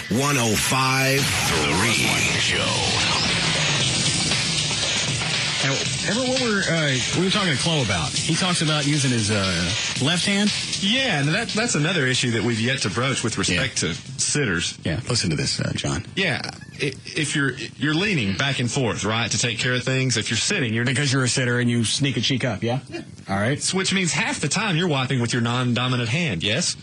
105.3. The Russ Martin Show. Ever what we were talking to Chloe about? He talks about using his left hand. Yeah, and that's another issue that we've yet to broach with respect to sitters. Yeah, listen to this, John. Yeah, if you're leaning back and forth, right, to take care of things. If you're sitting, because you're a sitter and you sneak a cheek up, yeah? All right. Which means half the time you're wiping with your non-dominant hand, yes?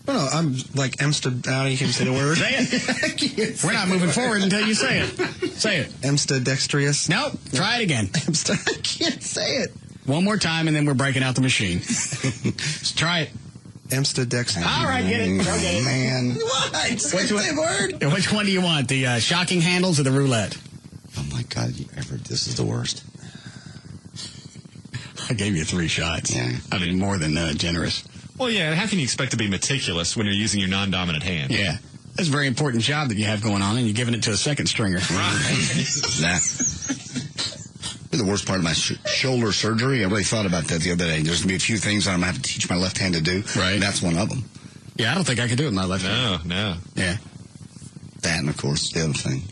No, I'm like amsterdam. You can't say the word. Say it. We're not moving forward until you say it. Say it. Ambidextrous. Nope. Try it again. I can't say it. One more time, and then we're breaking out the machine. Let's try it. Ambidextrous. All right, get it. Go get it. Man. What? Which one do you want? The shocking handles or the roulette? Oh, my God. This is the worst. I gave you 3 shots. Yeah. I mean, more than generous. Well, yeah, how can you expect to be meticulous when you're using your non-dominant hand? Yeah. That's a very important job that you have going on, and you're giving it to a second stringer. Right. The worst part of my shoulder surgery, I really thought about that the other day. There's going to be a few things I'm going to have to teach my left hand to do. Right. And that's one of them. Yeah, I don't think I could do it with my left hand. No. Yeah. That, and, of course, the other thing.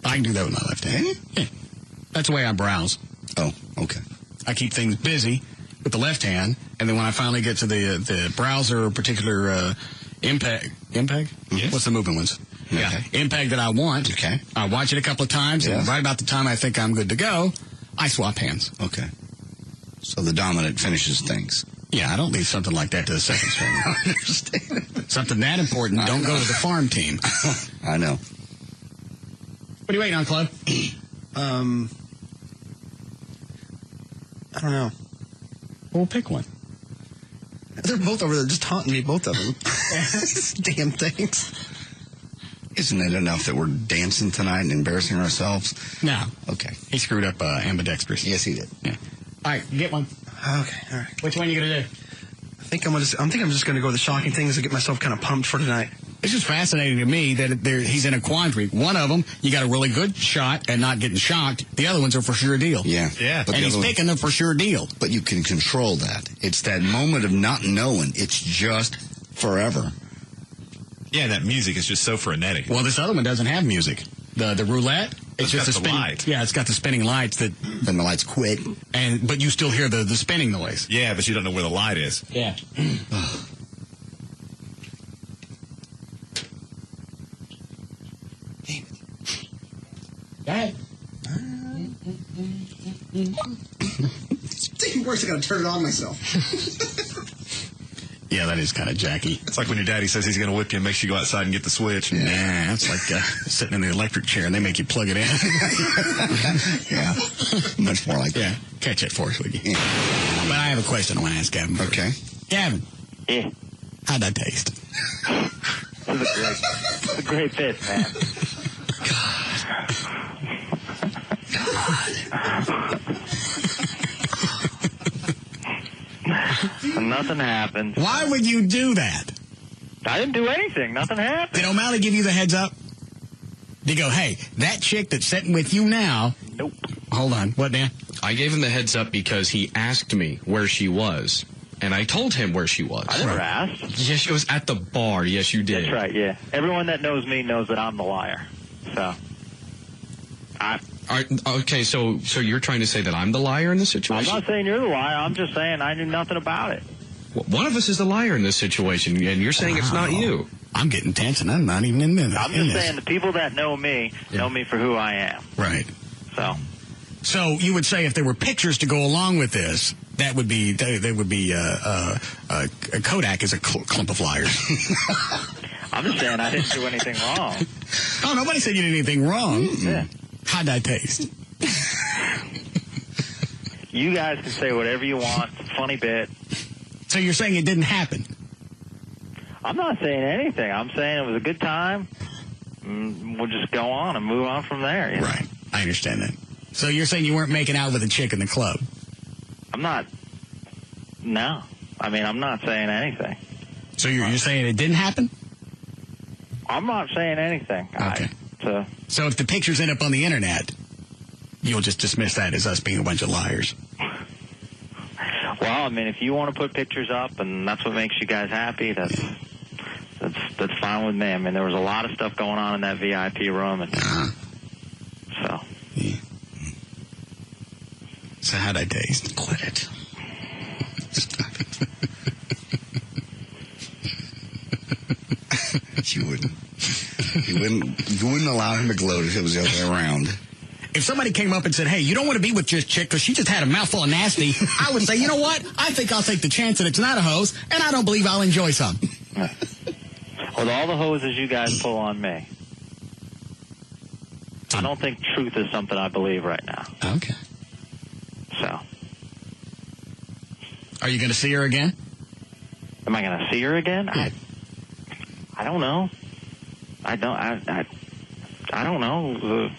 I can do that with my left hand. Yeah. That's the way I browse. Oh, okay. I keep things busy with the left hand, and then when I finally get to the browser or particular impact? Yes. What's the moving ones? Yeah. Impact that I want. Okay. I watch it a couple of times, and right about the time I think I'm good to go, I swap hands. Okay. So the dominant finishes things. Yeah, I don't leave something like that to the second string. I understand. Something that important, don't go to the farm team. I know. What are you waiting on, Chloe? I don't know. Well, pick one. They're both over there just taunting me, both of them. Damn things. Isn't it enough that we're dancing tonight and embarrassing ourselves? No. Okay. He screwed up ambidextrous. Yes, he did. Yeah. All right, get one. Okay, all right. Which one are you going to do? I think I'm just going to go with the shocking things to get myself kind of pumped for tonight. It's just fascinating to me that he's in a quandary. One of them, you got a really good shot and not getting shocked. The other one's a for sure deal. Yeah. But and he's picking the for sure deal. But you can control that. It's that moment of not knowing. It's just forever. Yeah, that music is just so frenetic. Well, this other one doesn't have music. The roulette, it's just got a the spinning light. Yeah, it's got the spinning lights that. Then the lights quit. But you still hear the spinning noise. Yeah, but you don't know where the light is. Yeah. Go ahead. It's even worse, I got to turn it on myself. Yeah, that is kind of jacky. It's like when your daddy says he's going to whip you and makes you go outside and get the switch. Nah, that's like sitting in the electric chair and they make you plug it in. Yeah. Much more like that. Yeah. Catch it for us, would you? Yeah. But I have a question I want to ask Gavin. Okay. Gavin. Yeah. How'd that taste? It's a great bit, man. Nothing happened. Why would you do that? I didn't do anything. Nothing happened. Did O'Malley give you the heads up? Did he go, hey, that chick that's sitting with you now... Nope. Hold on. What, Dan? I gave him the heads up because he asked me where she was, and I told him where she was. I never asked. Yes, she was at the bar. Yes, you did. That's right, yeah. Everyone that knows me knows that I'm the liar. So... Okay, so you're trying to say that I'm the liar in this I'm situation? not saying you're the liar. I'm just saying I knew nothing about it. Well, one of us is the liar in this situation, and you're saying it's not you. I'm getting tense, and I'm not even in this. I'm just saying the people that know me for who I am. Right. So you would say if there were pictures to go along with this, that would be Kodak is a clump of liars. I'm just saying I didn't do anything wrong. Oh, nobody said you did anything wrong. Yeah. How'd that taste? You guys can say whatever you want. It's a funny bit. So you're saying it didn't happen? I'm not saying anything. I'm saying it was a good time. We'll just go on and move on from there. You know? Right. I understand that. So you're saying you weren't making out with a chick in the club? I'm not. No. I mean, I'm not saying anything. So you're saying it didn't happen? I'm not saying anything. Okay. So if the pictures end up on the internet, you'll just dismiss that as us being a bunch of liars. Well, I mean, if you want to put pictures up and that's what makes you guys happy, that's fine. fine with me. I mean, there was a lot of stuff going on in that VIP room, and so. Yeah. So how'd I taste? Quit it. Stop it. You wouldn't allow him to gloat if it was the other way around. If somebody came up and said, hey, you don't want to be with this chick because she just had a mouthful of nasty, I would say, you know what? I think I'll take the chance that it's not a hose, and I don't believe I'll enjoy some. With all the hoses you guys pull on me, I don't think truth is something I believe right now. Okay. So. Are you going to see her again? Am I going to see her again? Yeah. I don't know. I don't know.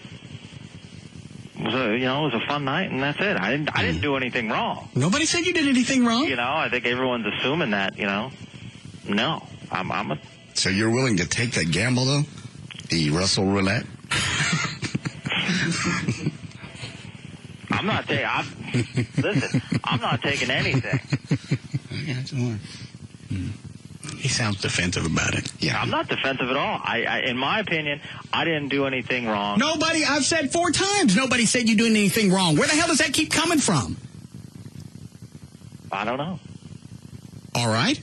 It was a fun night, and that's it. I didn't do anything wrong. Nobody said you did anything wrong? I think everyone's assuming that, No. I'm a... So you're willing to take that gamble, though? The Russell roulette? I'm not taking... Listen, I'm not taking anything. He sounds defensive about it. Yeah. I'm not defensive at all. In my opinion, I didn't do anything wrong. Nobody, I've said 4 times, nobody said you doing anything wrong. Where the hell does that keep coming from? I don't know. All right.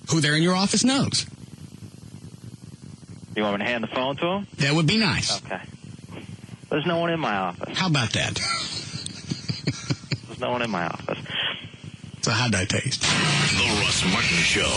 Who there in your office knows? You want me to hand the phone to him? That would be nice. Okay. There's no one in my office. How about that? There's no one in my office. So how'd I taste? The Russ Martin Show.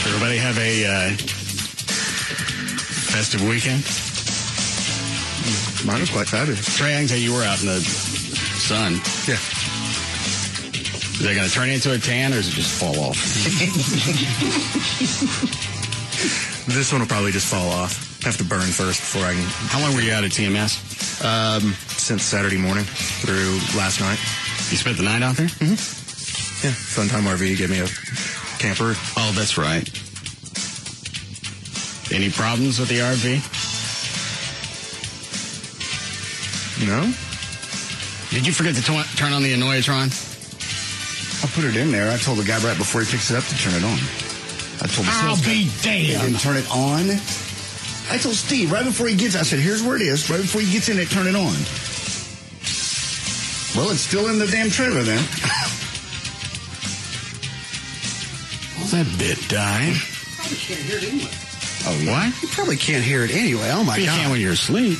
Everybody have a festive weekend? Mine was quite fabulous. Trey, I can tell you were out in the sun. Yeah. Is that going to turn into a tan, or does it just fall off? This one will probably just fall off. Have to burn first before I can... How long were you out at TMS? Since Saturday morning through last night. You spent the night out there? Mm-hmm. Yeah. Fun Time RV gave me a camper. Oh, that's right. Any problems with the RV? No? Did you forget to turn on the Annoyatron? I put it in there. I told the guy right before he picks it up to turn it on. I told the I'll be He damned. didn't turn it on. I told Steve right before he gets, I said, here's where it is. Right before he gets in it, turn it on. Well, it's still in the damn trailer then. That bit died. Probably can't hear it anyway. Oh, yeah. What? You probably can't hear it anyway. Oh, my You God. can't when you're asleep.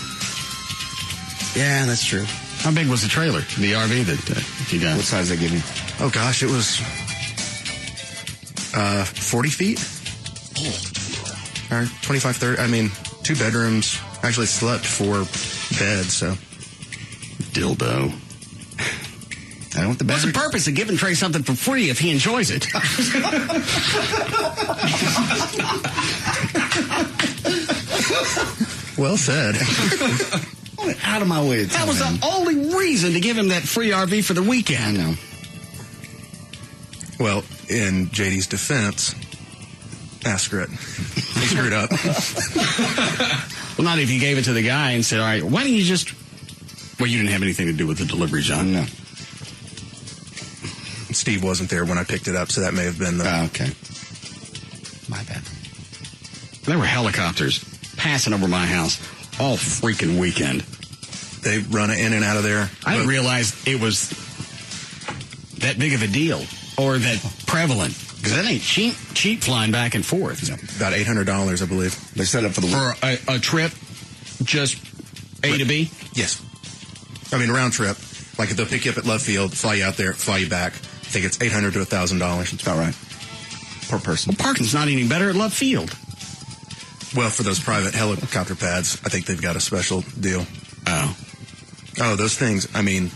Yeah, that's true. How big was the trailer, the RV that you got? What size they give you? Oh, gosh, it was 40 feet? Or 25, 30. I mean, 2 bedrooms. Actually slept 4 beds, so. Dildo. I don't want the What's battery. the purpose of giving Trey something for free if he enjoys it? Well said. Out of my way. That was the only reason to give him that free RV for the weekend. I know. Well, in JD's defense, ask Grit. He screwed up. Well, not if you gave it to the guy and said, all right, why don't you just... Well, you didn't have anything to do with the delivery, John. No. Steve wasn't there when I picked it up, so that may have been the... Okay. My bad. There were helicopters passing over my house all freaking weekend. They run it in and out of there. I didn't realize it was that big of a deal or that prevalent. Because that ain't cheap flying back and forth. About $800, I believe. They set up for the For a trip, just A to B? Yes. I mean, round trip. Like, if they'll pick you up at Love Field, fly you out there, fly you back. I think it's $800 to $1,000. That's about right. Per person. Well, parking's not any better at Love Field. Well, for those private helicopter pads, I think they've got a special deal. Oh, those things, I mean,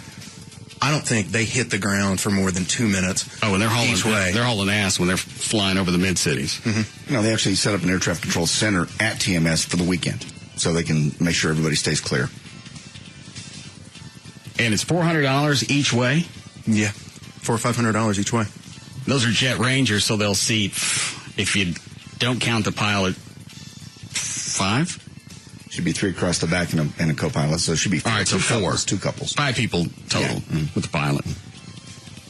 I don't think they hit the ground for more than 2 minutes. Oh, and they're hauling each way. They're hauling ass when they're flying over the mid-cities. Mm-hmm. No, they actually set up an air traffic control center at TMS for the weekend, so they can make sure everybody stays clear. And it's $400 each way? Yeah, $400 or $500 each way. Those are Jet Rangers, so they'll seat, if you don't count the pilot, 5? Should be 3 across the back and a co-pilot, so it should be 4. All right, so 4. Couples, 2 couples. 5 people total with the pilot.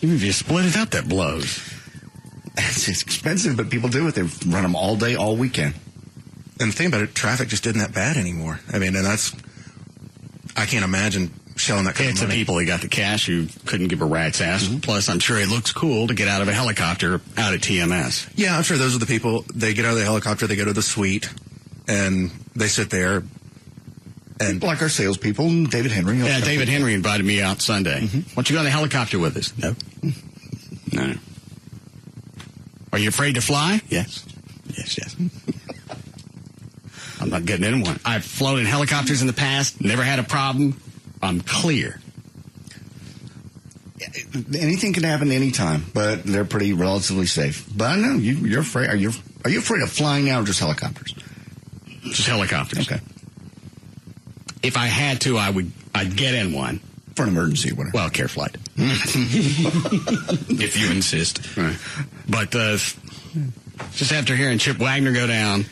Even if you split it up, that blows. It's expensive, but people do it. They run them all day, all weekend. And the thing about it, traffic just isn't that bad anymore. I mean, and that's, I can't imagine shelling that kind It's of the money. people who got the cash who couldn't give a rat's ass. Plus, I'm sure it looks cool to get out of a helicopter out at TMS. Yeah, I'm sure those are the people. They get out of the helicopter, they go to the suite, and they sit there. And People like our salespeople, and David Henry. Yeah, David Henry invited me out Sunday. Why don't you go on the helicopter with us? No. No. Are you afraid to fly? Yes. Yes. I'm not getting in one. I've flown in helicopters in the past, never had a problem. I'm clear. Anything can happen anytime, but they're pretty relatively safe. But I know you're afraid. Are you afraid of flying now or just helicopters? Just helicopters. Okay. If I had to, I'd get in one. For an emergency or whatever. Well, care flight. If you insist. Right. But just after hearing Chip Wagner go down,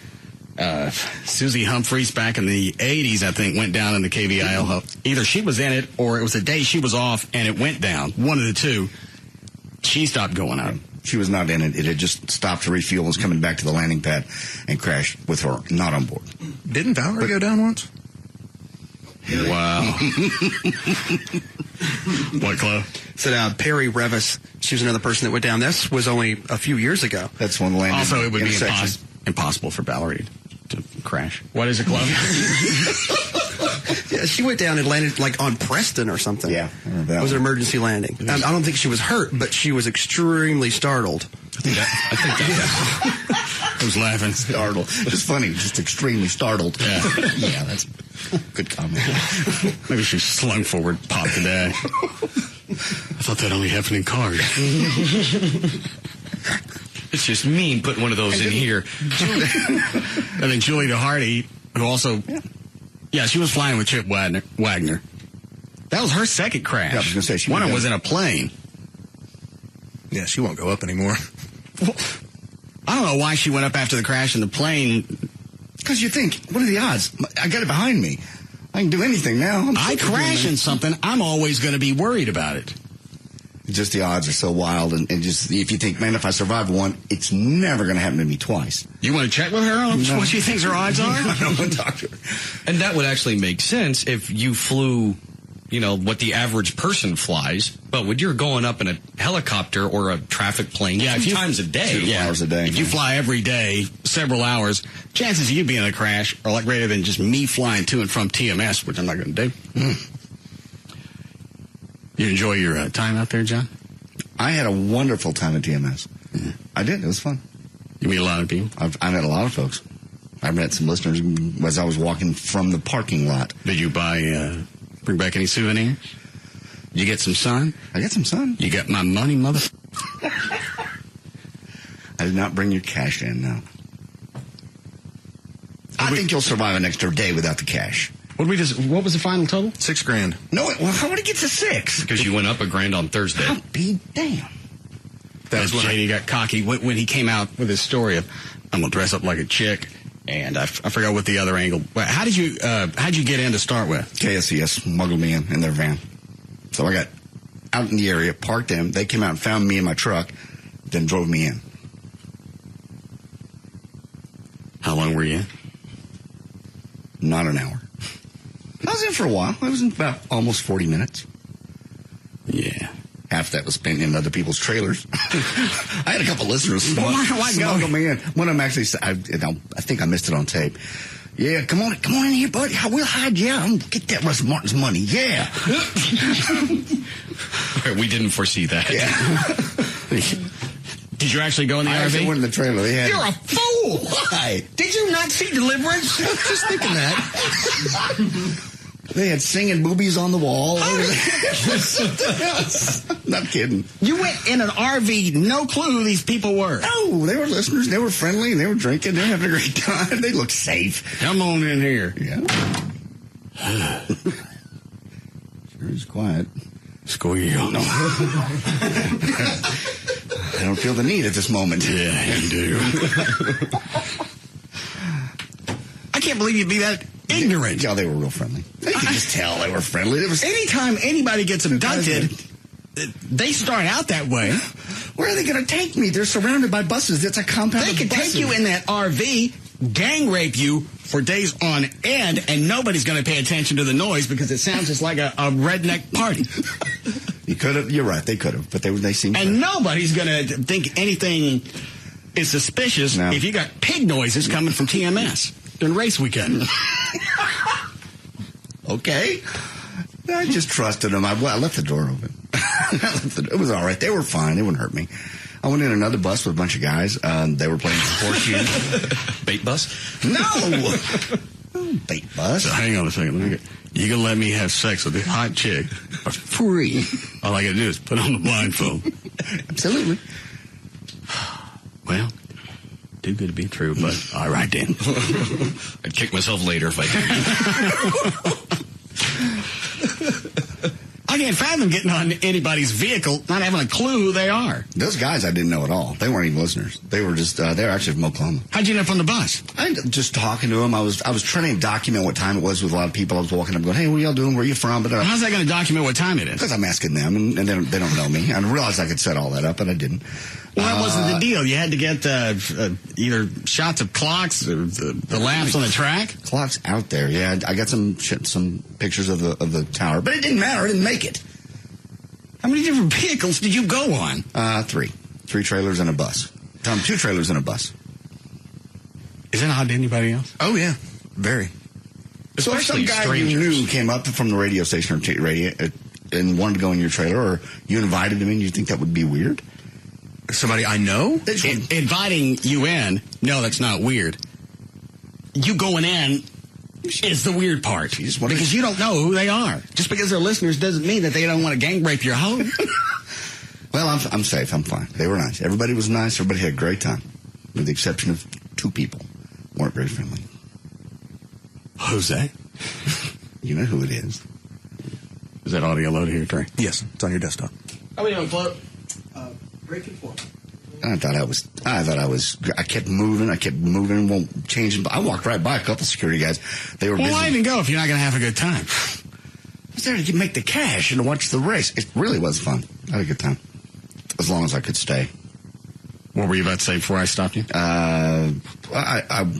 Susie Humphreys back in the 80s, I think, went down in the KVIL. Either she was in it or it was a day she was off and it went down. One of the two. She stopped going up. She was not in it. It had just stopped to refuel, was coming back to the landing pad and crashed with her not on board. didn't Valerie go down once? Wow. What, Chloe? Said Perry Revis. She was another person that went down. This was only a few years ago. That's one landing. Also, it would be intersection. impossible for Valerie to crash. What is it, Chloe? Yeah, she went down and landed like on Preston or something. Yeah, I remember that It was an one. emergency landing. I don't think she was hurt, but she was extremely startled. I think that. I was laughing. Startled. It's funny, just extremely startled. Yeah. Yeah, that's a good comment. Maybe she slung forward, popped the day. I thought that only happened in cars. It's just mean putting one of those in here. And then Julie DeHardy, who also, yeah, she was flying with Chip Wagner. That was her second crash. Yeah, I was gonna say, she one of went them down. was in a plane. Yeah, she won't go up anymore. I don't know why she went up after the crash in the plane. Because you think, what are the odds? I got it behind me. I can do anything now. I crash in something, I'm always going to be worried about it. Just the odds are so wild, and just if you think, man, if I survive one, it's never going to happen to me twice. You want to check with her on No. what she thinks her odds are? I don't want to talk to her. And that would actually make sense if you flew, you know, what the average person flies. But when you're going up in a helicopter or a traffic plane, Yeah, if 2 you- times a day. 2 hours a day. If you fly every day, several hours, chances of you being in a crash are like greater than just me flying to and from TMS, which I'm not going to do. You enjoy your time out there, John? I had a wonderful time at TMS. I did. It was fun. You meet a lot of people. I've met a lot of folks. I met some listeners as I was walking from the parking lot. Did you bring back any souvenirs? You get some sun? I got some sun. You got my money, mother? I did not bring your cash in, no. I think you'll survive an extra day without the cash. What was the final total? $6,000. No, well, how would it get to 6? Because you went up $1,000 on Thursday. I'll be damn. That's when JD got cocky when he came out with his story of, I'm going to dress up like a chick. And I forgot what the other angle. How'd you get in to start with? KSCS smuggled me in their van. So I got out in the area, parked them. They came out and found me in my truck, then drove me in. How long were you in? Not an hour. I was in for a while. I was in about almost 40 minutes. Yeah. Half that was spent in other people's trailers. I had a couple listeners smuggle me in. One of them actually said, I think I missed it on tape. Yeah, come on in here, buddy. We'll hide you out. Get that Russ Martin's money. Yeah. We didn't foresee that. Yeah. Did you actually go in the RV? I went in the trailer. You're a fool! Why? Did you not see Deliverance? Just thinking that. They had singing boobies on the wall. Not kidding. You went in an RV, no clue who these people were. No, they were listeners. They were friendly. They were drinking. They were having a great time. They looked safe. Come on in here. Yeah. Sure is quiet. Squeal. No. I don't feel the need at this moment. Yeah, you do. I can't believe you'd be that ignorant. Yeah, they were real friendly. You could just tell they were friendly. Anytime anybody gets abducted, they start out that way. Where are they going to take me? They're surrounded by buses. It's a compound They of could buses. take you in that RV, gang rape you for days on end, and nobody's going to pay attention to the noise because it sounds just like a redneck party. You could have. You're right. They could have, but they seemed. And nobody's going to think anything is suspicious if you got pig noises coming from TMS during race weekend. Okay. I just trusted them. I left the door open. It was all right. They were fine. They wouldn't hurt me. I went in another bus with a bunch of guys. They were playing horseshoe. Bait bus? No! Bait bus. So hang on a second. You gonna let me have sex with this hot chick for free? All I gotta do is put on the blindfold. Absolutely. Well, too good to be true, but all right then. I'd kick myself later if I did. I can't fathom getting on anybody's vehicle, not having a clue who they are. Those guys I didn't know at all. They weren't even listeners. They were just, they were actually from Oklahoma. How'd you end up on the bus? I just talking to them. I was trying to document what time it was with a lot of people. I was walking up going, hey, what y'all doing? Where you from? But how's that going to document what time it is? Because I'm asking them, and they don't know me. I realized I could set all that up, but I didn't. Well, that wasn't the deal. You had to get either shots of clocks or the laps on the track. Clocks out there. Yeah, I got some pictures of the tower, but it didn't matter. I didn't make it. How many different vehicles did you go on? 3 trailers and a bus. 2 trailers and a bus. Is that odd to anybody else? Oh yeah, very. So if some Especially guy strangers. you knew came up from the radio station or radio and wanted to go in your trailer, or you invited him in, you think that would be weird? Somebody I know? Inviting you in, no, that's not weird. You going in is the weird part. Because you don't know who they are. Just because they're listeners doesn't mean that they don't want to gang rape your home. Well, I'm safe. I'm fine. They were nice. Everybody was nice. Everybody had a great time. With the exception of 2 people. Weren't very friendly. Who's that? You know who it is. Is that audio loaded here, Trey? Yes, it's on your desktop. How many on float? 3 and 4. I kept moving, won't change. I walked right by a couple security guys. They were busy. Why even go if you're not going to have a good time? I was there to make the cash and to watch the race. It really was fun. I had a good time. As long as I could stay. What were you about to say before I stopped you? I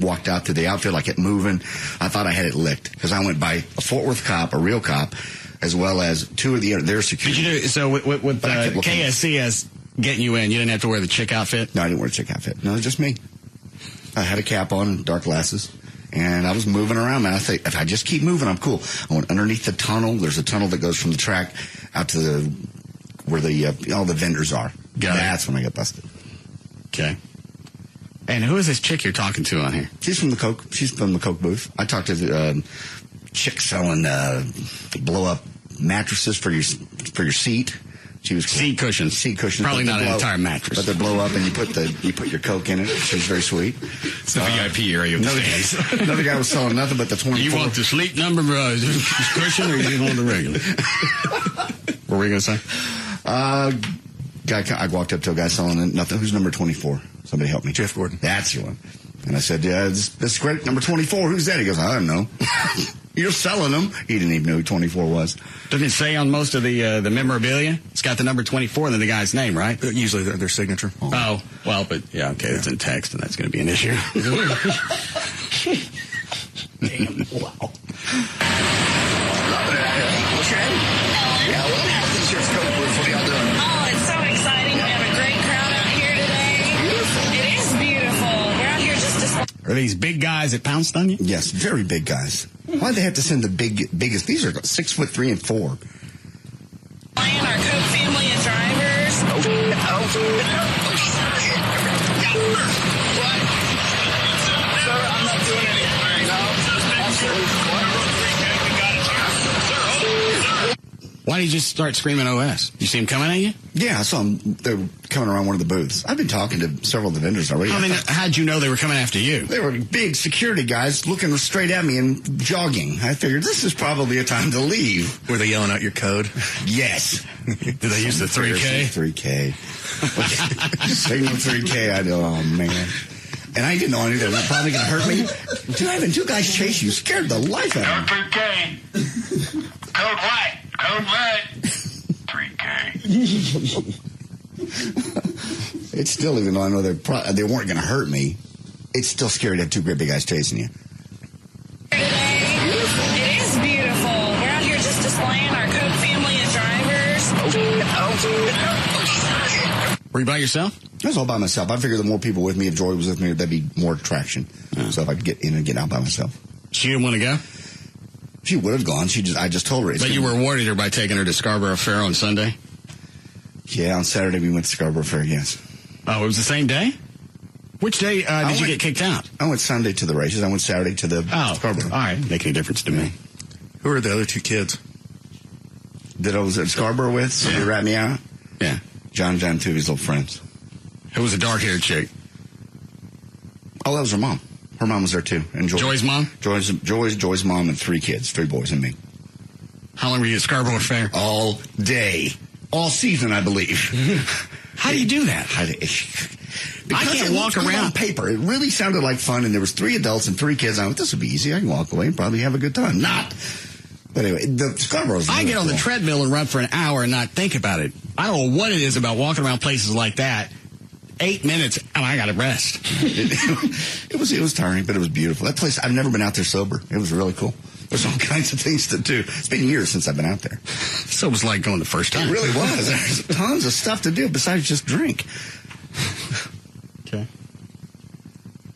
walked out to the outfield. I kept moving. I thought I had it licked because I went by a Fort Worth cop, a real cop, as well as 2 of their security. Did you do so with KSCS getting you in? You didn't have to wear the chick outfit? No, I didn't wear a chick outfit. No, it was just me. I had a cap on, dark glasses, and I was moving around, man. I think if I just keep moving, I'm cool. I went underneath the tunnel. There's a tunnel that goes from the track out to where all the vendors are. That's when I got busted. Okay. And who is this chick you're talking to on here? She's from the Coke booth. I talked to the chick selling blow-up mattresses for your seat. She was seat cushions. Probably not an entire mattress, but they blow up and you put your Coke in it. She was very sweet. It's the VIP area of the stands. Another guy was selling nothing but the 24. You want the sleep number cushion or you want the regular? What were we going to say? I walked up to a guy selling nothing. Who's number 24? Somebody help me. Jeff Gordon. That's your one. And I said, yeah, this credit number 24. Who's that? He goes, I don't know. You're selling them. He didn't even know who 24 was. Doesn't it say on most of the memorabilia? It's got the number 24 and then the guy's name, right? Usually their signature. Oh, well, but yeah, okay, it's in text and that's going to be an issue. Damn, wow. Okay. Yeah, what happens here? What are y'all doing? Oh, it's so exciting. We have a great crowd out here today. Beautiful. It is beautiful. We're out here just to... Are these big guys that pounced on you? Yes, very big guys. Why'd they have to send the biggest? These are 6'3" and 4. Playing our Coke family of drivers. I'm not doing anything. No. Why did you just start screaming OS? You see them coming at you? Yeah, I saw them. They were coming around one of the booths. I've been talking to several of the vendors already. How'd you know they were coming after you? They were big security guys looking straight at me and jogging. I figured this is probably a time to leave. Were they yelling out your code? Yes. Did they use the 3K? 3K. Signal 3K. I know. Oh, man. And I didn't know any of them. They're probably going to hurt me. Having two guys chase you scared the life out of me. Code 3K. Code what? Code what? 3K. It's still, even though I know they weren't going to hurt me, it's still scary to have two great big guys chasing you. It is beautiful. We're out here just displaying our Coke family of drivers. Were you by yourself? I was all by myself. I figured the more people with me, if Joy was with me, there'd be more attraction. So if I could get in and get out by myself. She didn't want to go? She would have gone. I just told her. But you rewarded her by taking her to Scarborough Fair on Sunday? Yeah, on Saturday we went to Scarborough Fair, yes. Oh, it was the same day? Which day did you get kicked out? I went Sunday to the races. I went Saturday to the Scarborough. All right. Make any difference to me. Who are the other two kids? That I was at Scarborough with? So they rat me out? Yeah. John, two of his old friends. Who was a dark-haired chick? Oh, that was her mom. Her mom was there, too. And Joy's mom? Joy's mom and 3 kids, 3 boys and me. How long were you at Scarborough Fair? All day. All season, I believe. How do you do that? I can't walk around. On paper, it really sounded like fun, and there was 3 adults and 3 kids. I went, this will be easy. I can walk away and probably have a good time. Not. But anyway, the Scarborough's I get on the treadmill and run for an hour and not think about it. I don't know what it is about walking around places like that. 8 minutes, and I got to rest. It was tiring, but it was beautiful. That place, I've never been out there sober. It was really cool. There's all kinds of things to do. It's been years since I've been out there. So it was like going the first time. It really was. There's tons of stuff to do besides just drink. Okay.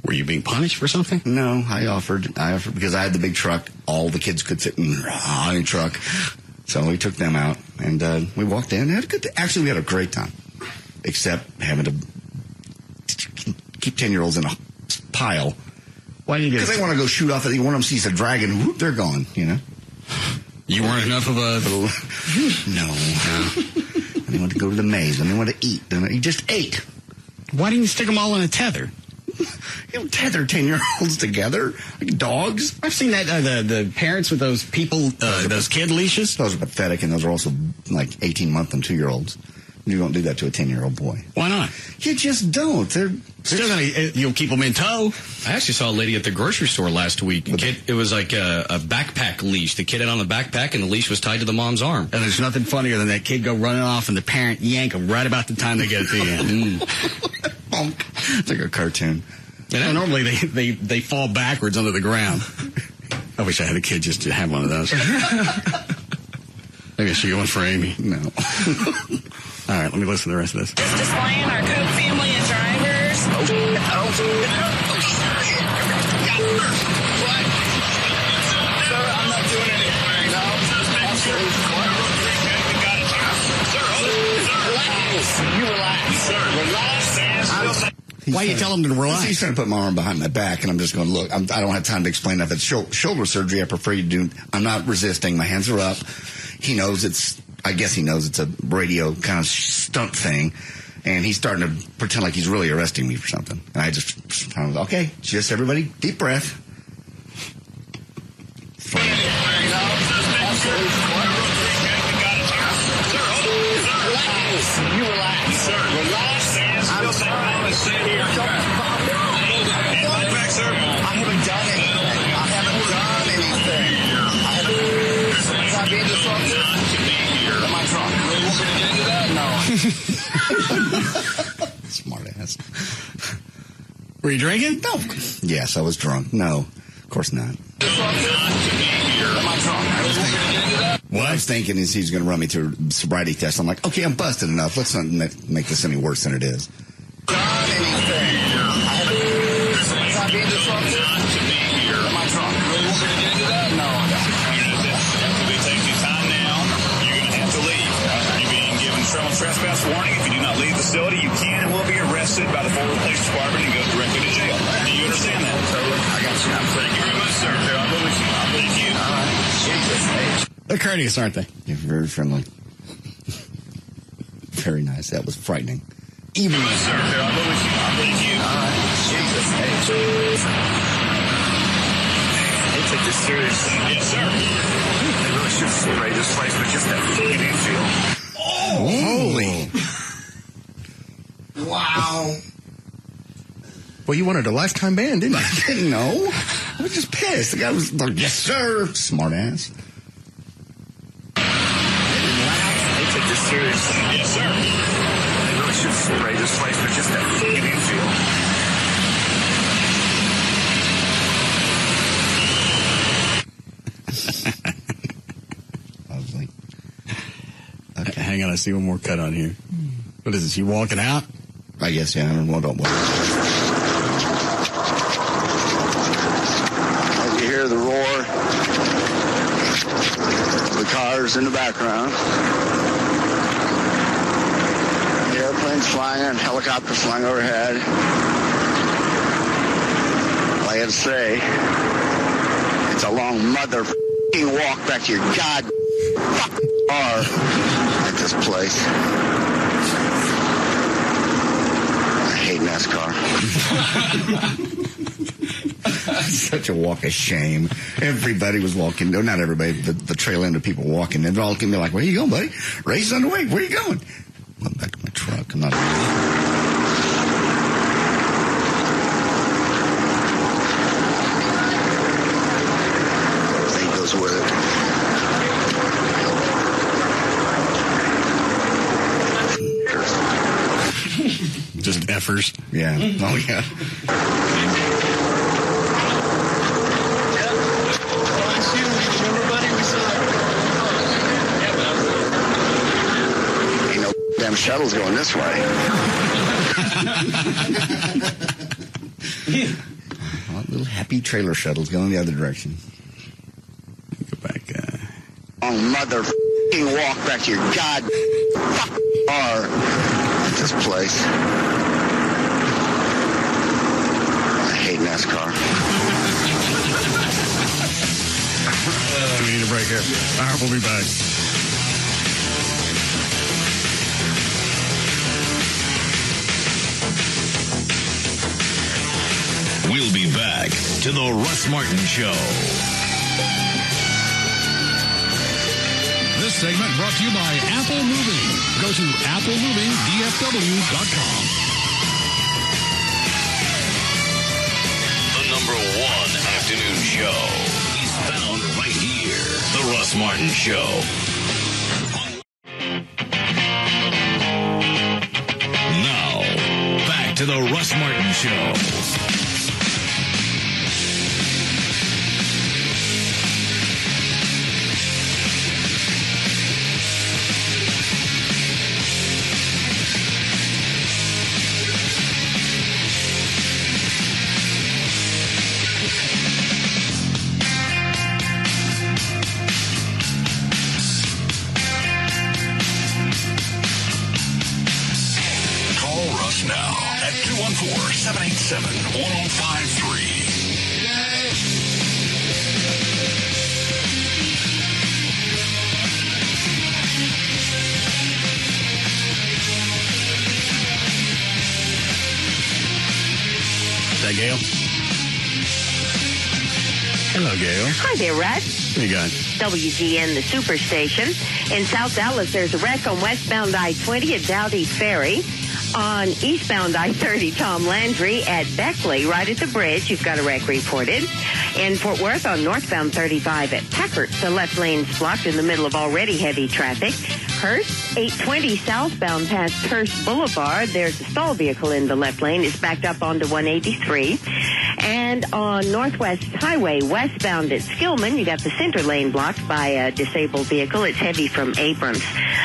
Were you being punished for something? No, I offered because I had the big truck. All the kids could fit in the truck. So we took them out, and we walked in and had a good Actually, we had a great time, except having to keep 10-year-olds in a pile. Why did you get? Because they want to go shoot off. One of them sees a dragon, whoop, they're gone. You know. You weren't enough of a. No. And they want to go to the maze, and they want to eat. And he just ate. Why didn't you stick them all in a tether? You don't tether 10-year-olds together like dogs. I've seen that the parents with those those kid leashes. Those are pathetic, and those are also like 18-month and 2-year-olds. You don't do that to a 10-year-old boy. Why not? You just don't. They're still gonna. You'll keep them in tow. I actually saw a lady at the grocery store last week. It was like a backpack leash. The kid had on the backpack, and the leash was tied to the mom's arm. And there's nothing funnier than that kid go running off, and the parent yank him right about the time they get to the end. Bonk. It's like a cartoon. And normally they fall backwards under the ground. I wish I had a kid just to have one of those. Maybe I should get one for Amy. No. All right, let me listen to the rest of this. Just displaying our Coke family of drivers. What? Sir, I'm not doing anything. No. Relax. Why are you telling him to relax? He's trying to put my arm behind my back, and I'm just going, look, I don't have time to explain that. If it's shoulder surgery, I prefer you do. I'm not resisting. My hands are up. he knows I guess he knows it's a radio kind of stunt thing. And he's starting to pretend like he's really arresting me for something. And I was okay, just everybody, deep breath. You relax. Sir. Relax. I'm saying here. Back, sir. I haven't done anything. Am I being disruptive? Am I drunk? Really want me to get into that? No. Smart ass. Were you drinking? No. Yes, I was drunk. No, of course not. Am I drunk? What I was thinking is he's going to run me through a sobriety test. I'm like, okay, I'm busted enough. Let's not make this any worse than it is. Done anything? Am I being disruptive? Am I drunk? Really want me to get into that? No. If it takes you time now, you're going to have to leave. You're being given criminal trespass warning. If you do not leave the facility, you can and will be arrested by the Fort Worth Police Department and go directly to jail. Do you understand that? Totally. I got you. Thank you very much, sir. Thank you. All right. Jesus. They're courteous, aren't they? You're very friendly. Very nice. That was frightening. Even sir. Thank you. All right. Jesus. They take this seriously. Yes, sir. They really should spray this place with just that fucking infield. holy. Wow. Well, you wanted a lifetime ban, didn't you? I didn't know. I was just pissed. The guy was like, yes, sir. Smart ass. They take this seriously. Yes, sir. They really should spray this place with just that fucking infield. Lovely. Okay, hang on. I see one more cut on here. What is this? You walking out? I guess, yeah. I don't know. You hear the roar of the cars in the background. The airplanes flying and helicopters flying overhead. All I gotta say, it's a long mother-f***ing walk back to your car at this place. I hate NASCAR. Such a walk of shame. Everybody was walking. No, not everybody. The trail end of people walking. And they're all going to be like, where you going, buddy? Race underway. Where you going? I'm back to my truck. I'm not. Everything goes with it. Just effers. Yeah. Oh, yeah. Ain't no damn shuttles going this way. Little happy trailer shuttles going the other direction. Go back. Long mother-f***ing walk back to your car at this place. I hate NASCAR. We need a break here. All right, we'll be back. We'll be back to the Russ Martin Show. This segment brought to you by Apple Moving. Go to applemovingdfw.com. The number one afternoon show is found right here. The Russ Martin Show. Now, back to the Russ Martin Show. Now at 214-787-1053. Gail. Hello, Gail. Hi there, Russ. What you got? WGN, the Superstation. In South Dallas, there's a wreck on westbound I-20 at Dowdy Ferry. On eastbound I-30, Tom Landry at Beckley, right at the bridge. You've got a wreck reported. In Fort Worth, on northbound 35 at Packard, the left lane's blocked in the middle of already heavy traffic. Hurst, 820 southbound past Hurst Boulevard. There's a stall vehicle in the left lane. It's backed up onto 183. And on Northwest Highway, westbound at Skillman, you got the center lane blocked by a disabled vehicle. It's heavy from Abrams.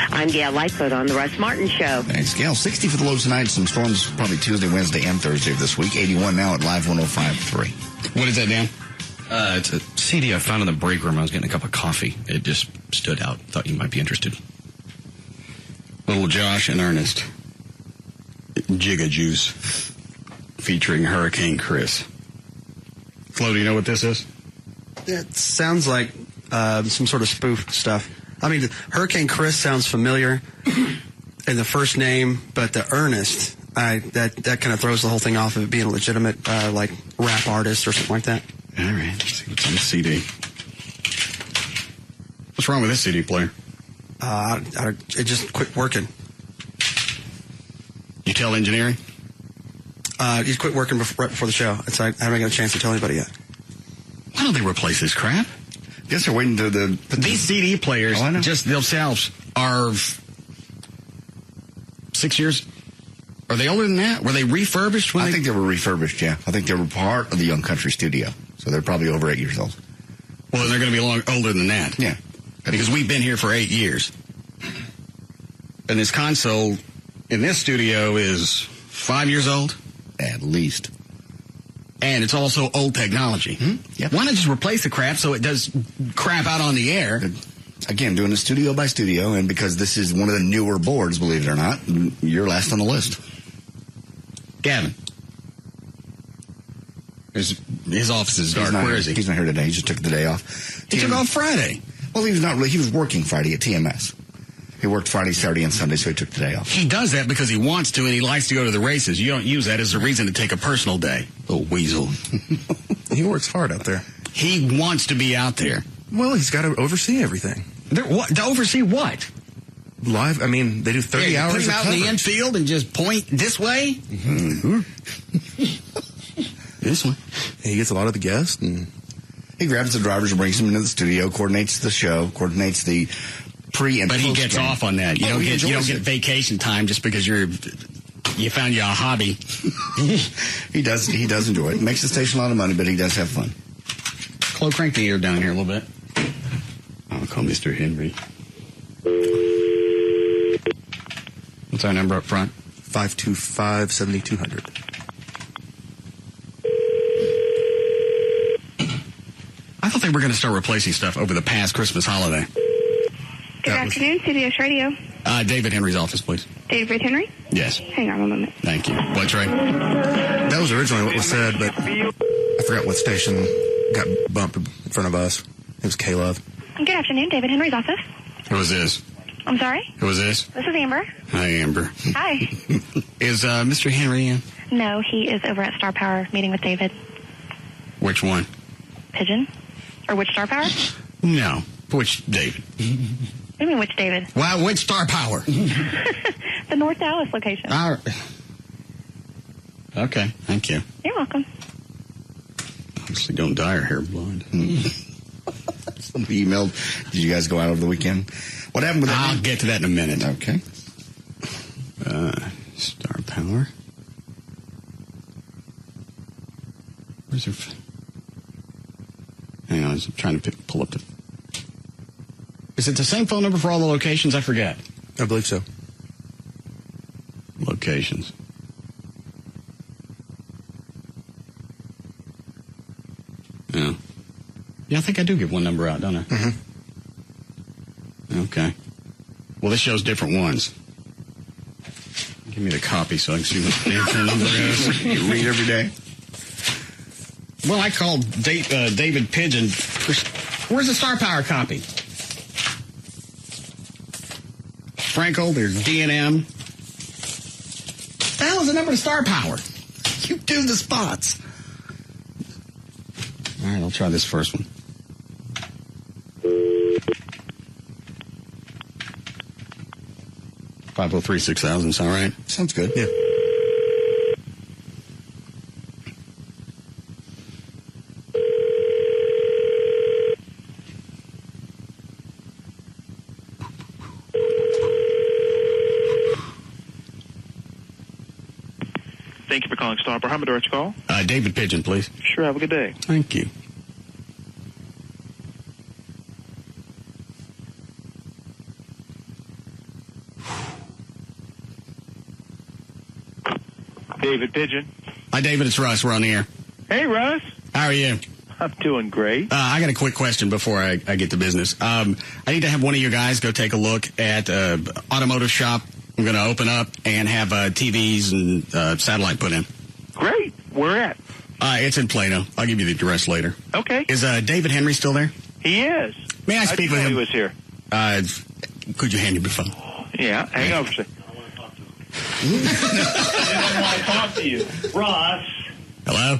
I'm Gail Lightfoot on the Russ Martin Show. Thanks, Gail. 60 for the low tonight. Some storms probably Tuesday, Wednesday, and Thursday of this week. 81 now at Live 105.3. What is that, Dan? It's a CD I found in the break room. I was getting a cup of coffee. It just stood out. Thought you might be interested. Little Josh and Ernest. Jigga Juice. Featuring Hurricane Chris. Flo, do you know what this is? It sounds like some sort of spoof stuff. I mean, Hurricane Chris sounds familiar in the first name, but the Ernest, that kind of throws the whole thing off of it being a legitimate like rap artist or something like that. All right, let's see what's on the CD. What's wrong with this CD player? It just quit working. You tell engineering? He quit working right before the show. I haven't got a chance to tell anybody yet. Why don't they replace this crap? Guess they're waiting to these CD players just themselves are 6 years. Are they older than that? Were they refurbished? I think they were refurbished, yeah. I think they were part of the Young Country studio. So they're probably over 8 years old. Well, they're going to be older than that. Yeah. Because we've been here for 8 years. And this console in this studio is 5 years old? At least. And it's also old technology. Yep. Why not just replace the crap so it does crap out on the air? Again, doing it studio by studio, and because this is one of the newer boards, believe it or not, you're last on the list. Gavin. His office is dark. Where is he? He's not here today. He just took the day off. He took off Friday. Well, he was not really. He was working Friday at TMS. He worked Friday, Saturday, and Sunday, so he took the day off. He does that because he wants to, and he likes to go to the races. You don't use that as a reason to take a personal day. Little weasel. He works hard out there. He wants to be out there. Well, he's got to oversee everything. To oversee what? Live, I mean, they do 30 hours put him of out coverage. in the infield and just point this way? Mm-hmm. This one. He gets a lot of the guests, and he grabs the drivers and brings them into the studio, coordinates the show, coordinates the pre and But he post gets game. off on that. You don't get vacation time just because you found you a hobby. He does enjoy it. Makes the station a lot of money, but he does have fun. Chloe, crank the ear down here a little bit. I'll call Mr. Henry. What's our number up front? 525-7200. I thought they were going to start replacing stuff over the past Christmas holiday. Good afternoon, CBS Radio. David Henry's office, please. David Henry? Yes. Hang on a moment. Thank you. What's right? That was originally what was said, but I forgot what station got bumped in front of us. It was K-Love. Good afternoon, David Henry's office. Who is this? I'm sorry? Who is this? This is Amber. Hi, Amber. Hi. Is Mr. Henry in? No, he is over at Star Power meeting with David. Which one? Pigeon? Or which Star Power? No. Which David? What do you mean, which David? Well, which Star Power? The North Dallas location. Okay, thank you. You're welcome. Obviously, don't dye her hair blonde. Somebody emailed, did you guys go out over the weekend? What happened with that? I'll get to that in a minute. Okay. Star Power. Where's her... Hang on, I was trying to pull up the... Is it the same phone number for all the locations? I forget. I believe so. Locations. Yeah. Yeah, I think I do give one number out, don't I? Mm-hmm. Okay. Well, this shows different ones. Give me the copy so I can see what the damn phone number is. You read every day. Well, I called David Pigeon. Where's the Star Power copy? Frankel, there's D&M. The hell is the number to Star Power? You do the spots. All right, I'll try this first one. $503-6000, sound right? Sounds good. Yeah. Thank you for calling Star Power. How may I direct your call? David Pigeon, please. Sure, have a good day. Thank you. David Pigeon. Hi, David. It's Russ. We're on the air. Hey, Russ. How are you? I'm doing great. I got a quick question before I get to business. I need to have one of you guys go take a look at automotive shop. I'm going to open up and have TVs and satellite put in. Great. Where at? It's in Plano. I'll give you the address later. Okay. Is David Henry still there? He is. May I speak with him? He was here. Could you hand him the phone? Yeah. Hang on for a second. I didn't want to talk to you. Ross. Hello?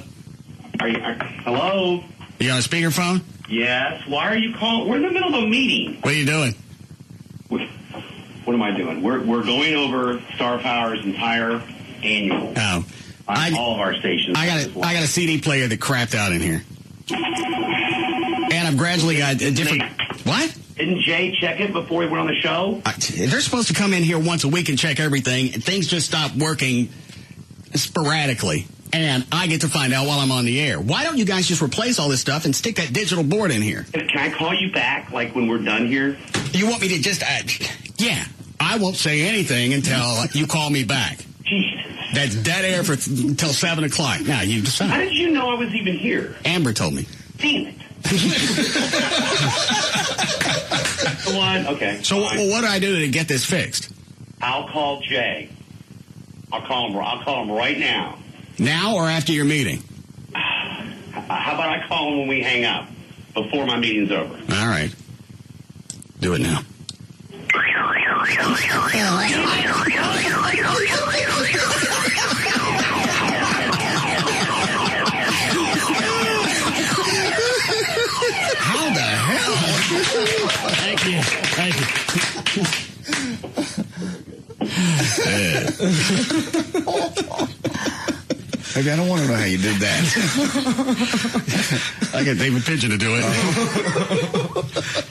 Hello? You on a speakerphone? Yes. Why are you calling? We're in the middle of a meeting. What are you doing? What am I doing? We're going over Star Power's entire annual. Oh. On all of our stations. I got a CD player that crapped out in here. And I've gradually got a different... What? Didn't Jay check it before he went on the show? They're supposed to come in here once a week and check everything, and things just stop working sporadically. And I get to find out while I'm on the air. Why don't you guys just replace all this stuff and stick that digital board in here? Can I call you back, like, when we're done here? You want me to just... yeah. I won't say anything until you call me back. Jesus. That's dead air until 7 o'clock. Now, you decide. How did you know I was even here? Amber told me. Damn it. Come on. Okay. So what do I do to get this fixed? I'll call Jay. I'll call him right now. Now or after your meeting? How about I call him when we hang up, before my meeting's over? All right. Do it now. How the hell? Thank you. Maybe I don't want to know how you did that. I got David Pigeon to do it.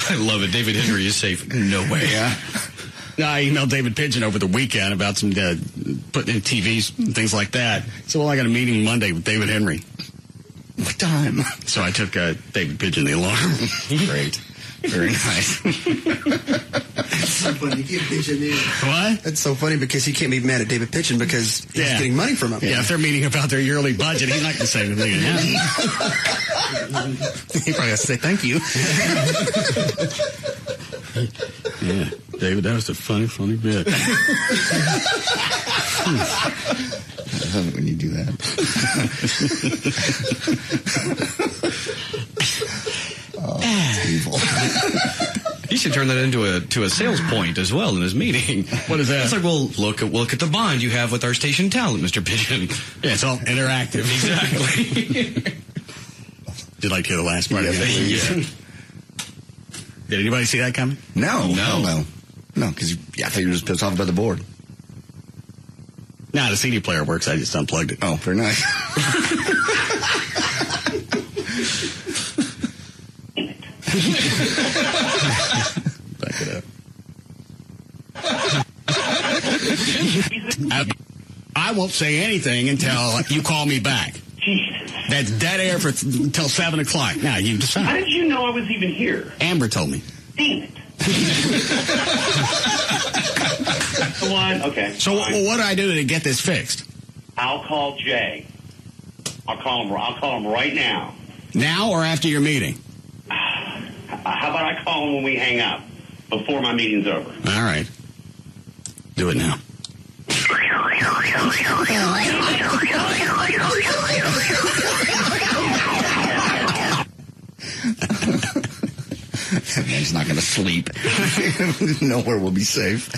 I love it. David Henry is safe. No way. Yeah. No, I emailed David Pigeon over the weekend about some putting in TVs and things like that. So, I got a meeting Monday with David Henry. What time? So I took David Pigeon the alarm. Great. Very nice. It's so funny. You get Pigeon in. What? It's so funny because he can't be mad at David Pigeon because he's getting money from him. Yeah, if they're meeting about their yearly budget, he's not going to say anything. He probably has to say thank you. Yeah, David, that was a funny bit. I love it when you do that. It's evil. He should turn that into a sales point as well in his meeting. What is that? It's like, well, look at the bond you have with our station talent, Mr. Pigeon. Yeah, it's all interactive. Exactly. Did you like to hear the last part of it? Yeah. Did anybody see that coming? No, because I thought you were just pissed off about the board. No, the CD player works. I just unplugged it. Oh, very nice. Back it up. I won't say anything until you call me back. Jesus. That's dead air until 7 o'clock. Now, you decide. How did you know I was even here? Amber told me. Damn it. Come on. Okay. So what do I do to get this fixed? I'll call Jay. I'll call him right now. Now or after your meeting? How about I call him when we hang up, before my meeting's over? All right. Do it now. That man's not going to sleep. Nowhere will be safe.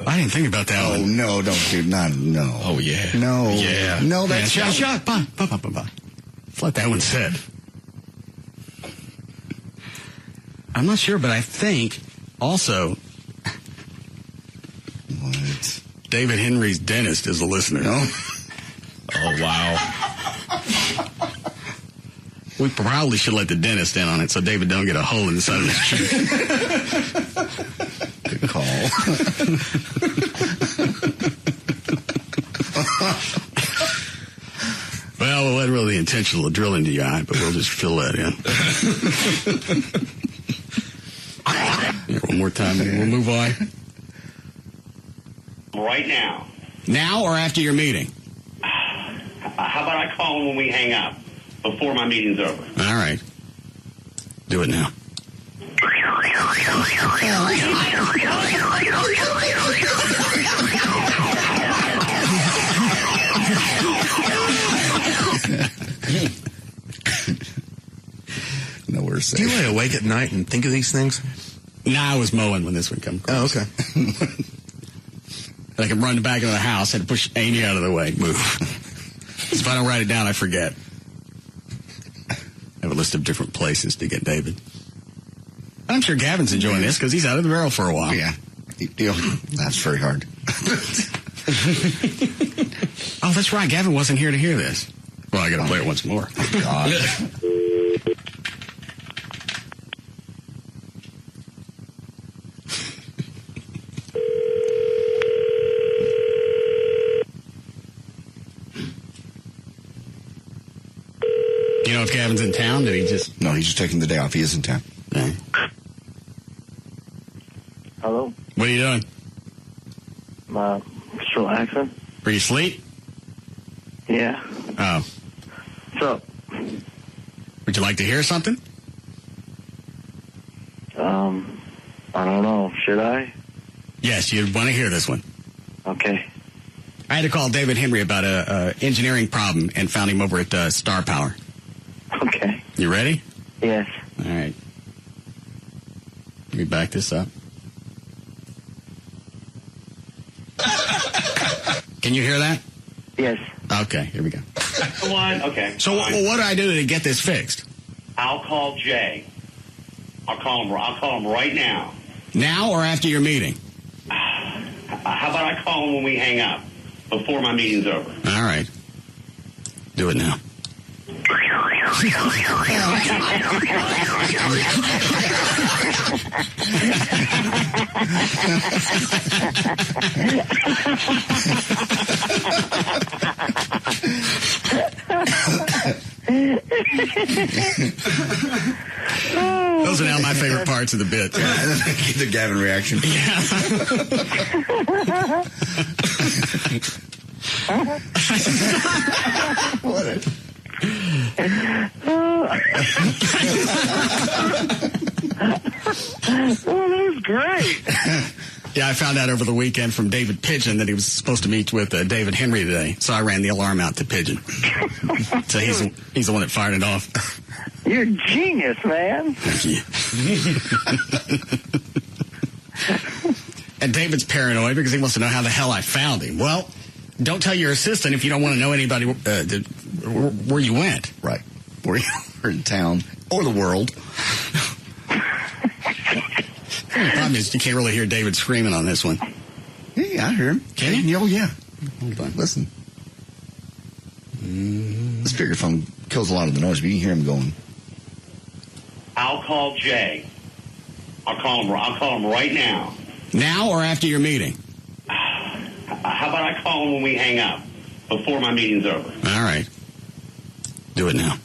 I didn't think about that one. Oh, no, don't, dude. No. Oh, yeah. No. Yeah. No, that's... Shut. Let that one sit. I'm not sure, but I think also David Henry's dentist is a listener. Oh, wow. We probably should let the dentist in on it so David don't get a hole in the side of his cheek. Good call. Well, wasn't really intentional to drill into your eye, but we'll just fill that in. Here, one more time, and we'll move on. Right now. Now or after your meeting? How about I call him when we hang up, before my meeting's over? All right. Do it now. No worse. Do you lay awake at night and think of these things? Nah, I was mowing when this one come across. Oh, okay. And I can run back into the house and push Amy out of the way. Move. If I don't write it down, I forget. I have a list of different places to get David. I'm sure Gavin's enjoying this because he's out of the barrel for a while. Yeah. That's very hard. Oh, that's right. Gavin wasn't here to hear this. Well, I got to play it once more. Oh, God. You know if Gavin's in town? Did he just... No, he's just taking the day off. He is in town. Yeah. Hello? What are you doing? Just relaxing. Are you asleep? Yeah. Oh. What's up? Would you like to hear something? I don't know. Should I? Yes, you'd want to hear this one. Okay. I had to call David Henry about a engineering problem and found him over at Star Power. Okay. You ready? Yes. All right. Let me back this up. Can you hear that? Yes. Okay, here we go. Come on. Okay. So what do I do to get this fixed? I'll call Jay. I'll call him right now. Now or after your meeting? How about I call him when we hang up, before my meeting's over? All right. Do it now. Those are now my favorite parts of the bit. The Gavin reaction. What? Oh, that was great. Yeah, I found out over the weekend from David Pigeon that he was supposed to meet with David Henry today, so I ran the alarm out to Pigeon. So he's the one that fired it off. You're a genius, man. Thank you. And David's paranoid because he wants to know how the hell I found him. Well, don't tell your assistant if you don't want to know anybody where you went. Right. Where you were in town or the world. The problem is you can't really hear David screaming on this one. Yeah, I hear him. Can you? Oh, yeah. Hold on. Listen. The speakerphone kills a lot of the noise, but you can hear him going. I'll call Jay. I'll call him right now. Now or after your meeting? How about I call him when we hang up, before my meeting's over? All right. Do it now.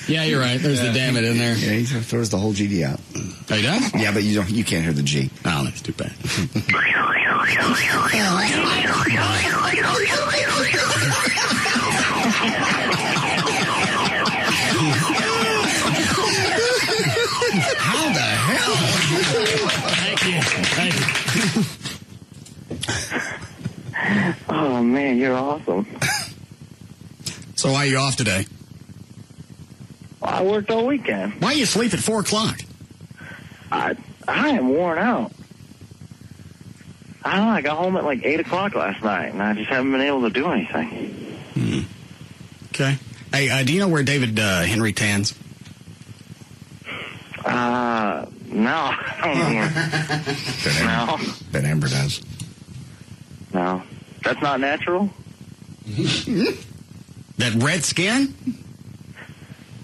Yeah, you're right. There's the damn it in there. Yeah, he throws the whole GD out. Oh, he does? Yeah, but you can't hear the G. Oh, that's too bad. How the hell? Thank you. Oh, man, you're awesome. So why are you off today? I worked all weekend. Why you sleep at 4 o'clock? I am worn out. I don't know, I got home at like 8 o'clock last night, and I just haven't been able to do anything. Okay. Hey, do you know where David Henry tans? No. I don't know. No. Bet Amber does. No. That's not natural? That red skin?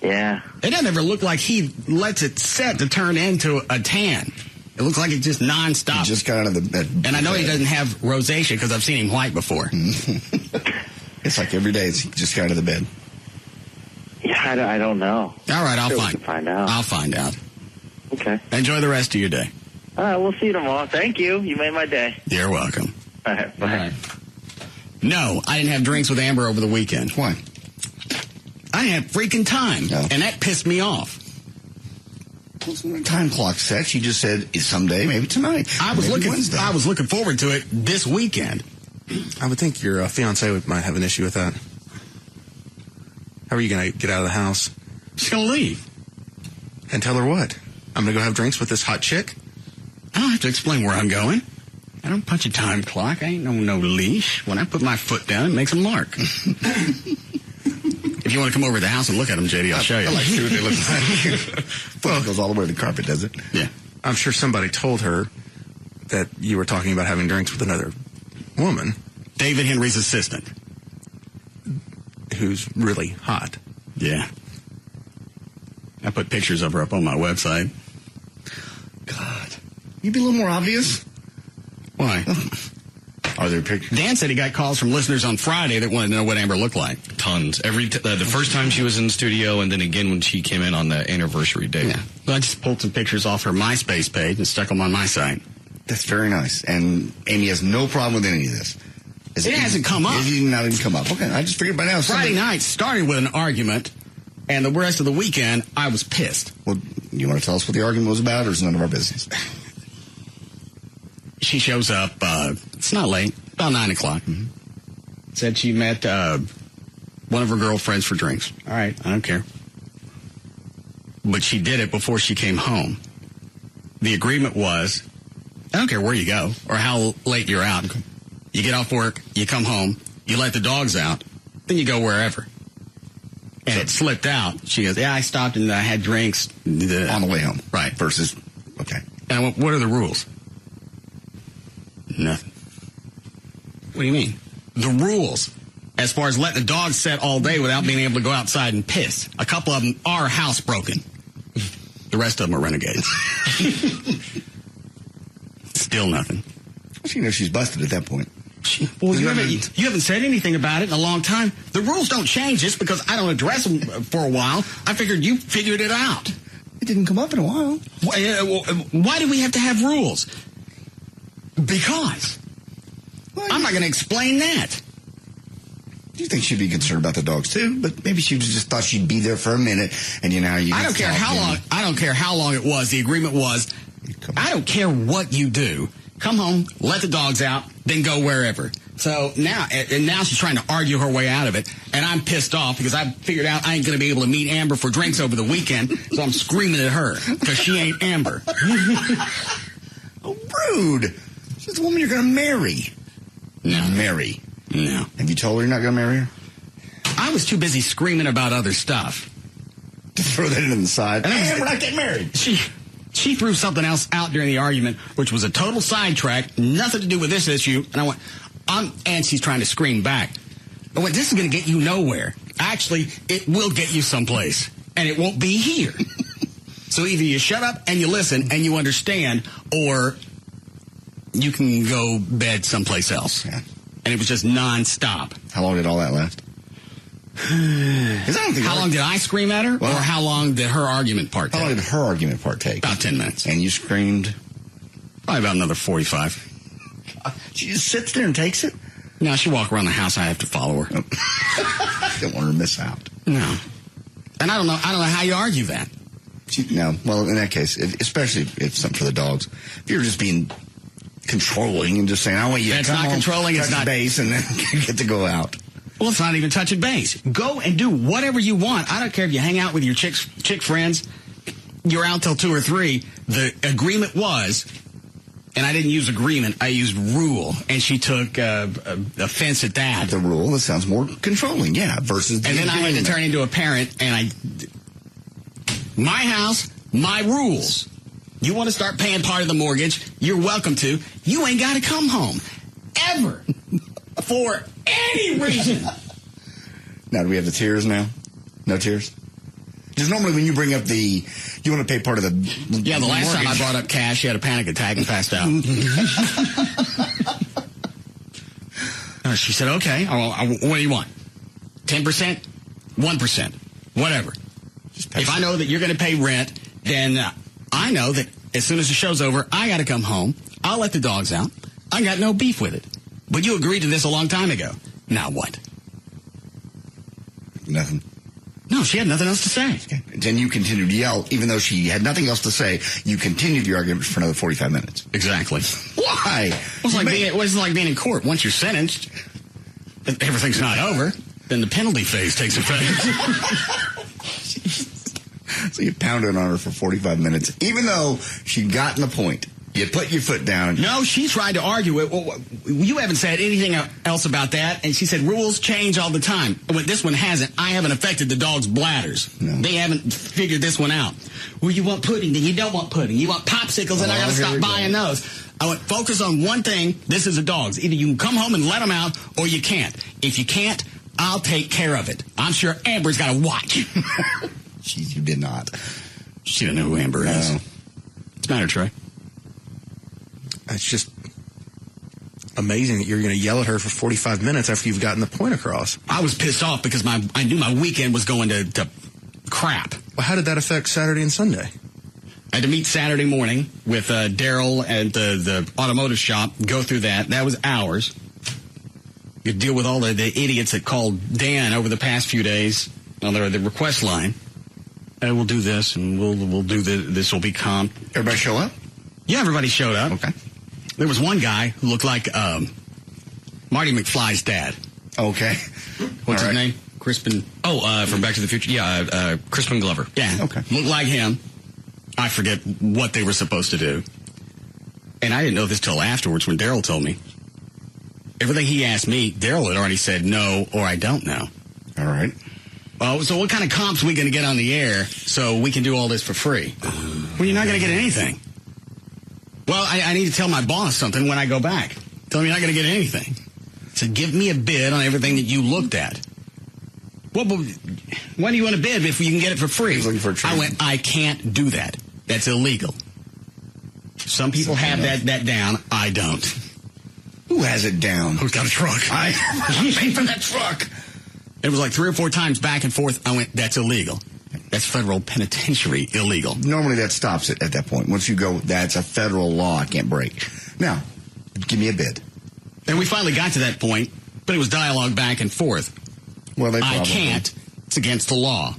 Yeah. It doesn't ever look like he lets it set to turn into a tan. It looks like it's just nonstop. Just got out of the bed. And I know he doesn't have rosacea because I've seen him white before. It's like every day he just got out of the bed. Yeah, I don't know. All right, I'll find out. I'll find out. Okay. Enjoy the rest of your day. All right, we'll see you tomorrow. Thank you. You made my day. You're welcome. All right, bye. All right. No, I didn't have drinks with Amber over the weekend. Why? I didn't have freaking time, and that pissed me off. Time clock set. She just said someday, maybe tonight. I was maybe Wednesday. I was looking forward to it this weekend. I would think your fiance might have an issue with that. How are you going to get out of the house? She's going to leave. And tell her what? I'm going to go have drinks with this hot chick? I don't have to explain where I'm going. I don't punch a time clock. I ain't no leash. When I put my foot down, it makes a mark. If you want to come over to the house and look at them, JD, I'll show you. I like to see what they look like. Well, it goes all the way to the carpet, does it? Yeah. I'm sure somebody told her that you were talking about having drinks with another woman. David Henry's assistant. Who's really hot. Yeah. I put pictures of her up on my website. God. You'd be a little more obvious. Why? Are there pictures? Dan said he got calls from listeners on Friday that wanted to know what Amber looked like. Tons. The first time she was in the studio, and then again when she came in on the anniversary day. Yeah. So I just pulled some pictures off her MySpace page and stuck them on my site. That's very nice. And Amy has no problem with any of this. It hasn't come up. It did not even come up. Okay, I just figured by now. Friday night started with an argument, and the rest of the weekend, I was pissed. Well, you want to tell us what the argument was about, or is it none of our business? She shows up, it's not late, about 9 o'clock. Mm-hmm. Said she met one of her girlfriends for drinks. All right, I don't care. But she did it before she came home. The agreement was, I don't care where you go or how late you're out. Okay. You get off work, you come home, you let the dogs out, then you go wherever. And it slipped out. She goes, yeah, I stopped and I had drinks. On the way home. Right. Versus, okay. And I went, what are the rules? Nothing. What do you mean? The rules, as far as letting the dogs sit all day without being able to go outside and piss. A couple of them are housebroken. The rest of them are renegades. Still nothing. Well, you know she's busted at that point. Well, you haven't said anything about it in a long time. The rules don't change just because I don't address them for a while. I figured you figured it out. It didn't come up in a while. Why do we have to have rules? Because. I'm not going to explain that. You think she'd be concerned about the dogs too, but maybe she just thought she'd be there for a minute, and you know how you. I don't care how long. I don't care how long it was. The agreement was, I don't care what you do. Come home, let the dogs out, then go wherever. So now she's trying to argue her way out of it, and I'm pissed off because I figured out I ain't going to be able to meet Amber for drinks over the weekend, so I'm screaming at her because she ain't Amber. Oh, rude. She's the woman you're going to marry. No. Marry. No. Have you told her you're not going to marry her? I was too busy screaming about other stuff. To throw that in the side. And we're not getting married. She threw something else out during the argument, which was a total sidetrack, nothing to do with this issue. And I went, and she's trying to scream back. I went, this is going to get you nowhere. Actually, it will get you someplace, and it won't be here. So either you shut up and you listen and you understand, or you can go bed someplace else. Yeah. And it was just nonstop. How long did all that last? How long did I scream at her, or how long did her argument part take? How long did her argument part take? About 10 minutes. And you screamed? Probably about another 45. She just sits there and takes it? No, she walk around the house. I have to follow her. Don't want her to miss out. No. And I don't know how you argue that. No. Well, in that case, especially if it's something for the dogs, if you're just being controlling and just saying, I want you to come home, controlling. It's not base, and then you get to go out. Well, it's not even touching base. Go and do whatever you want. I don't care if you hang out with your chick friends. You're out till 2 or 3. The agreement was, And I didn't use agreement. I used rule. And she took offense at that. The rule, that sounds more controlling, yeah, versus the And then I had to turn into a parent, and my house, my rules. You want to start paying part of the mortgage, you're welcome to. You ain't got to come home. Ever. For any reason. Now, do we have the tears now? No tears? Because normally when you bring up you want to pay part of the Yeah, the last time I brought up cash, she had a panic attack and passed out. She said, okay, what do you want? 10%? 1%? Whatever. If I know that you're going to pay rent, then I know that as soon as the show's over, I got to come home. I'll let the dogs out. I got no beef with it. But you agreed to this a long time ago. Now what? Nothing. No, she had nothing else to say. Okay. Then you continued to yell, even though she had nothing else to say. You continued your argument for another 45 minutes. Exactly. Why? It was like being in court. Once you're sentenced, everything's not over. Then the penalty phase takes effect. So you pounded on her for 45 minutes, even though she'd gotten the point. You put your foot down. No, she tried to argue it. Well, you haven't said anything else about that. And she said rules change all the time. Well, this one hasn't. I haven't affected the dog's bladders. No. They haven't figured this one out. Well, you want pudding, then you don't want pudding. You want popsicles, and I got to stop buying those. I went, focus on one thing. This is a dog's. Either you can come home and let them out, or you can't. If you can't, I'll take care of it. I'm sure Amber's got to watch. Jeez, you did not. She didn't know who Amber is. What's the matter, Trey? It's just amazing that you're going to yell at her for 45 minutes after you've gotten the point across. I was pissed off because I knew my weekend was going to crap. Well, how did that affect Saturday and Sunday? I had to meet Saturday morning with Daryl at the automotive shop, go through that. That was hours. You deal with all the idiots that called Dan over the past few days on the request line. We'll do this, and we'll do this will be comped. Everybody show up? Yeah, everybody showed up. Okay. There was one guy who looked like Marty McFly's dad. Okay. What's his name? Crispin. From Back to the Future. Yeah, Crispin Glover. Yeah. Okay. Looked like him. I forget what they were supposed to do. And I didn't know this till afterwards when Daryl told me. Everything he asked me, Daryl had already said no or I don't know. All right. So what kind of comps are we going to get on the air so we can do all this for free? Well, you're not going to get anything. Well, I need to tell my boss something when I go back. Tell him you're not going to get anything. So give me a bid on everything that you looked at. Well, why do you want a bid if you can get it for free? He's looking for a trade. I went, I can't do that. That's illegal. Some people have that down. I don't. Who has it down? Who's got a truck? I'm paying for that truck. It was like 3 or 4 times back and forth. I went, that's illegal. That's federal penitentiary illegal. Normally that stops it at that point. Once you go, that's a federal law I can't break. Now, give me a bid. And we finally got to that point, but it was dialogue back and forth. Well, I can't. It's against the law.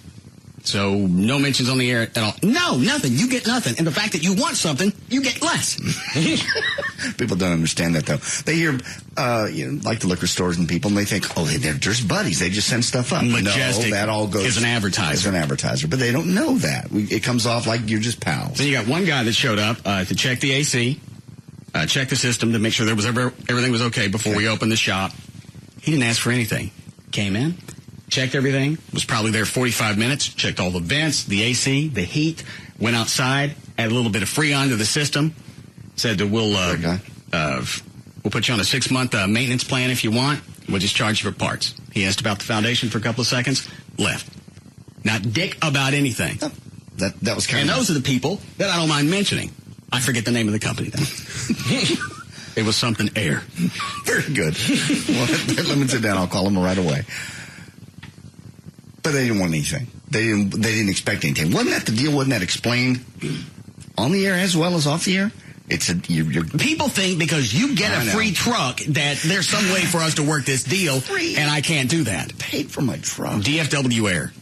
So no mentions on the air at all. No, nothing. You get nothing. And the fact that you want something, you get less. People don't understand that, though. They hear, like the liquor stores and people, and they think, oh, they're just buddies. They just send stuff up. Majestic no, that all goes is an advertiser. Is an advertiser. But they don't know that. It comes off like you're just pals. So you got one guy that showed up to check the AC, check the system to make sure everything was okay before we opened the shop. He didn't ask for anything. Came in, checked everything, was probably there 45 minutes, checked all the vents, the AC, the heat, went outside, added a little bit of Freon to the system, said that we'll put you on a 6-month maintenance plan if you want. We'll just charge you for parts. He asked about the foundation for a couple of seconds, left. Not dick about anything. Oh, that was kind of... And those are the people that I don't mind mentioning. I forget the name of the company, though. It was something air. Very good. Well, let me sit down. I'll call them right away. But they didn't want anything. They didn't expect anything. Wasn't that the deal? Wasn't that explained on the air as well as off the air? People think because you get a free truck that there's some way for us to work this deal, and I can't do that. Paid for my truck. DFW Air.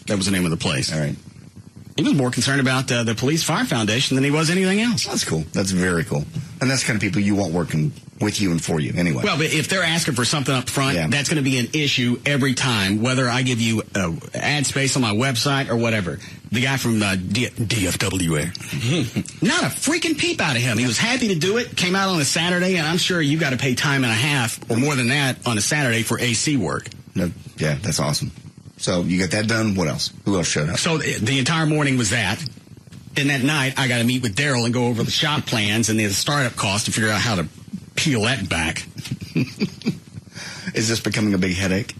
That was the name of the place. All right. He was more concerned about the Police Fire Foundation than he was anything else. That's cool. That's very cool. And that's the kind of people you want working with you and for you anyway. Well, but if they're asking for something up front, that's going to be an issue every time, whether I give you ad space on my website or whatever. The guy from DFWA, not a freaking peep out of him. He was happy to do it, came out on a Saturday, and I'm sure you got to pay time and a half or more than that on a Saturday for AC work. No, yeah, that's awesome. So you got that done. What else? Who else showed up? So the entire morning was that. And that night, I got to meet with Daryl and go over the shop plans and the startup cost to figure out how to peel that back. Is this becoming a big headache?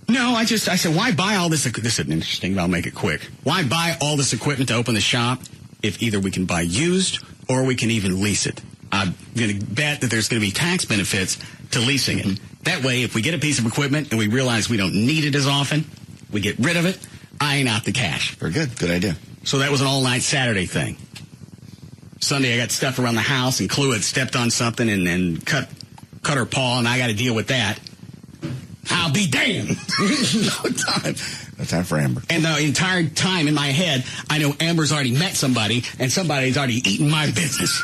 No, I said, why buy all this? This isn't interesting, but I'll make it quick. Why buy all this equipment to open the shop if either we can buy used or we can even lease it? I'm going to bet that there's going to be tax benefits to leasing it. That way, if we get a piece of equipment and we realize we don't need it as often, we get rid of it, I ain't out the cash. Very good. Good idea. So that was an all-night Saturday thing. Sunday, I got stuff around the house, and Chloe had stepped on something and cut her paw, and I got to deal with that. I'll be damned. No time for Amber. And the entire time in my head, I know Amber's already met somebody, and somebody's already eaten my business.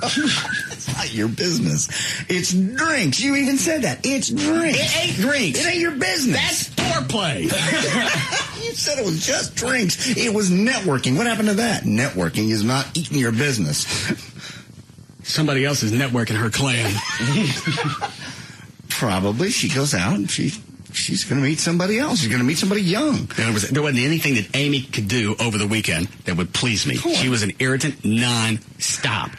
It's not your business. It's drinks. You even said that. It's drinks. It ain't drinks. It ain't your business. That's foreplay. You said it was just drinks. It was networking. What happened to that? Networking is not eating your business. Somebody else is networking her clan. Probably. She goes out and she's going to meet somebody else. She's going to meet somebody young. There wasn't anything that Amy could do over the weekend that would please me. She was an irritant non-stop.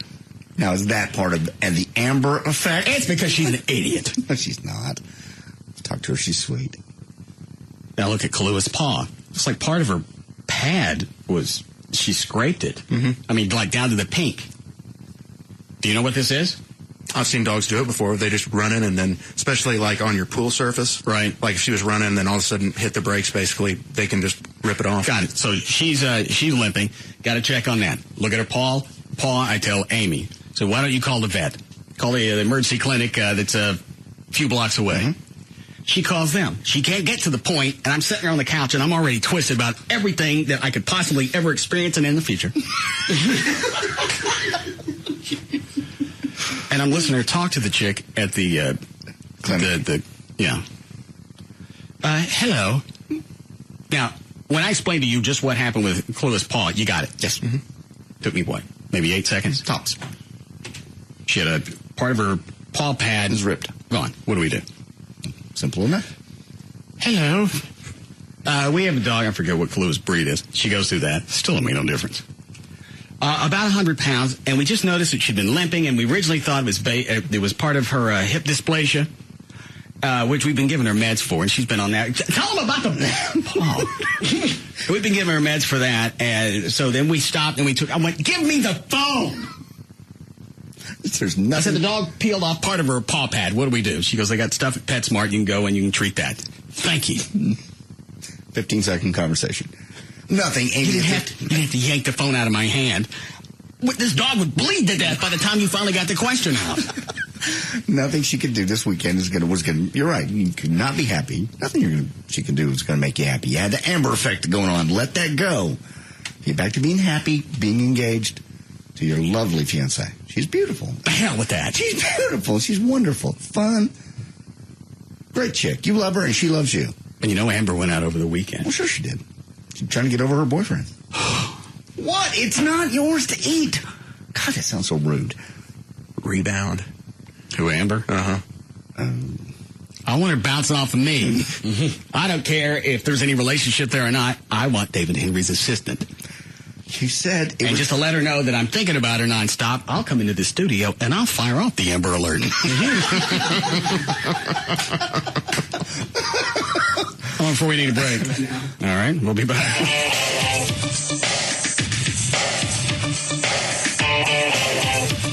Now, is that part of the Amber effect? It's because she's an idiot. No, she's not. Talk to her. She's sweet. Now look at Kalua's paw. It's like part of her pad was, she scraped it. Mm-hmm. I mean, like down to the pink. Do you know what this is? I've seen dogs do it before. They just run in and then, especially like on your pool surface. Right. Like if she was running and then all of a sudden hit the brakes, basically, they can just rip it off. Got it. So she's limping. Got to check on that. Look at her paw. I tell Amy. So why don't you call the vet? Call the emergency clinic that's a few blocks away. Mm-hmm. She calls them. She can't get to the point, and I'm sitting there on the couch, and I'm already twisted about everything that I could possibly ever experience and in the future. And I'm listening to her talk to the chick at the clinic. Hello. Now, when I explained to you just what happened with Chloe's paw, you got it. Yes. Mm-hmm. Took me, what, maybe 8 seconds? Tops. She had a part of her paw pad is ripped. Gone. What do we do? Simple enough. Hello. We have a dog. I forget what Chloe's breed is. She goes through that. Still don't make no difference. About 100 pounds, and we just noticed that she'd been limping, and we originally thought it was part of her hip dysplasia, which we've been giving her meds for, and she's been on that. Tell them about the paw. We've been giving her meds for that, and so then we stopped, and I went, give me the phone! There's nothing. I said, the dog peeled off part of her paw pad. What do we do? She goes, they got stuff at PetSmart. You can go and you can treat that. Thank you. 15-second conversation. Nothing. Amy, you didn't have to yank the phone out of my hand. This dog would bleed to death by the time you finally got the question out. Nothing she could do this weekend was going to. You're right. You could not be happy. Nothing she could do is going to make you happy. You had the Amber effect going on. Let that go. Get back to being happy, being engaged to your lovely fiance. She's beautiful. The hell with that. She's beautiful. She's wonderful. Fun. Great chick. You love her and she loves you. And you know Amber went out over the weekend. Well, sure she did. She's trying to get over her boyfriend. What? It's not yours to eat. God, that sounds so rude. Rebound. Who, Amber? Uh-huh. I want her bouncing off of me. I don't care if there's any relationship there or not. I want David Henry's assistant. You said... And just to let her know that I'm thinking about her nonstop, I'll come into the studio and I'll fire off the Amber Alert. How long before we need a break? All right, we'll be back.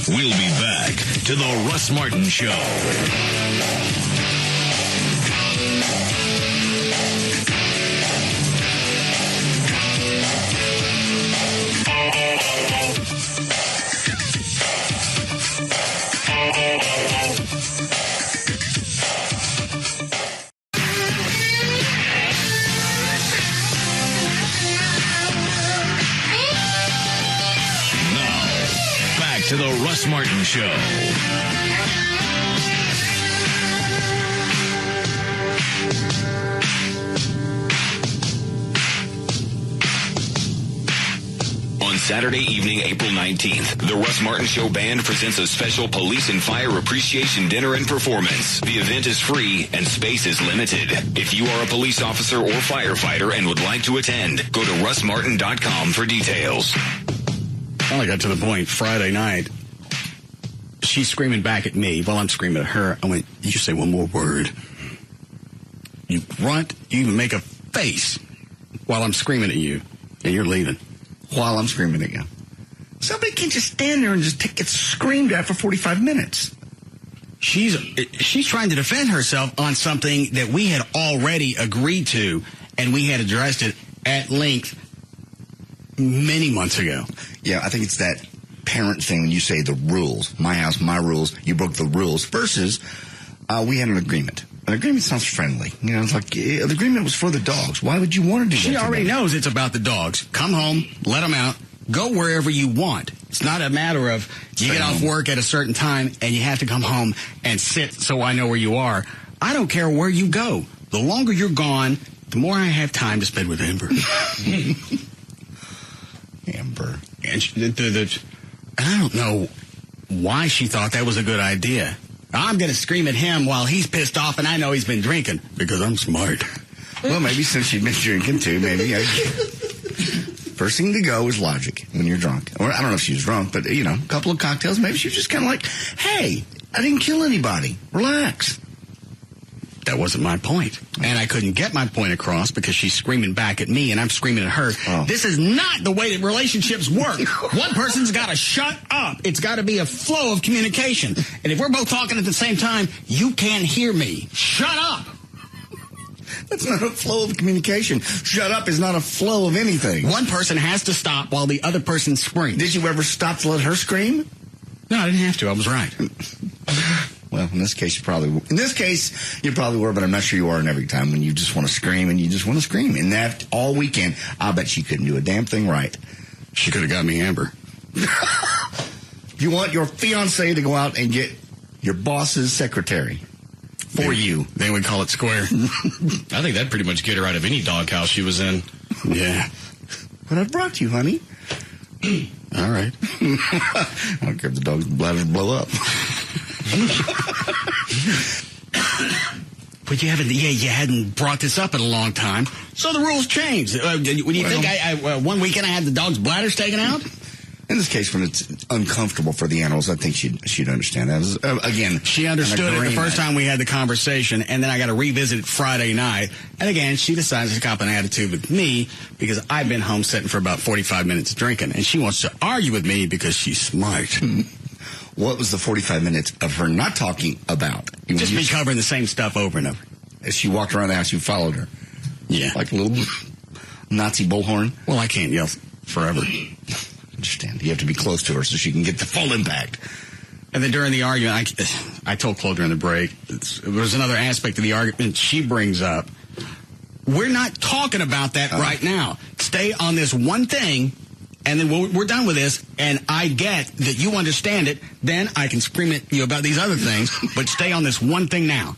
We'll be back to the Russ Martin Show. To the Russ Martin Show. Saturday evening, April 19th. The Russ Martin Show Band presents a special Police and Fire Appreciation Dinner and Performance. The event is free and space is limited. If you are a police officer or firefighter and would like to attend, go to russmartin.com for details. Finally got to the point Friday night. She's screaming back at me while I'm screaming at her. I went, you say one more word. You grunt, you even make a face while I'm screaming at you, and you're leaving. While I'm screaming at you. Somebody can't just stand there and just get screamed at for 45 minutes. She's trying to defend herself on something that we had already agreed to, and we had addressed it at length many months ago. Yeah, I think it's that parent thing when you say the rules. My house, my rules. You broke the rules. Versus, we had an agreement. An agreement sounds friendly. You know, it's like, the agreement was for the dogs. Why would you want to do that? She already knows it's about the dogs. Come home, let them out, go wherever you want. It's not a matter of you get off work at a certain time and you have to come home and sit so I know where you are. I don't care where you go. The longer you're gone, the more I have time to spend with Amber. Amber. And I don't know why she thought that was a good idea. I'm going to scream at him while he's pissed off, and I know he's been drinking because I'm smart. Well, maybe since you've been drinking too, maybe. First thing to go is logic when you're drunk. Or I don't know if she was drunk, but, you know, a couple of cocktails, maybe she was just kind of like, hey, I didn't kill anybody. Relax. That wasn't my point. And I couldn't get my point across because she's screaming back at me and I'm screaming at her. Oh. This is not the way that relationships work. One person's got to shut up. It's got to be a flow of communication. And if we're both talking at the same time, you can't hear me. Shut up. That's not a flow of communication. Shut up is not a flow of anything. One person has to stop while the other person screams. Did you ever stop to let her scream? No, I didn't have to. I was right. Well, in this case, you probably were, but I'm not sure you are in every time when you just want to scream and you just want to scream. And that all weekend, I bet she couldn't do a damn thing right. She could have got me Amber. You want your fiancé to go out and get your boss's secretary for you. They would call it square. I think that'd pretty much get her out of any doghouse she was in. Yeah. But I brought you, honey. All right. I don't care if the dog's bladders blow up. But you hadn't brought this up in a long time, so the rules changed. When you think one weekend I had the dog's bladders taken out? In this case, when it's uncomfortable for the animals, I think she'd understand that. Again, she understood it the first time we had the conversation, and then I got to revisit it Friday night. And again, she decides to cop an attitude with me because I've been home sitting for about 45 minutes drinking, and she wants to argue with me because she's smart. What was the 45 minutes of her not talking about? Just me covering the same stuff over and over. As she walked around the house, you followed her. Yeah. Like a little Nazi bullhorn. Well, I can't yell forever. Understand. You have to be close to her so she can get the full impact. And then during the argument, I told Chloe during the break, there was another aspect of the argument she brings up. We're not talking about that right now. Stay on this one thing, and then we're done with this, and I get that you understand it, then I can scream at you about these other things, but stay on this one thing now.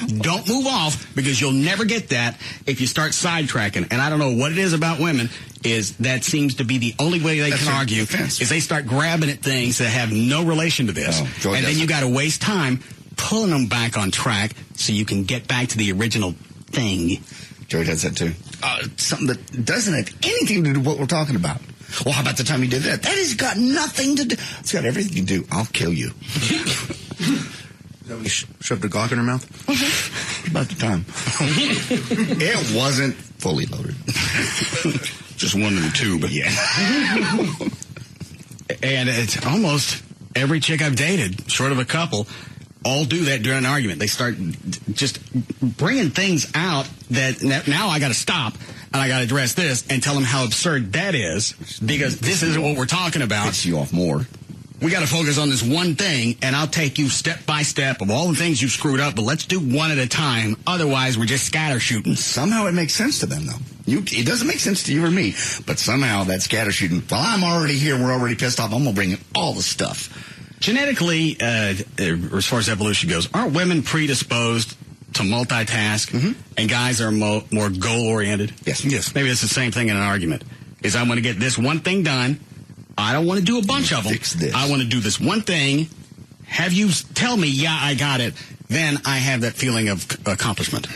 Don't move off, because you'll never get that if you start sidetracking. And I don't know what it is about women, is that seems to be the only way they can argue, is they start grabbing at things that have no relation to this. And then you got to waste time pulling them back on track so you can get back to the original thing. Joey does that too. Something that doesn't have anything to do with what we're talking about. Well, how about the time you did that? That has got nothing to do. It's got everything to do. I'll kill you. Shoved a Glock in her mouth? About the time. It wasn't fully loaded. Just one in the tube. Yeah. And it's almost every chick I've dated, short of a couple, all do that during an argument. They start just bringing things out that now I got to stop and I got to address this and tell them how absurd that is, because this isn't what we're talking about. Picks you off more. We got to focus on this one thing, and I'll take you step by step of all the things you've screwed up, but let's do one at a time. Otherwise, we're just scatter shooting. Somehow it makes sense to them, though. It doesn't make sense to you or me, but somehow that scatter shooting, well, I'm already here, we're already pissed off, I'm going to bring in all the stuff. Genetically, as far as evolution goes, aren't women predisposed to multitask, and guys are more goal-oriented? Yes. Maybe it's the same thing in an argument. Is I'm going to get this one thing done, I don't want to do a bunch of them. Fix this. I want to do this one thing. Have you tell me, yeah, I got it. Then I have that feeling of accomplishment.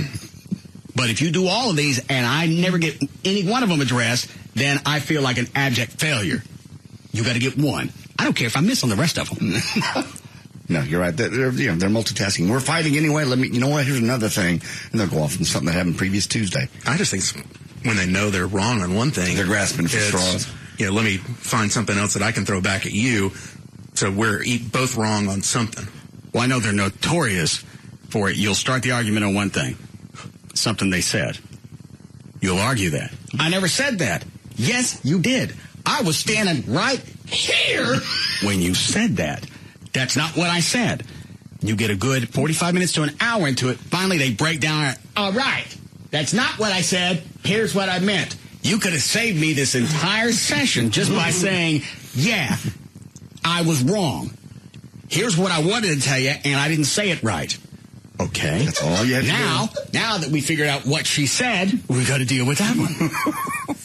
But if you do all of these and I never get any one of them addressed, then I feel like an abject failure. You got to get one. I don't care if I miss on the rest of them. No, you're right. They're multitasking. We're fighting anyway. You know what? Here's another thing. And they'll go off on something that happened previous Tuesday. I just think when they know they're wrong on one thing, they're grasping for straws. Let me find something else that I can throw back at you. So we're both wrong on something. Well, I know they're notorious for it. You'll start the argument on one thing, something they said. You'll argue that. I never said that. Yes, you did. I was standing right here when you said that. That's not what I said. You get a good 45 minutes to an hour into it. Finally, they break down. All right. That's not what I said. Here's what I meant. You could have saved me this entire session just by saying, yeah, I was wrong. Here's what I wanted to tell you, and I didn't say it right. Okay. That's all you had to do. Now that we figured out what she said, we got to deal with that one.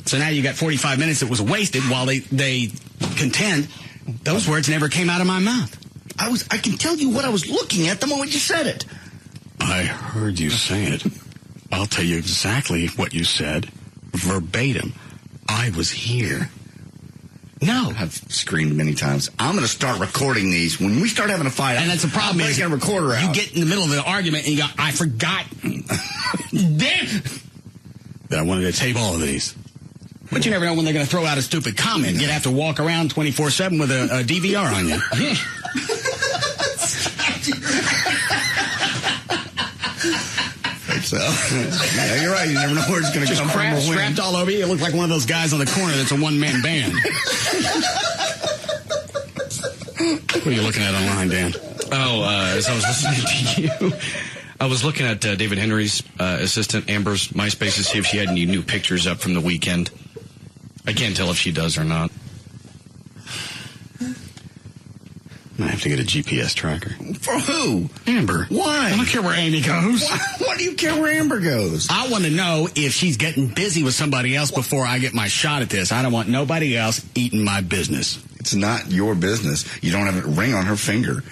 So now you got 45 minutes that was wasted while they contend. Those words never came out of my mouth. I can tell you what I was looking at the moment you said it. I heard you say it. I'll tell you exactly what you said. Verbatim. I was here. No. I've screamed many times. I'm going to start recording these. When we start having a fight, and that's the problem. I'm breaking a recorder out. You get in the middle of the argument and you go, I forgot. Damn. That I wanted to tape all of these. But you never know when they're going to throw out a stupid comment. You'd have to walk around 24/7 with a DVR on you. So, yeah, you're right. You never know where it's going to come from. Just strapped all over you. You look like one of those guys on the corner that's a one-man band. What are you looking at online, Dan? As I was listening to you, I was looking at David Henry's assistant, Amber's MySpace, to see if she had any new pictures up from the weekend. I can't tell if she does or not. I have to get a GPS tracker. For who? Amber. Why? I don't care where Amy goes. Why do you care where Amber goes? I want to know if she's getting busy with somebody else before I get my shot at this. I don't want nobody else eating my business. It's not your business. You don't have a ring on her finger.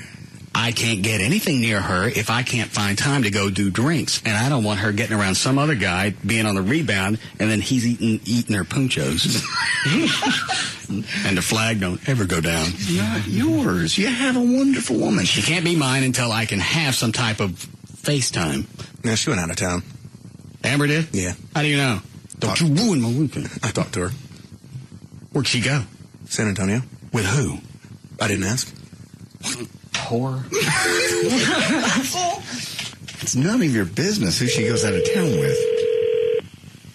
I can't get anything near her if I can't find time to go do drinks. And I don't want her getting around some other guy, being on the rebound, and then he's eating her punchos. And the flag don't ever go down. It's not yours. You have a wonderful woman. She can't be mine until I can have some type of FaceTime. Yeah, she went out of town. Amber did? Yeah. How do you know? Don't you ruin my weekend. I talked to her. Where'd she go? San Antonio. With who? I didn't ask. Whore. It's none of your business who she goes out of town with.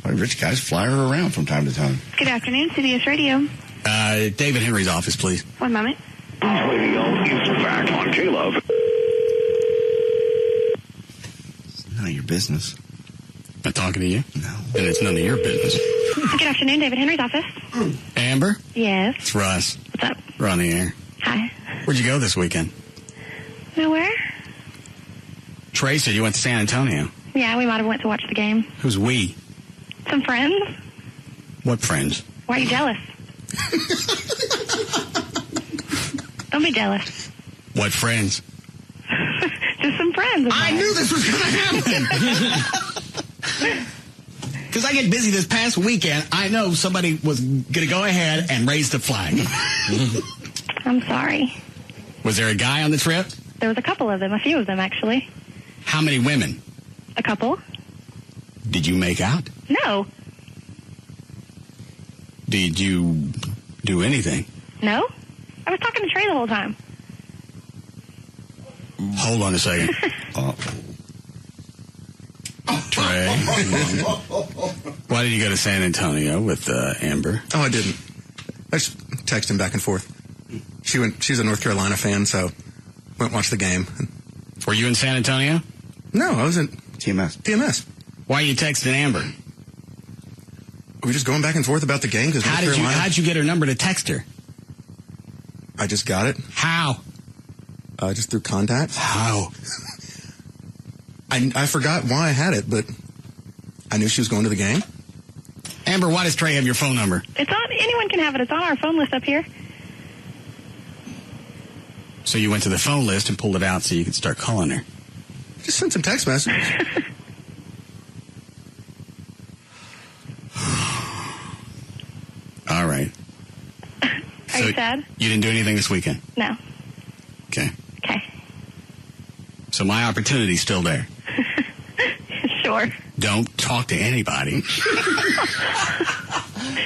Why, rich guys fly her around from time to time. Good afternoon, CBS Radio. David Henry's office, please. One moment. Radio is back on K-Love. It's none of your business. Am I talking to you? No. And it's none of your business. Good afternoon, David Henry's office. Amber? Yes. It's Russ. What's up? We're on the air. Hi. Where'd you go this weekend? Nowhere? Trey said you went to San Antonio. Yeah, we might have went to watch the game. Who's we? Some friends. What friends? Why are you jealous? Don't be jealous. What friends? Just some friends. I knew this was going to happen. Because I get busy this past weekend. I know somebody was going to go ahead and raise the flag. I'm sorry. Was there a guy on the trip? There was a couple of them, a few of them, actually. How many women? A couple. Did you make out? No. Did you do anything? No. I was talking to Trey the whole time. Hold on a second. Trey. Why did you go to San Antonio with Amber? Oh, I didn't. I just texted him back and forth. She's a North Carolina fan, so went watch the game. Were you in San Antonio? No, I was in TMS. Why are you texting Amber? Were we just going back and forth about the game? How'd you get her number to text her? I just got it. How? Just through contacts. How? I forgot why I had it, but I knew she was going to the game. Amber, why does Trey have your phone number? It's on. Anyone can have it. It's on our phone list up here. So you went to the phone list and pulled it out so you could start calling her. Just send some text messages. All right. Are you sad? You didn't do anything this weekend? No. Okay. Okay. So my opportunity's still there. Sure. Don't talk to anybody.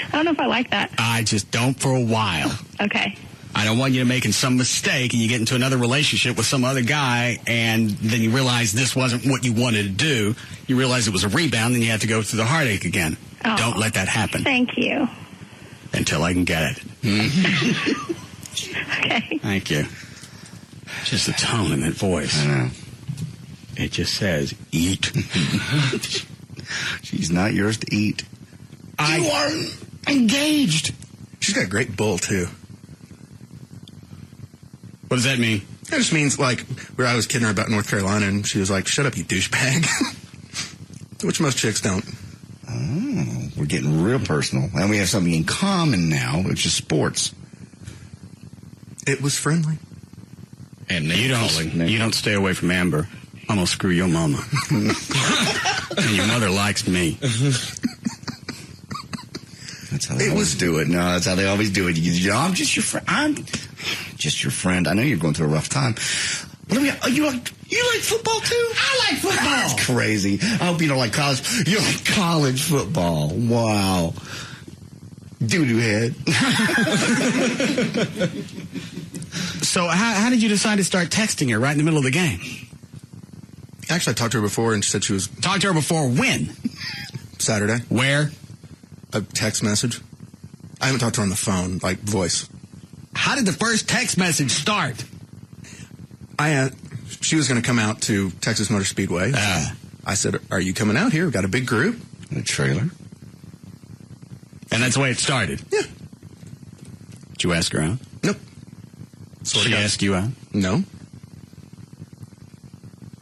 I don't know if I like that. I just don't for a while. Okay. I don't want you to making some mistake and you get into another relationship with some other guy and then you realize this wasn't what you wanted to do. You realize it was a rebound and you have to go through the heartache again. Oh, don't let that happen. Thank you. Until I can get it. Okay. Thank you. Just the tone in that voice. I know. It just says, eat. She's not yours to eat. You are engaged. She's got a great bull, too. What does that mean? That just means, like, where I was kidding her about North Carolina, and she was like, shut up, you douchebag. Which most chicks don't. Oh, we're getting real personal. And we have something in common now, which is sports. It was friendly. And you don't stay away from Amber. I'm going to screw your mama. And your mother likes me. That's how they always do it. No, that's how they always do it. You know, I'm just your friend. I'm just your friend. I know you're going through a rough time. What you like football too? I like football. That's crazy. I hope you don't like college. You like college football. Wow. Doo-doo head. So how did you decide to start texting her right in the middle of the game? Actually, I talked to her before, and she said she was... Talked to her before when? Saturday. Where? A text message. I haven't talked to her on the phone, like voice. How did the first text message start? She was going to come out to Texas Motor Speedway. I said, are you coming out here? We've got a big group. A trailer. And that's the way it started? Yeah. Did you ask her out? Nope. She asked you out? No.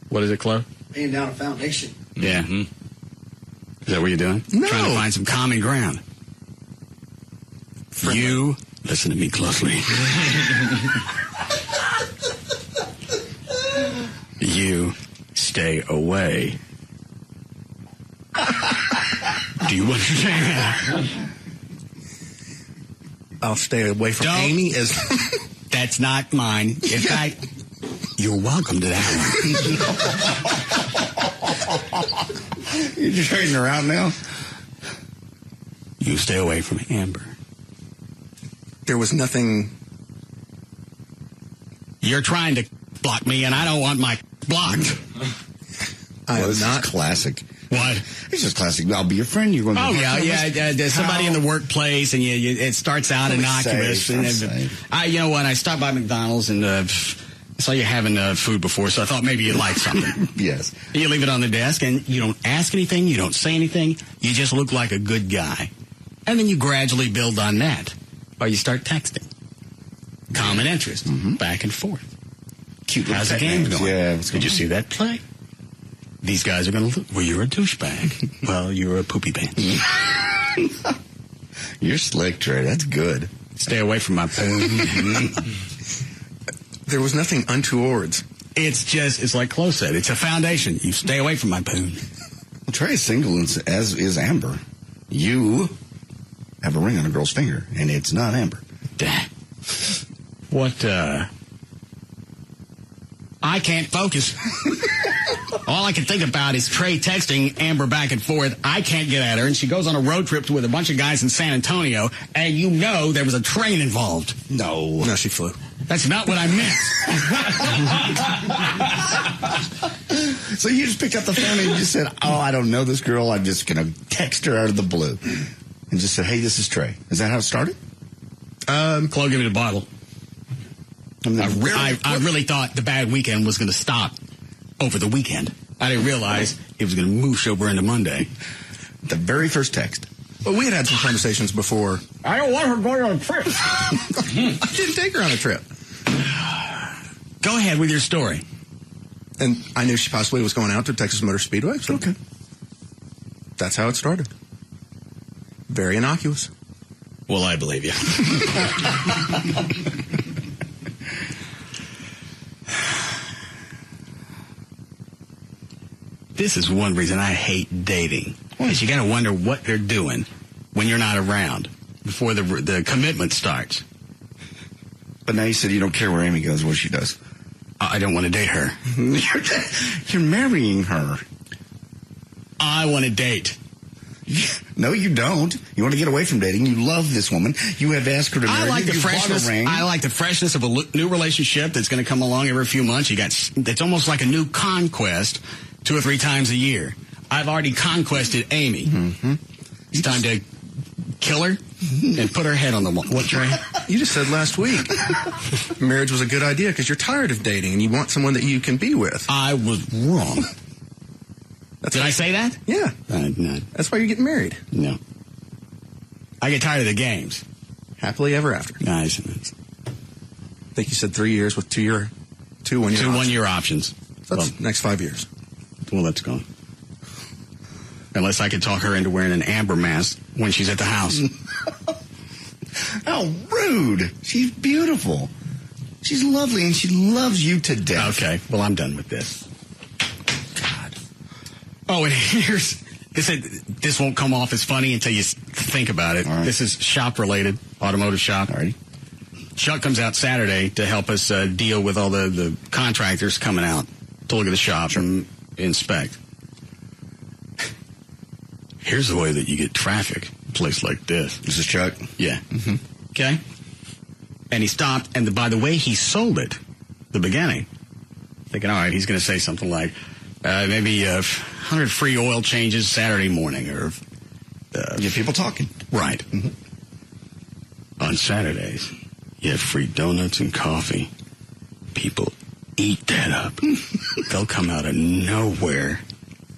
What is it, Chloe? Laying down a foundation. Yeah. Mm-hmm. Is that what you're doing? No. Trying to find some common ground. Friendly. You, listen to me closely. You stay away. Do you understand? I'll stay away from Amy. That's not mine. In fact, you're welcome to that one. You're just trading her out now? You stay away from Amber. There was nothing... You're trying to block me, and I don't want my blocked. This is classic. What? It's just classic. I'll be your friend. You're going to there's somebody in the workplace, and it starts out innocuous. You know what? I stopped by McDonald's, and I saw you having food before, so I thought maybe you'd like something. Yes. You leave it on the desk, and you don't ask anything, you don't say anything, you just look like a good guy. And then you gradually build on that, or you start texting. Common interest, back and forth. Cute. How's the game going? Yeah. Did you see that play? These guys are going to look. Well, you're a douchebag. Well, you're a poopy pants. You're slick, Trey. That's good. Stay away from my poon. There was nothing untoward. It's like Chloe said. It's a foundation. You stay away from my poon. Well, Trey's single, as is Amber. You have a ring on a girl's finger, and it's not Amber. What, I can't focus. All I can think about is Trey texting Amber back and forth. I can't get at her, and she goes on a road trip with a bunch of guys in San Antonio, and you know there was a train involved. No, she flew. That's not what I meant. So you just picked up the phone and you just said, I don't know this girl. I'm just going to text her out of the blue. And just said, hey, this is Trey. Is that how it started? Chloe, give me the bottle. I really thought the bad weekend was going to stop over the weekend. I didn't realize it was going to moosh over into Monday. The very first text. Well, we had some conversations before. I don't want her going on a trip. I didn't take her on a trip. Go ahead with your story. And I knew she possibly was going out to Texas Motor Speedway. So okay. That's how it started. Very innocuous. Well, I believe you. This is one reason I hate dating. Is you got to wonder what they're doing when you're not around before the commitment starts. But now you said you don't care where Amy goes, what she does. I don't want to date her. You're marrying her. I want to date. No, you don't. You want to get away from dating. You love this woman. You have asked her to marry I like you. the You bought a freshness. ring. I like the freshness of a new relationship that's going to come along every few months. It's almost like a new conquest 2 or 3 times a year. I've already conquested Amy. Mm-hmm. It's time to kill her and put her head on the wall. What, Trey? You just said last week marriage was a good idea because you're tired of dating and you want someone that you can be with. I was wrong. Did I say that? Yeah. No. That's why you're getting married. No. I get tired of the games. Happily ever after. Nice. I think you said 3 years with 2 1-year options. 2 1-year options. So that's next 5 years. Well, that's gone. Unless I could talk her into wearing an amber mask when she's at the house. How rude. She's beautiful. She's lovely, and she loves you to death. Okay, well, I'm done with this. God. Oh, and this won't come off as funny until you think about it. Right. This is shop-related, automotive shop. All right. Chuck comes out Saturday to help us deal with all the contractors coming out to look at the shop and inspect. Here's the way that you get traffic. A place like this. This is Chuck? Yeah. Mm-hmm. Okay? And he stopped, and by the way he sold it, the beginning, thinking, all right, he's going to say something like, maybe 100 free oil changes Saturday morning, or... get people talking. Right. Mm-hmm. On Saturdays, you have free donuts and coffee. People eat that up. They'll come out of nowhere.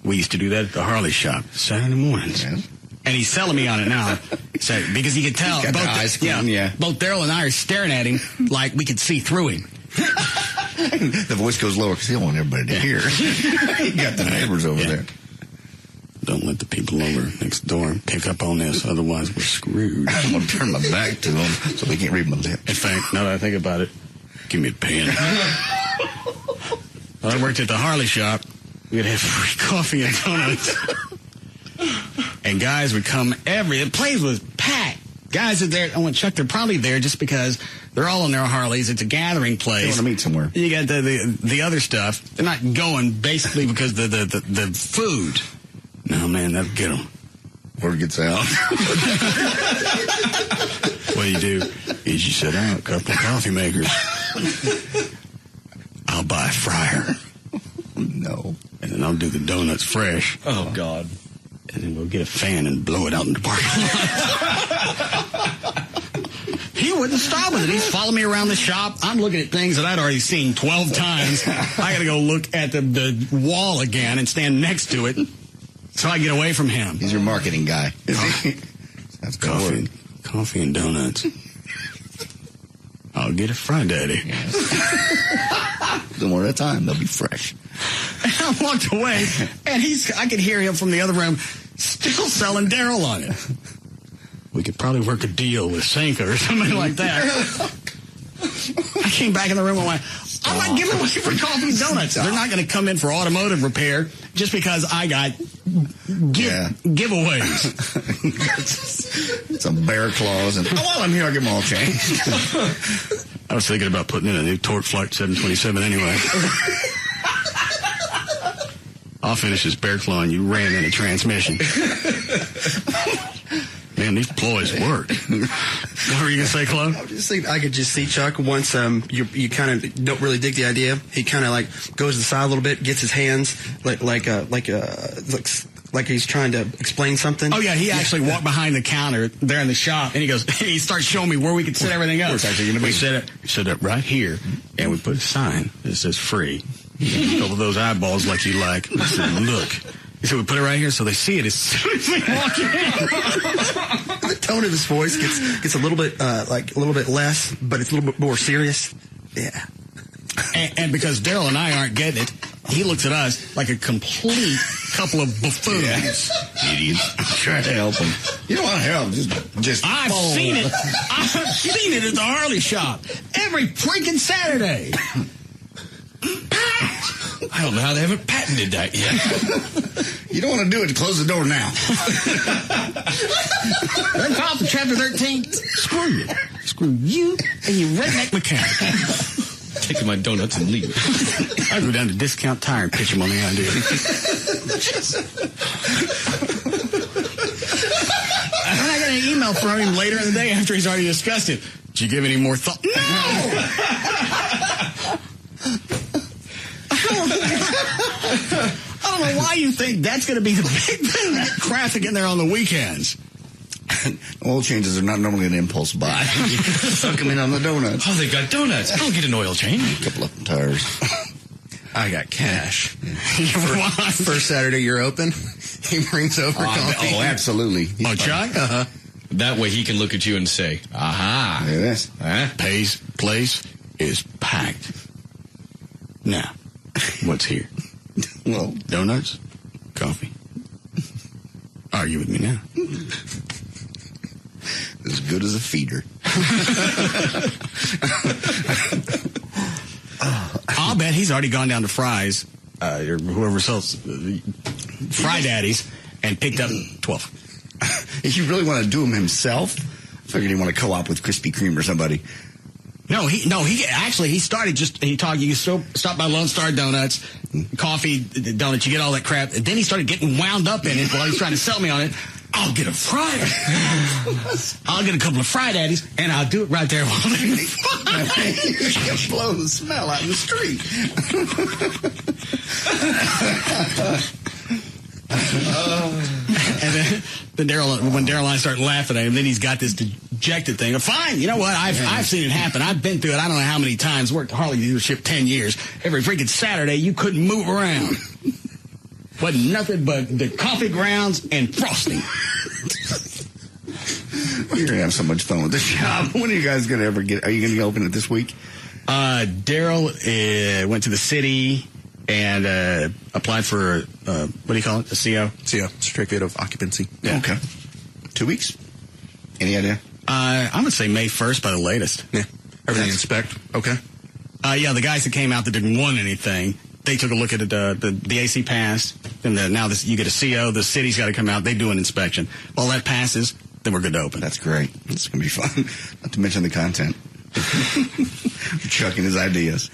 We used to do that at the Harley shop Saturday mornings. Yeah. And he's selling me on it now. So, because he could tell. He's got the eyes going, yeah. Both Daryl and I are staring at him like we could see through him. The voice goes lower because he don't want everybody to hear. You got the neighbors over there. Don't let the people over next door pick up on this, otherwise we're screwed. I'm going to turn my back to them so they can't read my lips. In fact, now that I think about it, give me a pen. When I worked at the Harley shop, we'd have free coffee and donuts. And guys would come the place was packed. Guys are there. I want Chuck, they're probably there just because they're all on their Harleys. It's a gathering place. They want to meet somewhere. You got the other stuff. They're not going basically because the food. No, man, that'll get them. Word gets out. What you do is you set out a couple of coffee makers. I'll buy a fryer. No. And then I'll do the donuts fresh. Oh, God. And then we'll get a fan and blow it out in the parking lot. He wouldn't stop with it. He's following me around the shop. I'm looking at things that I'd already seen 12 times. I got to go look at the wall again and stand next to it so I get away from him. He's your marketing guy. That's coffee and donuts. I'll get it Friday. Yes. One at a time. They'll be fresh. And I walked away, and I could hear him from the other room still selling Daryl on it. We could probably work a deal with Sanka or something like that. I came back in the room and went, I'm not giving away free coffee and donuts. They're not going to come in for automotive repair just because I got giveaways. Some bear claws. And while I'm here, I'll give them all changed. I was thinking about putting in a new Torque Flight 727 anyway. I'll finish this bear claw and you ran in a transmission. Man, these ploys work. What were you going to say, Chloe? I was just thinking, I could just see Chuck once you kind of don't really dig the idea. He kind of like goes to the side a little bit, gets his hands looks like he's trying to explain something. Oh yeah, he actually walked behind the counter there in the shop, and he starts showing me where we could set everything up. We set it right here, and we put a sign that says free. A couple of those eyeballs like you like. I said, look. He said, we put it right here so they see it as soon as they walk in. The tone of his voice gets a little bit less, but it's a little bit more serious. Yeah. And because Daryl and I aren't getting it, he looks at us like a complete couple of buffoons. Idiots. I'm trying to help him. You don't want to help. Just I've seen it. I've seen it at the Harley shop every freaking Saturday. I don't know how they haven't patented that yet. You don't want to do it. Close the door now. They're filed for Chapter 13. Screw you. Screw you and your redneck mechanic. Taking my donuts and leaving. I go down to Discount Tire and pitch him on the idea. And I got an email from him later in the day after he's already discussed it. Did you give any more thought? No! I don't know why you think that's going to be the big thing, that traffic in there on the weekends. Oil changes are not normally an impulse buy. You suck them in on the donuts. Oh, they got donuts. I don't get an oil change. A couple of tires. I got cash. First Saturday you're open, he brings over coffee. Oh, absolutely. Oh, Chuck? Uh-huh. That way he can look at you and say, aha. Look at this. Place is packed. Now, what's here? Well, donuts, coffee. Argue with me now. As good as a feeder. I'll bet he's already gone down to Fry's, or whoever sells Fry Daddies, and picked up 12. If you really want to do them himself, I figured he'd want to co-op with Krispy Kreme or somebody. He started he talked, you stop by Lone Star Donuts, coffee, donuts, you get all that crap, and then he started getting wound up in it while he's trying to sell me on it. I'll get a fryer. I'll get a couple of Fry Daddies, and I'll do it right there while they're You can blow the smell out in the street. And then when Daryl and I start laughing at him, then he's got this dejected thing. Fine, you know what? I've seen it happen. I've been through it. I don't know how many times. Worked at Harley dealership 10 years. Every freaking Saturday, you couldn't move around. Wasn't nothing but the coffee grounds and frosting. You're going to have so much fun with this shop. When are you guys going to ever are you going to open it this week? Daryl went to the city and applied for, what do you call it, a CO? CO, Certificate of Occupancy. Yeah. Okay. 2 weeks? Any idea? I'm going to say May 1st by the latest. Yeah. Everything inspect? Okay. Yeah, the guys that came out that didn't want anything, they took a look at it, the AC passed, and now you get a CO, the city's got to come out, they do an inspection. While that passes, then we're good to open. That's great. It's going to be fun. Not to mention the content. Chucking his ideas.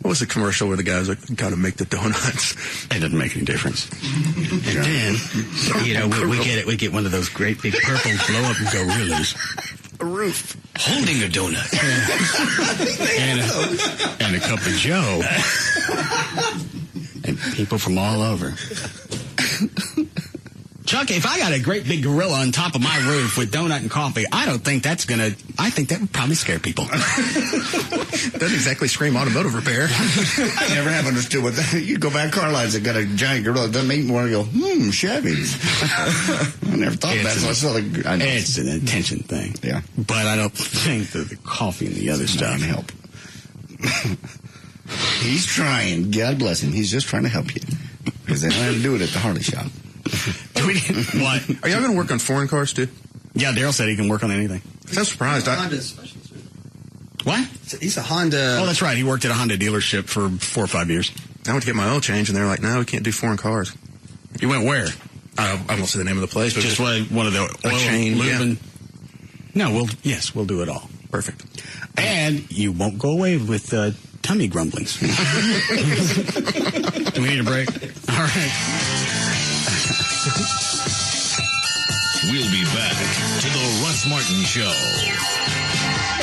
What was the commercial where the guys got to make the donuts? It doesn't make any difference. And then, we get one of those great big purple blow up and gorillas. A roof. Holding a donut. and a cup of Joe. And people from all over. Chuck, if I got a great big gorilla on top of my roof with donut and coffee, I think that would probably scare people. Doesn't exactly scream automotive repair. I never have understood what that. You go back car lines that got a giant gorilla. It doesn't make me want to go, Chevy. I never thought that. So I saw it's an attention thing. Yeah. But I don't think that the coffee and the other stuff can help. He's trying. God bless him. He's just trying to help you. Because they don't have to do it at the Harley shop. What? Are y'all going to work on foreign cars, too? Yeah, Daryl said he can work on anything. I'm surprised. Honda specialist. What? He's a Honda. Oh, that's right. He worked at a Honda dealership for 4 or 5 years. I went to get my oil change, and they're like, no, we can't do foreign cars. You went where? I won't say the name of the place, but just one of the oil chain, lube. Yeah. No, we'll do it all. Perfect. And you won't go away with tummy grumblings. Do we need a break? All right. We'll be back to the Russ Martin Show.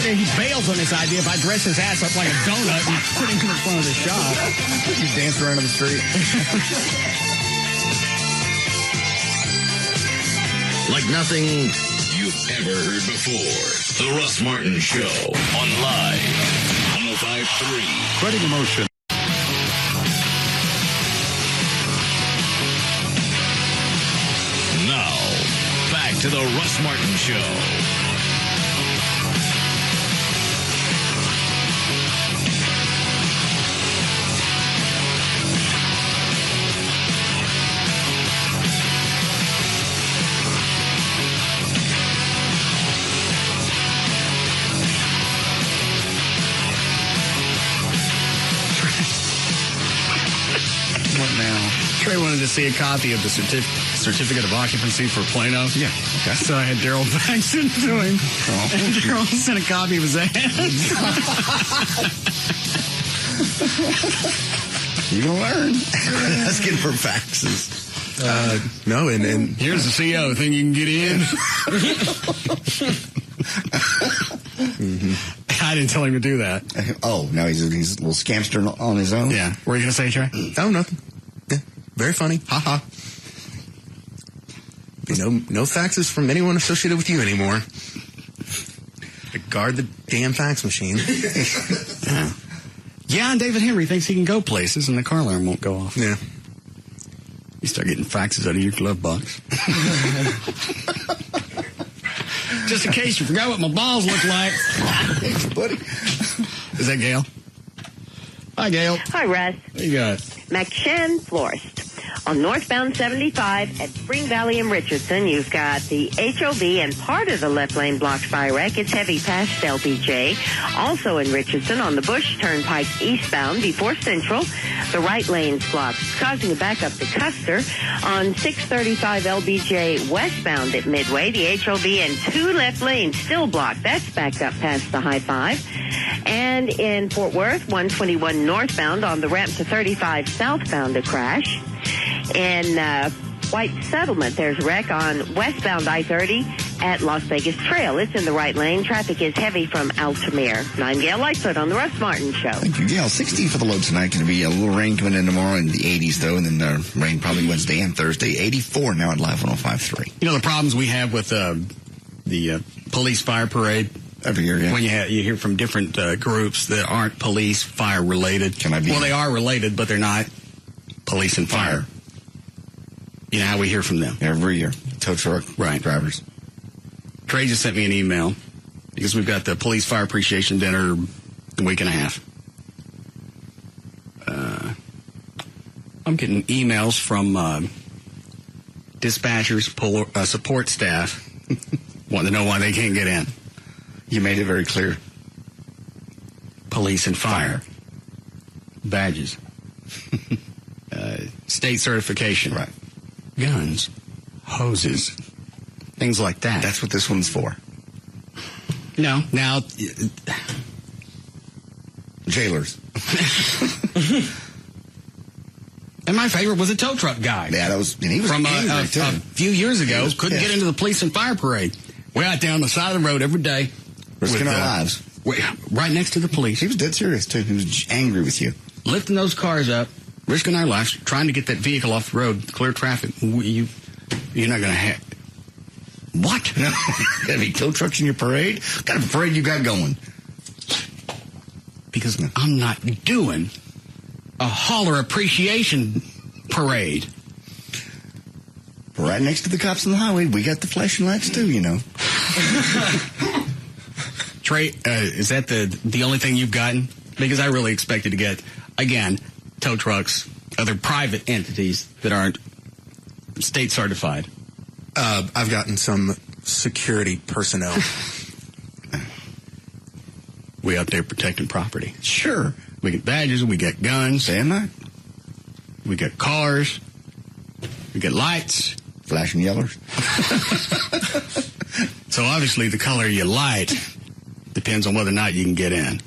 He bails on this idea if I dress his ass up like a donut and put him in front of the shop. He's dancing around on the street. Like nothing you've ever heard before. The Russ Martin Show on Live 105.3. Spreading emotion. Now, back to the Russ Martin Show. to see a copy of the certificate of occupancy for Plano. Yeah. Okay. So I had Daryl fax it to him. Oh. And Daryl sent a copy of his ad. You're going to learn. Asking for faxes. No, and here's the CO. Think you can get in? I didn't tell him to do that. Oh, now he's a little scamster on his own? Yeah. What were you going to say, Trey? Oh, nothing. Yeah, very funny. Ha ha. No faxes from anyone associated with you anymore. Guard the damn fax machine. Yeah, and David Henry thinks he can go places and the car alarm won't go off. Yeah. You start getting faxes out of your glove box. Just in case you forgot what my balls look like. Thanks, buddy. Is that Gail? Hi, Gail. Hi, Russ. What you got? McShann Florist. On northbound 75 at Spring Valley and Richardson, you've got the HOV and part of the left lane blocked by wreck. It's heavy past LBJ. Also in Richardson, on the Bush Turnpike eastbound before Central, the right lane's blocked. It's causing a backup to Custer. On 635 LBJ westbound at Midway, the HOV and two left lanes still blocked. That's backed up past the High 5. And in Fort Worth, 121 northbound on the ramp to 35 southbound, a crash. In White Settlement, there's a wreck on westbound I-30 at Las Vegas Trail. It's in the right lane. Traffic is heavy from Altamere. I'm Gail Lightfoot on the Russ Martin Show. Thank you, Gail. 60 for the low tonight. Going to be a little rain coming in tomorrow in the 80s, though, and then rain probably Wednesday and Thursday. 84 now at Live 105.3. You know the problems we have with the police fire parade? Every year, yeah. When you hear from different groups that aren't police fire related. Well, they are related, but they're not police and fire. You know how we hear from them? Every year. Tow truck drivers. Trey just sent me an email because we've got the police fire appreciation dinner a week and a half. I'm getting emails from dispatchers, support staff, wanting to know why they can't get in. You made it very clear. Police and fire. Badges. State certification. Right. Guns. Hoses. Things like that. That's what this one's for. No. Now, jailers. And my favorite was a tow truck guy. Yeah, that was, and he was from angry, too. A few years ago. Couldn't get into the police and fire parade. We're out there on the side of the road every day. Risking our lives. Right next to the police. He was dead serious, too. He was angry with you. Lifting those cars up, risking our lives, trying to get that vehicle off the road, clear traffic. You're not going to have... What? No. Heavy tow trucks in your parade? What kind of parade you got going? Because I'm not doing a hauler appreciation parade. Right next to the cops on the highway, we got the flashing lights, too, you know. Trey, is that the only thing you've gotten? Because I really expected to get, again, tow trucks, other private entities that aren't state certified. I've gotten some security personnel. We out there protecting property. Sure. We get badges, we get guns. Damn right. We get cars. We get lights. Flashing yellers. So obviously the color you light depends on whether or not you can get in.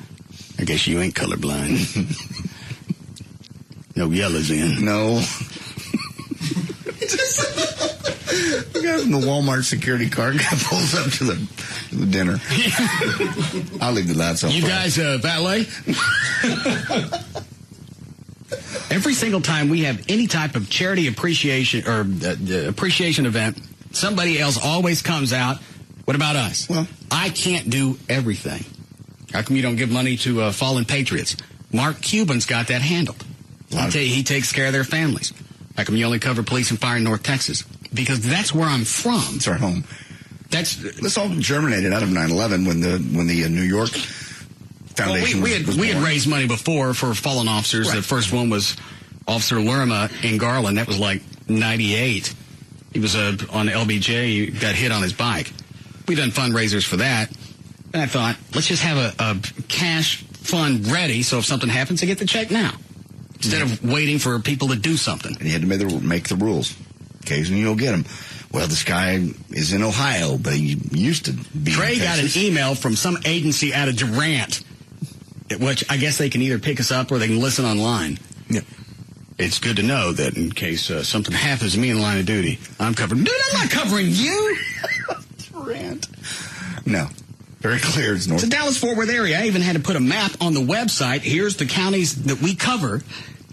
I guess you ain't colorblind. No yellow's in. No. The guy from the Walmart security car guy pulls up to the dinner. I'll leave the lights on. You guys valet? Every single time we have any type of charity appreciation or appreciation event, somebody else always comes out. What about us? Well, I can't do everything. How come you don't give money to fallen patriots? Mark Cuban's got that handled. He takes care of their families. How come you only cover police and fire in North Texas? Because that's where I'm from. It's our home. This all germinated out of 9/11 when the New York Foundation we had raised money before for fallen officers. Right. The first one was Officer Lerma in Garland. That was like 98. He was on LBJ. He got hit on his bike. We done fundraisers for that. And I thought, let's just have a cash fund ready so if something happens, I get the check now. instead of waiting for people to do something. And you had to make the rules. Occasionally you'll get them. Well, this guy is in Ohio, but he used to be Trey in got an Texas. email from some agency out of Durant, which I guess they can either pick us up or they can listen online. Yeah. It's good to know that in case something happens to me in the line of duty, I'm covered. Dude, I'm not covering you. Durant. No. Very clear. It's north. It's a Dallas-Fort Worth area. I even had to put a map on the website. Here's the counties that we cover.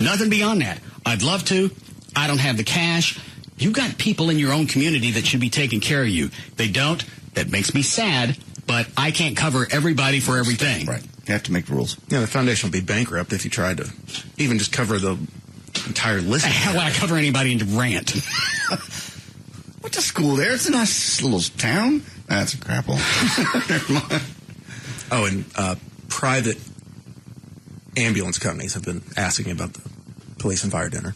Nothing beyond that. I'd love to. I don't have the cash. You got people in your own community that should be taking care of you. They don't. That makes me sad, but I can't cover everybody for everything. Right. You have to make rules. Yeah, the foundation would be bankrupt if you tried to even just cover the entire list. The hell would I cover anybody in Durant? Went to school there. It's a nice little town. That's a crap hole. Never mind. Oh, and private ambulance companies have been asking about the police and fire dinner.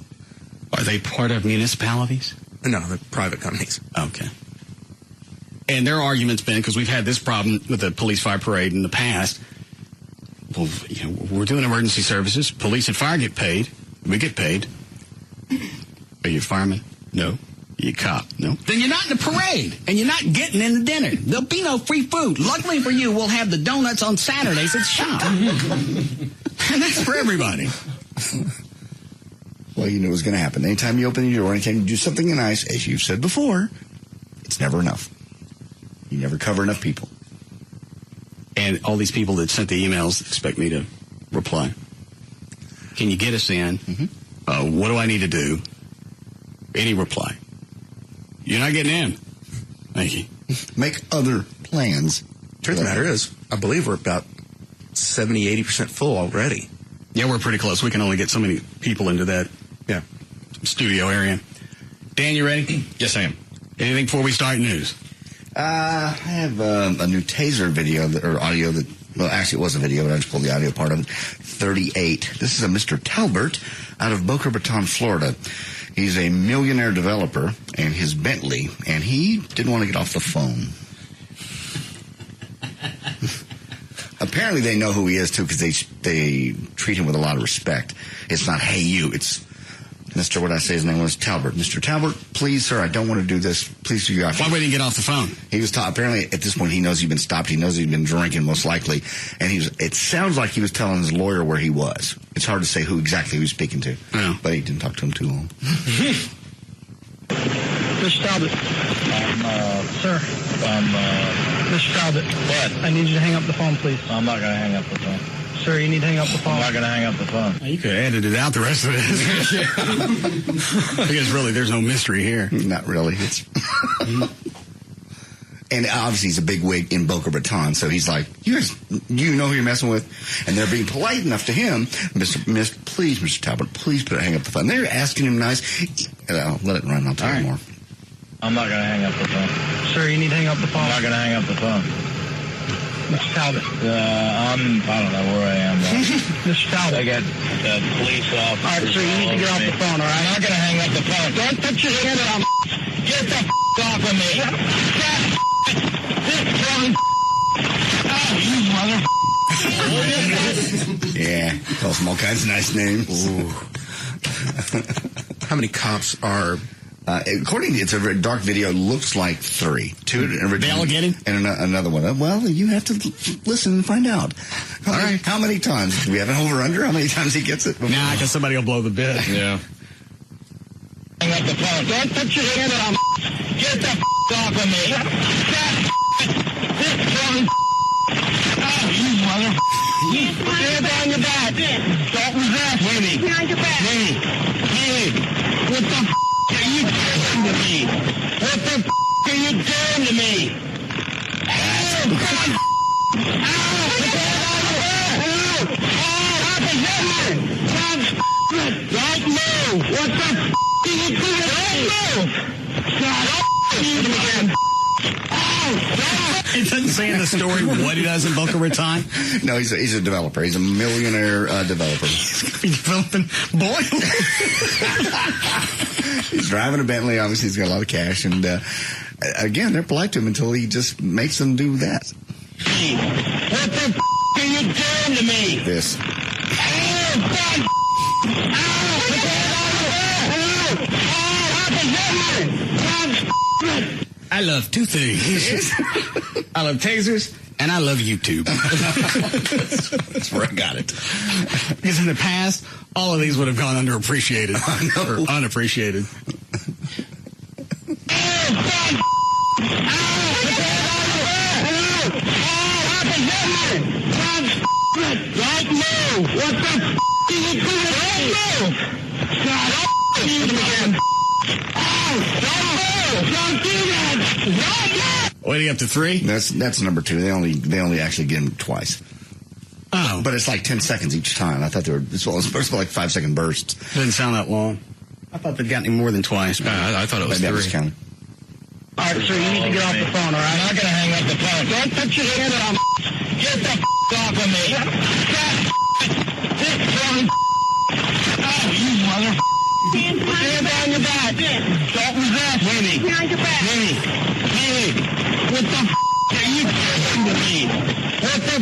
Are they part of municipalities? No, they're private companies. Okay. And their argument's been, because we've had this problem with the police fire parade in the past, well, you know, we're doing emergency services. Police and fire get paid. We get paid. Are you a fireman? No. Are you a cop? No. Then you're not in the parade, and you're not getting in the dinner. There'll be no free food. Luckily for you, we'll have the donuts on Saturdays at shop. And that's for everybody. Well, you knew it was going to happen. Anytime you open your door, anytime you do something nice, as you've said before, it's never enough. You never cover enough people. And all these people that sent the emails expect me to reply. Can you get us in? Mm-hmm. What do I need to do? Any reply. You're not getting in. Thank you. Make other plans. Truth of the matter is, I believe we're about 70, 80% full already. Yeah, we're pretty close. We can only get so many people into that studio area. Dan, you ready? Yes, I am. Anything before we start news? I have a new taser video or audio that, well, actually it was a video, but I just pulled the audio part of it. 38. This is a Mr. Talbert out of Boca Raton, Florida. He's a millionaire developer and his Bentley, and he didn't want to get off the phone. Apparently they know who he is, too, because they treat him with a lot of respect. It's not, hey, you. It's Mr. What I say his name was Talbert. Mr. Talbert, please, sir, I don't want to do this. Please do your option. Why would he get off the phone? He was apparently, at this point, he knows he's been stopped. He knows he's been drinking, most likely. And it sounds like he was telling his lawyer where he was. It's hard to say who exactly he was speaking to. Yeah. But he didn't talk to him too long. Mr. Talbot. Sir. Mr. Talbot. What? I need you to hang up the phone, please. I'm not going to hang up the phone. Sir, you need to hang up the phone. I'm not going to hang up the phone. You could have edited out the rest of it. Because really, there's no mystery here. Not really. It's and obviously he's a big wig in Boca Raton, so he's like, you guys, you know who you're messing with? And they're being polite enough to him. Please, Mr. Talbot, please hang up the phone. They're asking him nice. I'll let it run. I'll tell you more. I'm not going to hang up the phone. Sir, you need to hang up the phone. I'm not going to hang up the phone. Mr. Talbot. I don't know where I am. Mr. Talbot. I got police officers. All right, sir, you need to get off the phone, all right? I'm not going to hang up the phone. Don't put your hand on. Get the off of me. This phone. Oh, you mother. Yeah, calls them all kinds of nice names. How many cops are... according to it's a very dark video, looks like 3. 2 originally. They all get him? And another one. Well, you have to listen and find out. All right. How many times? Do we have an over-under? How many times he gets it? Nah, because somebody will blow the bid. Yeah. Hang up the phone. Don't put your hand on. Get the off of me. This phone. Oh, you mother. Stand on your back. Don't resist. Stand on your back. Hey, what the are you doing to me? What the are you doing to me? Oh, God. Don't move! What the are you doing? Don't move! It doesn't say in the story what he does in Boca Raton. No, he's a developer. He's a millionaire developer. He's developing boilers. He's driving a Bentley. Obviously, he's got a lot of cash. And again, they're polite to him until he just makes them do that. What the are you doing to me? This. Oh, God! I love two things. I love tasers, and I love YouTube. That's where I got it. Because in the past, all of these would have gone underappreciated or unappreciated. Right now! What the f*** are you doing? Right now! God, shoot him again! Oh, don't move! Don't do that! Right now! Waiting up to 3? That's number 2. They only actually get him twice. Oh. But it's like 10 seconds each time. I thought they were, it's supposed to be like 5-second bursts. Didn't sound that long. I thought they'd gotten him more than twice. I thought it was 3. Counting. All right, sir, you need to get off the phone, all right? I'm not going to hang up the phone. Don't put your hand on Get the off of me. Oh, you mother. Stand on your back. Don't resist. Winnie. Behind your back. Winnie. What the are you doing to me? What the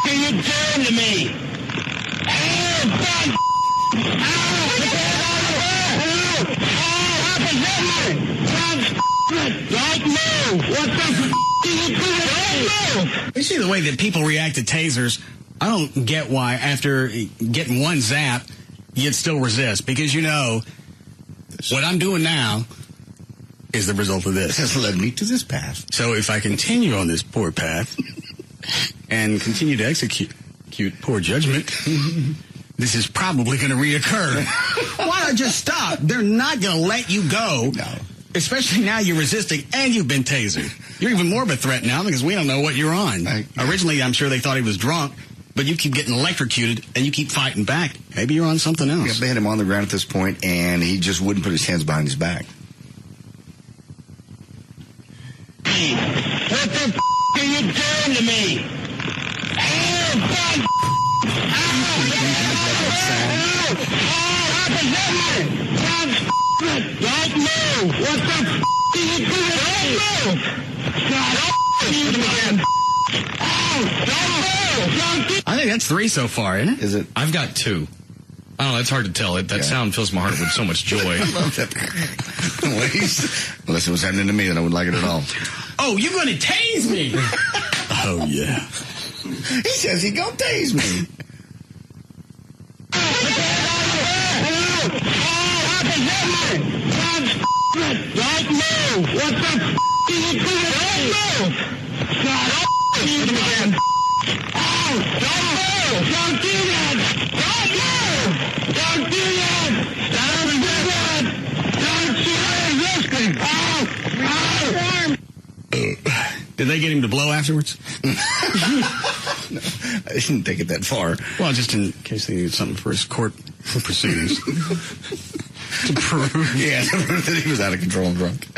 are you doing to me? Oh, God. Right move! What the f*** are you doing? Right move! You see the way that people react to tasers? I don't get why after getting one zap, you'd still resist. Because you know, what I'm doing now is the result of this. Has led me to this path. So if I continue on this poor path and continue to execute poor judgment, this is probably going to reoccur. Why not just stop? They're not going to let you go. No. Especially now you're resisting and you've been tasered. You're even more of a threat now because we don't know what you're on. Originally, I'm sure they thought he was drunk, but you keep getting electrocuted and you keep fighting back. Maybe you're on something else. Yeah, they had him on the ground at this point, and he just wouldn't put his hands behind his back. What the f*** are you doing to me? Oh, God. Right move! What the f*** are you doing? Right move! God, shoot him again! Oh, don't move! Don't do I think that's 3 so far, isn't it? Is it? I've got 2. I don't know, it's hard to tell. That sound fills my heart with so much joy. I love that. Unless it was happening to me, then I wouldn't like it at all. Oh, you're going to tase me! Oh, yeah. He says he gonna tase me. Right move! What the f*** are you doing? Right move! God, shoot him again! Oh, don't move! Don't do that! Don't move! Don't do that! Don't do that! Don't shoot resisting! Oh! Did they get him to blow afterwards? No, I didn't take it that far. Well, just in case they needed something for his court proceedings. To prove. Yeah, that he was out of control and drunk.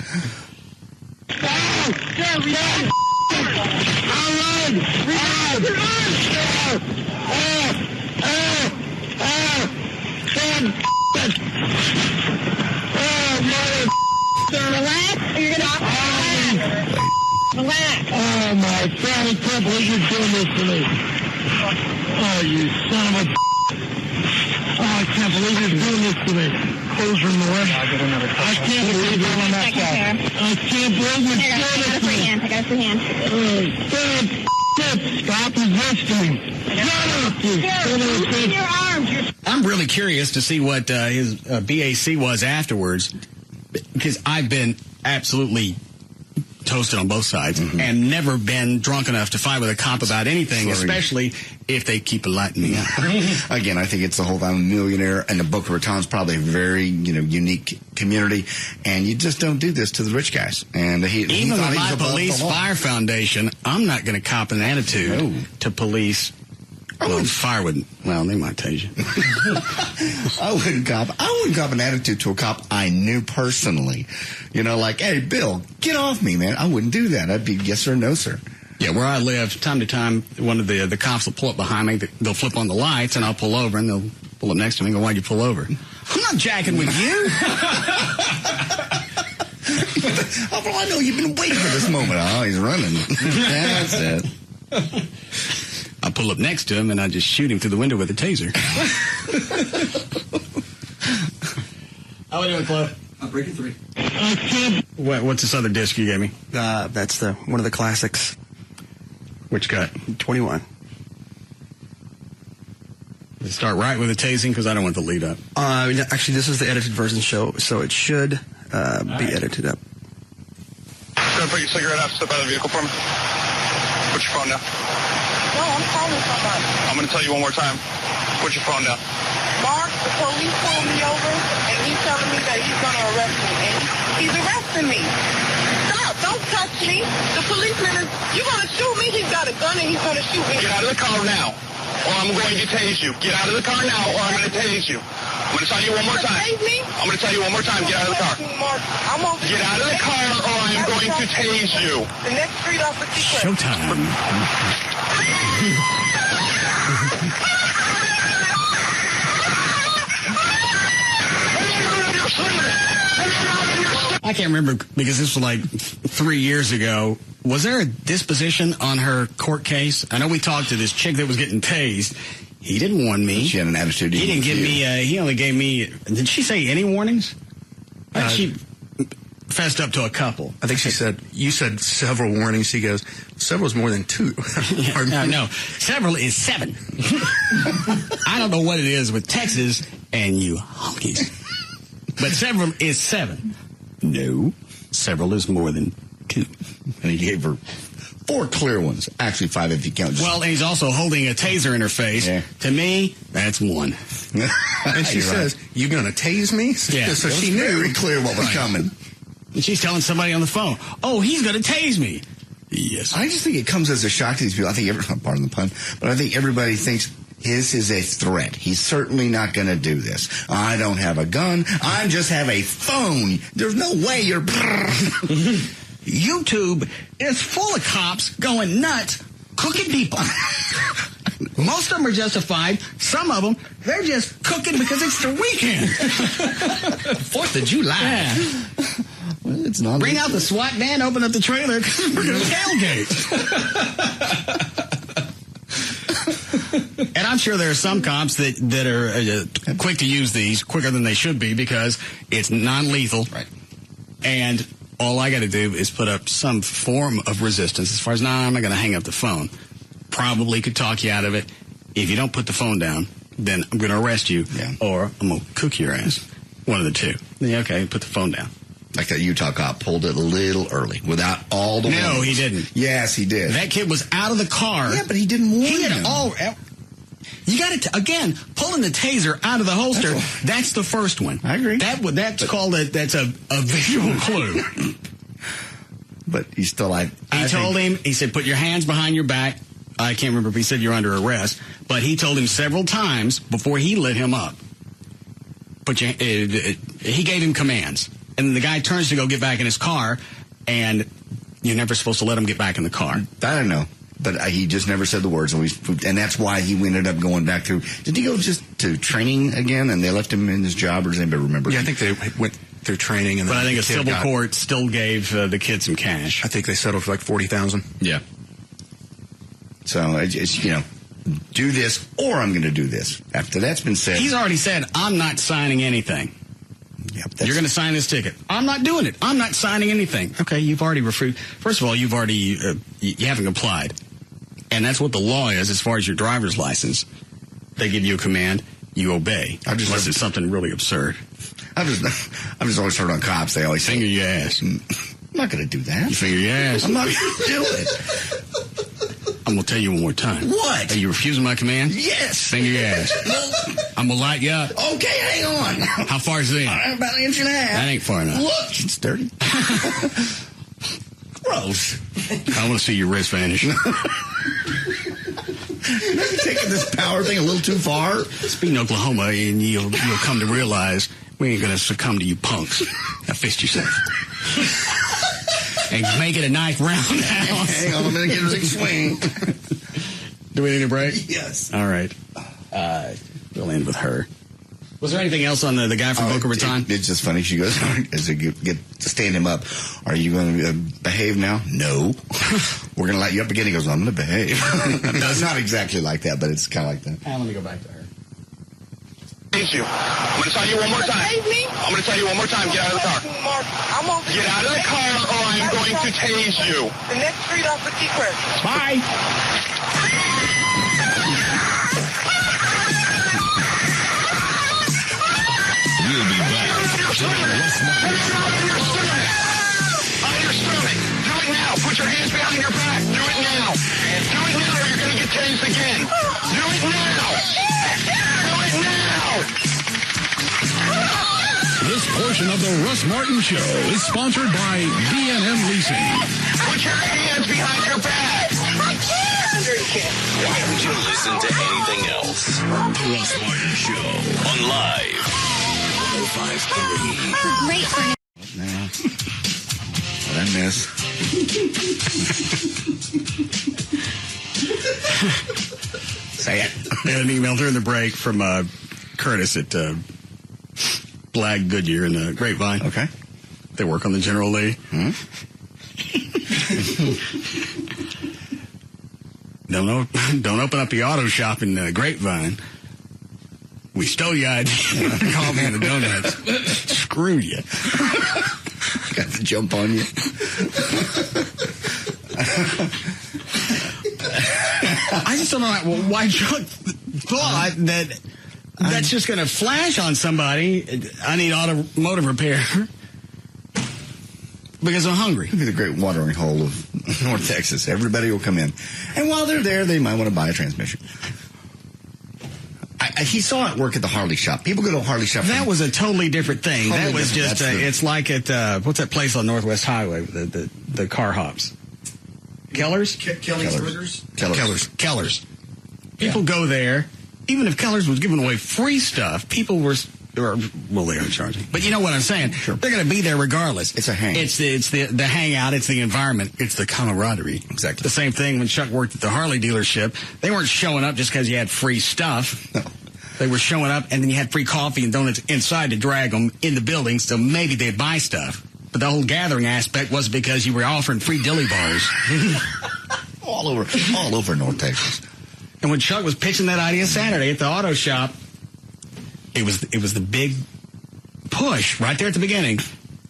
Relax, or you're gonna relax. Oh my God, I can't believe you're doing this to me. Oh, you son of a Oh, I can't believe you're doing this to me. Close your mouth. I can't believe you're doing that stuff. I can't believe you're doing this to me. I got a free hand. Stop resisting. Loosen your arms. I'm really curious to see what his BAC was afterwards, because I've been absolutely toasted on both sides and never been drunk enough to fight with a cop about anything, especially if they keep lighting me up. Again, I think it's the whole I'm a millionaire, and the Boca Raton's probably a very, unique community, and you just don't do this to the rich guys. And even with my police fire foundation, I'm not going to cop an attitude to police. Well, fire wouldn't. Well, they might tase you. I wouldn't cop an attitude to a cop I knew personally. Like, hey, Bill, get off me, man. I wouldn't do that. I'd be yes sir, no sir. Yeah, where I live, time to time, one of the cops will pull up behind me. They'll flip on the lights, and I'll pull over, and they'll pull up next to me and go, "Why'd you pull over?" I'm not jacking with you. Oh, well, I know you've been waiting for this moment. Oh, he's running. That's it. I pull up next to him, and I just shoot him through the window with a taser. How are we doing, Chloe? I'm breaking 3. What's this other disc you gave me? That's one of the classics. Which cut? 21. Let's start right with the tasing because I don't want the lead up. Actually, this is the edited version show, so it should be edited up. Go ahead and put your cigarette out. Step out of the vehicle for me. Put your phone down. No, I'm calling somebody. I'm going to tell you one more time. Put your phone down. Mark, the police pulled me over, and he's telling me that he's going to arrest me. And he's arresting me. Stop. Don't touch me. The policeman is... You're going to shoot me? He's got a gun, and he's going to shoot me. Get out of the car now, or I'm going to tase you. Get out of the car now, or I'm going to tase you. I'm going to tell you one more time. I'm going to tell you one more time. Get out of the car. Get out of the car, or I'm going to tase you. The next street off of Secret. Showtime. I can't remember because this was like 3 years ago. Was there a disposition on her court case? I know we talked to this chick that was getting tased. He didn't warn me. She had an attitude. He didn't give me. He only gave me. Did she say any warnings? She fessed up to a couple. I think she said, you said several warnings. He goes, several is more than 2. No, several is 7. I don't know what it is with Texas and you honkies. But several is 7. No, several is more than 2. And he gave her 4 clear ones. Actually, 5 if you count. Well, and he's also holding a taser in her face. Yeah. To me, that's 1. And she says, you going to tase me? Yeah. So she knew very clear what was coming. And she's telling somebody on the phone, oh, he's going to tase me. Yes. I just think it comes as a shock to these people. I think, pardon the pun, but I think everybody thinks his is a threat. He's certainly not going to do this. I don't have a gun. I just have a phone. There's no way you're... YouTube is full of cops going nuts, cooking people. Most of them are justified. Some of them, they're just cooking because it's the weekend. 4th of July. Yeah. Well, it's not. Bring out the SWAT van, open up the trailer, because we're going to tailgate. And I'm sure there are some cops that are quick to use these, quicker than they should be, because it's non-lethal. Right. And all I got to do is put up some form of resistance. As far as, I'm not going to hang up the phone. Probably could talk you out of it. If you don't put the phone down, then I'm going to arrest you, or I'm going to cook your ass. One of the two. Then, okay, put the phone down. Like that Utah cop pulled it a little early without all the No, warnings. he didn't. Yes, he did. That kid was out of the car. Yeah, but he didn't warn He him. had all... You got to, again, pulling the taser out of the holster, that's the first one. I agree. That's called that's a visual clue. But he's still like... He told him, he said, put your hands behind your back. I can't remember if he said you're under arrest, but he told him several times before he lit him up. He gave him commands. And then the guy turns to go get back in his car, and you're never supposed to let him get back in the car. I don't know. But he just never said the words, and that's why he ended up going back through. Did he go just to training again, and they left him in his job, or does anybody remember? Yeah, I think they went through training, but I think a civil court still gave the kid some cash. I think they settled for like $40,000. Yeah. So it's do this, or I'm going to do this. After that's been said, he's already said, I'm not signing anything. Yep, you're going to sign this ticket. I'm not doing it. I'm not signing anything. Okay, you've already refused. First of all, you've already you haven't complied. And that's what the law is as far as your driver's license. They give you a command, you obey. Unless it's something really absurd. I've just always heard on cops, they always finger your ass. I'm not going to do that. You finger your ass. I'm not going to do it. I'm going to tell you one more time. What? Are you refusing my command? Yes. Finger your ass. I'm going to light you up. Okay, hang on. How far is it? About an inch and a half. That ain't far enough. Look, it's dirty. Gross. I want to see your wrist vanish. Maybe taking this power thing a little too far. Speaking of Oklahoma, and you'll come to realize we ain't going to succumb to you punks. Now fist yourself. And make it a nice roundhouse. Hang on, I'm going to get a big swing. Do we need a break? Yes. All right. We'll end with her. Was there anything else on the guy from Boca Raton? It's just funny. She goes, as they get to stand him up, are you going to behave now? No. We're going to light you up again. He goes, I'm going to behave. It's not exactly like that, but it's kind of like that. Let me go back to her. tase you. I'm going to tell you one more time. I'm going to tell you one more time. Get out of the car. Get out of the car or I'm going to tase you. The next street off of T-Crest. Bye. We'll be back. On your stomach. Do it now. Put your hands behind your back. Do it now. Do it now or you're going to get tased again. Do it now. Do it now. This portion of the Russ Martin Show is sponsored by B&M Leasing. Put your hands behind your back. Why would you listen to anything else? The Russ Martin Show on Live 105.3. Great for him. Now, what I miss. Say it. I had an email during the break from Curtis at Blag Goodyear in the Grapevine. Okay. They work on the General Lee. Don't open up the auto shop in the Grapevine. We stole your idea. Call me on the donuts. Screw you. Got to jump on you. I just don't know why Chuck thought that that's just going to flash on somebody. I need automotive repair because I'm hungry. It'll be the great watering hole of North Texas. Everybody will come in. And while they're there, they might want to buy a transmission. He saw it work at the Harley shop. People go to a Harley shop. That was a totally different thing. Totally that was different. just, it's like at, what's that place on Northwest Highway, the car hops? Keller's? Keller's. People go there. Even if Keller's was giving away free stuff, people were, they aren't charging. But you know what I'm saying? Sure. They're going to be there regardless. It's a hang. It's the hangout. It's the environment. It's the camaraderie. Exactly. The same thing when Chuck worked at the Harley dealership. They weren't showing up just because you had free stuff. No. They were showing up, and then you had free coffee and donuts inside to drag them in the building, so maybe they'd buy stuff. But the whole gathering aspect was because you were offering free dilly bars. all over North Texas. And when Chuck was pitching that idea Saturday at the auto shop, it was the big push right there at the beginning.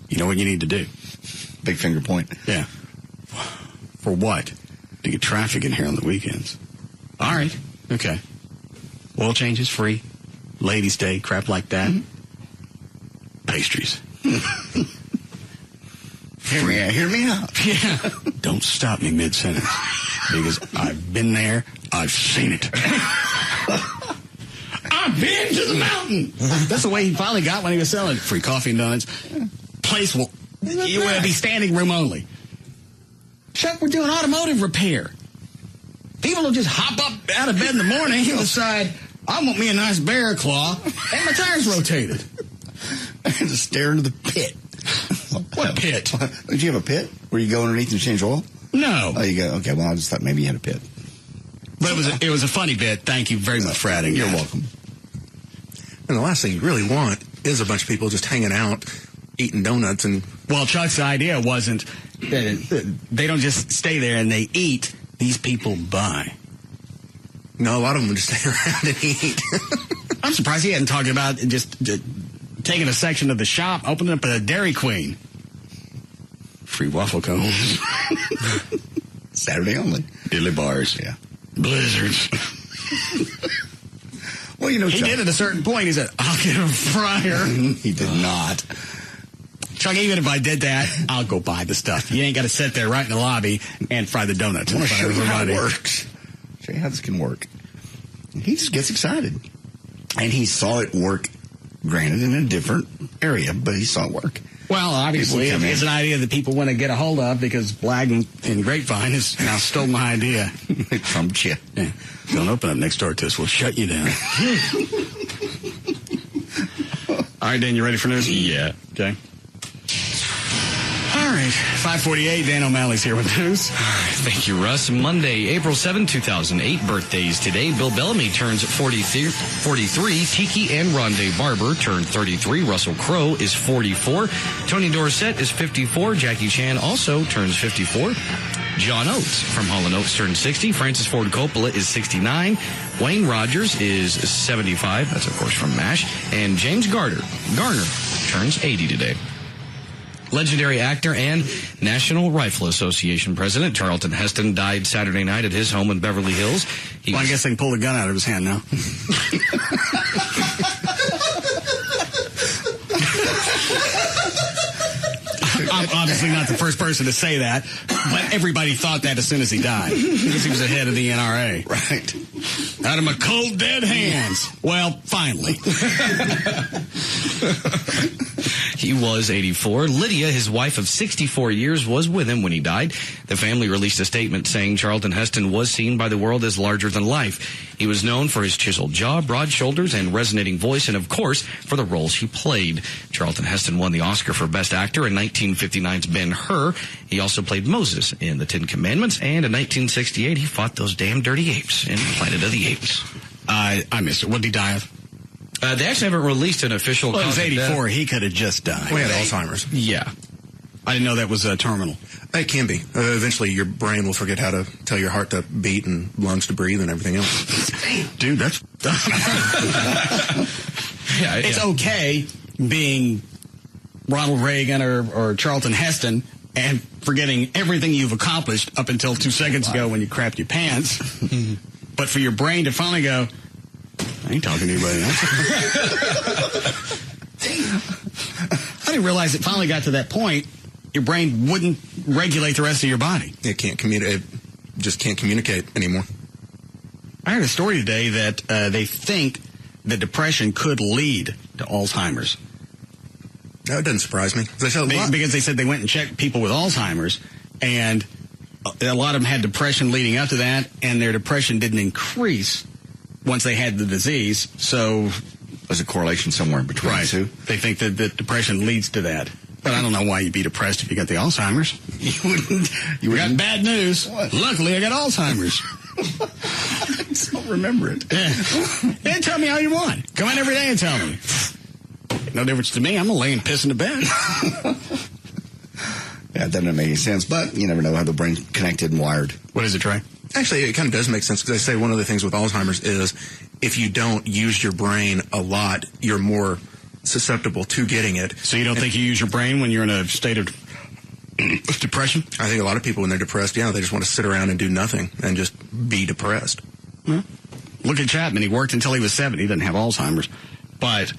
You know what you need to do? Big finger point. Yeah. For what? To get traffic in here on the weekends. All right. Okay. Oil changes free. Ladies' Day, crap like that. Mm-hmm. Pastries. Hear me out. Yeah. Don't stop me mid-sentence. Because I've been there. I've seen it. I've been to the mountain. That's the way he finally got when he was selling free coffee and donuts. Place will be standing room only. Chuck, we're doing automotive repair. People will just hop up out of bed in the morning and decide, I want me a nice bear claw and my tires rotated. And just stare into the pit. What pit? Did you have a pit where you go underneath and change oil? No. Oh, you go. Okay, well, I just thought maybe you had a pit. But it was a funny bit. Thank you very much for adding. You're welcome. And the last thing you really want is a bunch of people just hanging out, eating donuts. And well, Chuck's idea wasn't that they don't just stay there and they eat. These people buy. No, a lot of them just stay around and eat. I'm surprised he hadn't talked about just taking a section of the shop, opening up a Dairy Queen. Free waffle cones. Saturday only. Dilly bars. Yeah. Blizzards. Well, you know, he Chuck, did at a certain point. He said, I'll get a fryer. He did not. Chuck, even if I did that, I'll go buy the stuff. You ain't got to sit there right in the lobby and fry the donuts. I want to show you how it works. Show you how this can work. He just gets excited. And he saw it work, granted, in a different area, but he saw it work. Well, obviously, it's an idea that people want to get a hold of because Blag and Grapevine has now stole my idea. They trumped you. Yeah. Don't open up next door to us. We'll shut you down. All right, Dan, you ready for news? Yeah. Okay. All right. 5:48, Dan O'Malley's here with news. Thank you, Russ. Monday, April 7, 2008. Birthdays today. Bill Bellamy turns 43. Tiki and Rondé Barber turned 33. Russell Crowe is 44. Tony Dorsett is 54. Jackie Chan also turns 54. John Oates from Hall & Oates turned 60. Francis Ford Coppola is 69. Wayne Rogers is 75. That's, of course, from MASH. And James Garner turns 80 today. Legendary actor and National Rifle Association president Charlton Heston died Saturday night at his home in Beverly Hills. I guess they can pull the gun out of his hand now. I'm obviously not the first person to say that, but everybody thought that as soon as he died, because he was the head of the NRA. Right. Out of my cold, dead hands. Well, finally. He was 84. Lydia, his wife of 64 years, was with him when he died. The family released a statement saying Charlton Heston was seen by the world as larger than life. He was known for his chiseled jaw, broad shoulders, and resonating voice, and of course, for the roles he played. Charlton Heston won the Oscar for Best Actor in 1959's Ben-Hur. He also played Moses in The Ten Commandments, and in 1968, he fought those damn dirty apes in Planet of the Apes. I missed it. What did he die of? They actually haven't released an official... Well, he was cause of 84. death. He could have just died. We had Alzheimer's. Yeah. I didn't know that was terminal. It can be. Eventually, your brain will forget how to tell your heart to beat and lungs to breathe and everything else. Dude, that's... It's okay being Ronald Reagan or Charlton Heston and forgetting everything you've accomplished up until 2 seconds ago when you crapped your pants. But for your brain to finally go, I ain't talking to anybody else. I didn't realize it finally got to that point. Your brain wouldn't regulate the rest of your body. It can't communicate. It just can't communicate anymore. I heard a story today that they think that depression could lead to Alzheimer's. No, it doesn't surprise me. Because they said they went and checked people with Alzheimer's, and a lot of them had depression leading up to that, and their depression didn't increase once they had the disease. So there's a correlation somewhere between the two. They think that depression leads to that. But I don't know why you'd be depressed if you got the Alzheimer's. You got bad news. What? Luckily, I got Alzheimer's. I just don't remember it. Yeah, tell me how you want. Come in every day and tell me. No difference to me. I'm going to lay and piss in the bed. Yeah, that doesn't make any sense. But you never know how the brain's connected and wired. What is it, Trey? Actually, it kind of does make sense because they say one of the things with Alzheimer's is if you don't use your brain a lot, you're more susceptible to getting it. So you don't think you use your brain when you're in a state of depression? I think a lot of people, when they're depressed, they just want to sit around and do nothing and just be depressed. Well, look at Chapman. He worked until he was 70. He didn't have Alzheimer's. But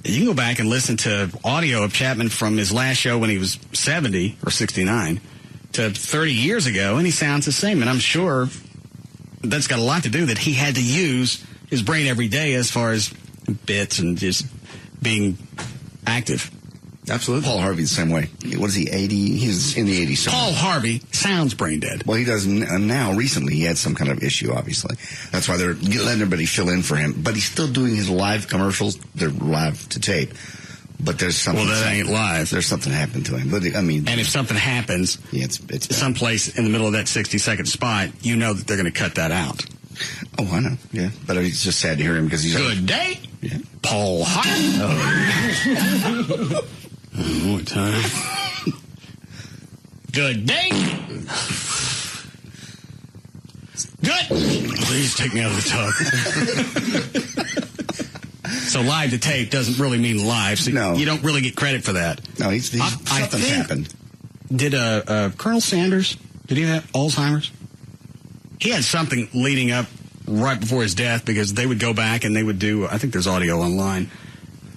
you can go back and listen to audio of Chapman from his last show when he was 70 or 69 to 30 years ago, and he sounds the same. And I'm sure that's got a lot to do that he had to use his brain every day as far as bits and just being active. Absolutely. Paul Harvey's the same way. What is he, 80? He's in the 80s. Paul Harvey sounds brain dead. Well, he does now. Recently, he had some kind of issue, obviously. That's why they're letting everybody fill in for him. But he's still doing his live commercials. They're live to tape. But there's something. Well, that ain't live. There's something happened to him. But I mean, and if something happens, yeah, it's someplace in the middle of that 60-second spot, you know that they're going to cut that out. Oh, I know. Yeah, but it's just sad to hear him because he's good day. Yeah. Paul Harvey. Oh, what time? Good day. Good. Please take me out of the tub. So live to tape doesn't really mean live. So no. You don't really get credit for that. No, something's happened. Did Colonel Sanders, did he have Alzheimer's? He had something leading up right before his death because they would go back and they would do, I think there's audio online,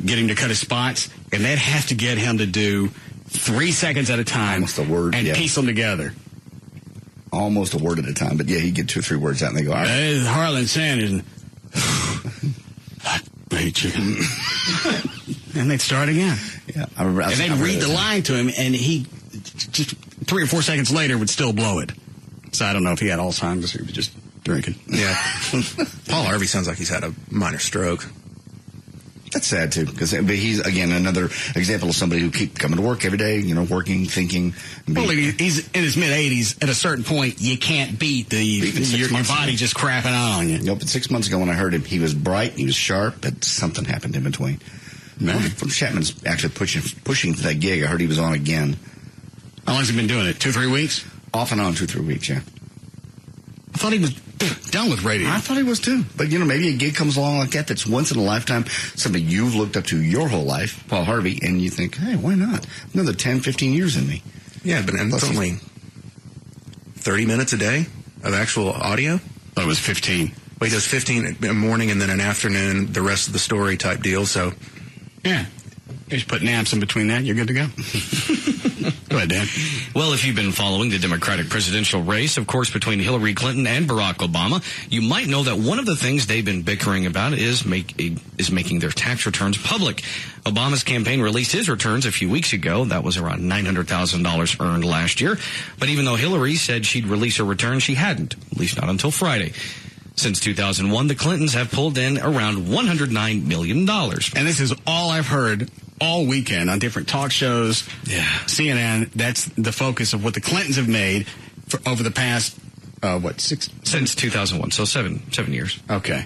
get him to cut his spots, and they'd have to get him to do 3 seconds at a time. Almost a word, and piece them together. Almost a word at a time, but yeah, he'd get 2 or 3 words out and they go, all right. Hey, Harlan Sanders. I hate you. And they'd start again. Yeah, I remember. And they'd read the line to him, and he just 3 or 4 seconds later would still blow it. So I don't know if he had Alzheimer's or he was just drinking. Yeah. Paul Harvey sounds like he's had a minor stroke. That's sad, too, because he's, again, another example of somebody who keep coming to work every day, working, thinking. Well, he's in his mid-80s. At a certain point, you can't beat your body just crapping out on you. Nope, but 6 months ago when I heard him, he was bright, he was sharp, but something happened in between. From Chapman's actually pushing to that gig, I heard he was on again. How long has he been doing it? 2-3 weeks? Off and on 2-3 weeks, yeah. I thought he was done with radio. I thought he was too. But, maybe a gig comes along like that that's once in a lifetime, somebody you've looked up to your whole life, Paul Harvey, and you think, hey, why not? Another 10, 15 years in me. Yeah, but it's only 30 minutes a day of actual audio? Oh, it was 15. Well, he does 15 in the morning and then an afternoon, the rest of the story type deal, so... Yeah. You just put naps in between that, you're good to go. Go ahead, Dan. Well, if you've been following the Democratic presidential race, of course, between Hillary Clinton and Barack Obama, you might know that one of the things they've been bickering about is making their tax returns public. Obama's campaign released his returns a few weeks ago. That was around $900,000 earned last year. But even though Hillary said she'd release her return, she hadn't, at least not until Friday. Since 2001, the Clintons have pulled in around $109 million. And this is all I've heard all weekend on different talk shows, CNN. That's the focus of what the Clintons have made for over the past, 6? Since 2001, so seven years. Okay.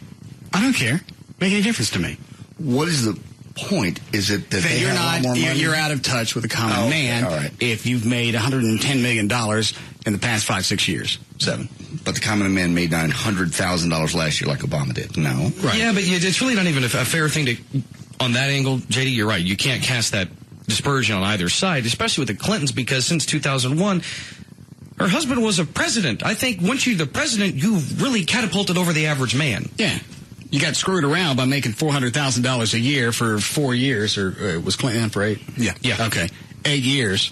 I don't care. Make any difference to me. What is the point? Is it that they you're have a lot more money? You're out of touch with the common man all right. if you've made $110 million in the past 5-6 years. 7. But the common man made $900,000 last year like Obama did. No. Right. Yeah, but it's really not even a fair thing to... On that angle, JD, you're right. You can't cast that dispersion on either side, especially with the Clintons, because since 2001, her husband was a president. I think once you're the president, you've really catapulted over the average man. Yeah. You got screwed around by making $400,000 a year for 4 years, or was Clinton on for 8? Yeah. Okay. 8 years.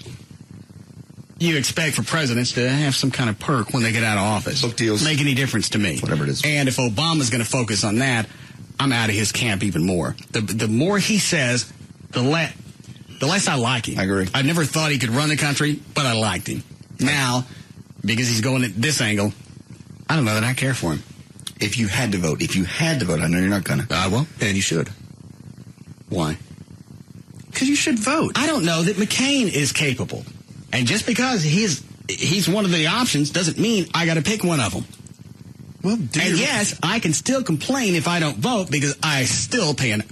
You expect for presidents to have some kind of perk when they get out of office. Book deals. Make any difference to me. Whatever it is. And if Obama's going to focus on that, I'm out of his camp even more. The more he says, the less I like him. I agree. I never thought he could run the country, but I liked him. Now, because he's going at this angle, I don't know that I care for him. If you had to vote, I know you're not going to. I will. And you should. Why? Because you should vote. I don't know that McCain is capable. And just because he's one of the options doesn't mean I got to pick one of them. Well, and yes, I can still complain if I don't vote because I still pay an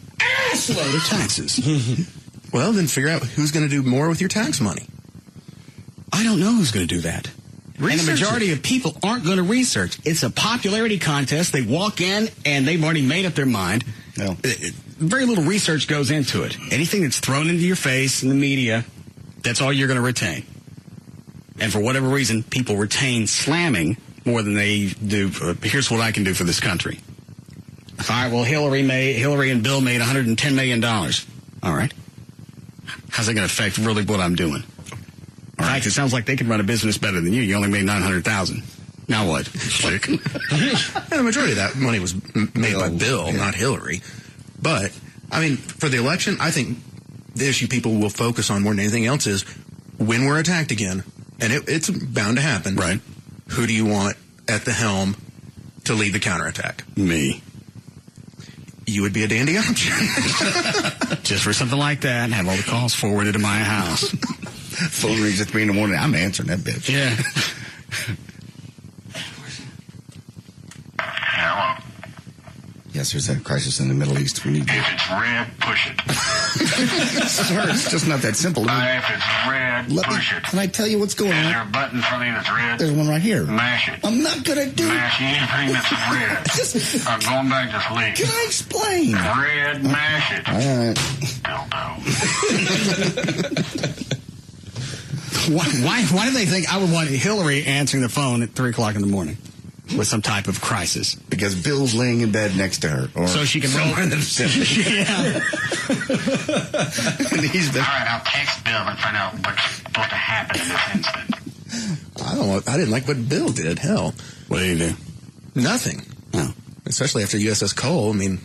assload of taxes. Well, then figure out who's going to do more with your tax money. I don't know who's going to do that. And the majority of people aren't going to research. It's a popularity contest. They walk in and they've already made up their mind. No. Very little research goes into it. Anything that's thrown into your face in the media, that's all you're going to retain. And for whatever reason, people retain slamming more than they do. Here's what I can do for this country. All right, well, Hillary and Bill made $110 million. All right. How's that going to affect really what I'm doing? In fact, it sounds like they can run a business better than you. You only made $900,000. Now what? Click. And the majority of that money was made by Bill, not Hillary. But, I mean, for the election, I think the issue people will focus on more than anything else is when we're attacked again, and it's bound to happen. Right. Who do you want at the helm to lead the counterattack? Me. You would be a dandy option. Just for something like that, and have all the calls forwarded to my house. Phone rings at 3 in the morning. I'm answering that bitch. Yeah. Hello. Yes, there's a crisis in the Middle East. We need If it's red, push it. Sir, it's just not that simple. If it's red, push it. Can I tell you what's going Is there on? a button in front of you that's red? There's one right here. Mash it. I'm not going to do it. Mash anything that's red. I'm going back to sleep. Can I explain? Red, mash it. Why do they think I would want Hillary answering the phone at 3 o'clock in the morning with some type of crisis? Because Bill's laying in bed next to her. Or so she can roll in the And he's been... All right, I'll text Bill and find out what's supposed to happen in this incident. I didn't like what Bill did. Hell. What did he do? Nothing. No. Especially after USS Cole. I mean...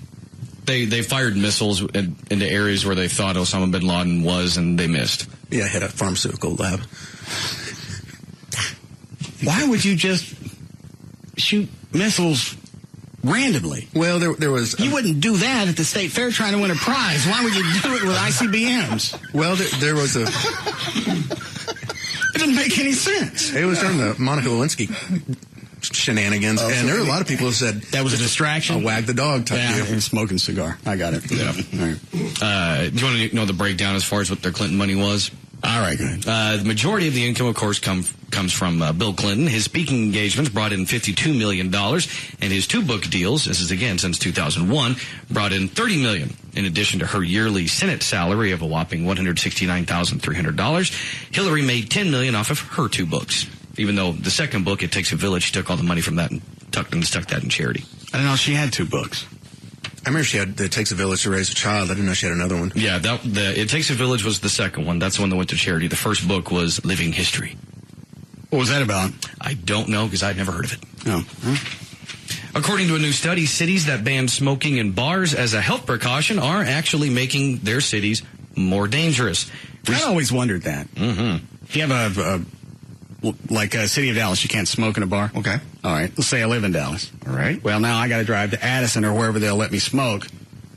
They fired missiles into areas where they thought Osama bin Laden was, and they missed. Yeah, hit a pharmaceutical lab. Why would you just shoot missiles randomly? Well, there was... You wouldn't do that at the state fair trying to win a prize. Why would you do it with ICBMs? Well, there was a... It doesn't make any sense. It was during the Monica Lewinsky shenanigons, and there were a lot of people who said... That was a distraction? A wag the dog type deal. And smoking cigar. I got it. Yeah. Do you want to know the breakdown as far as what their Clinton money was? All right, good. The majority of the income, of course, comes from Bill Clinton. His speaking engagements brought in $52 million, and his 2 book deals, this is again since 2001, brought in $30 million. In addition to her yearly Senate salary of a whopping $169,300, Hillary made $10 million off of her 2 books. Even though the second book, It Takes a Village, she took all the money from that and stuck that in charity. I didn't know she had 2 books. I remember she had It Takes a Village to Raise a Child. I didn't know she had another one. Yeah, It Takes a Village was the second one. That's the one that went to charity. The first book was Living History. What was that about? I don't know because I'd never heard of it. Oh. According to a new study, cities that ban smoking in bars as a health precaution are actually making their cities more dangerous. I always wondered that. Mm-hmm. If you have like a city of Dallas, you can't smoke in a bar. Okay. All right. Let's say I live in Dallas. All right. Well, now I got to drive to Addison or wherever they'll let me smoke.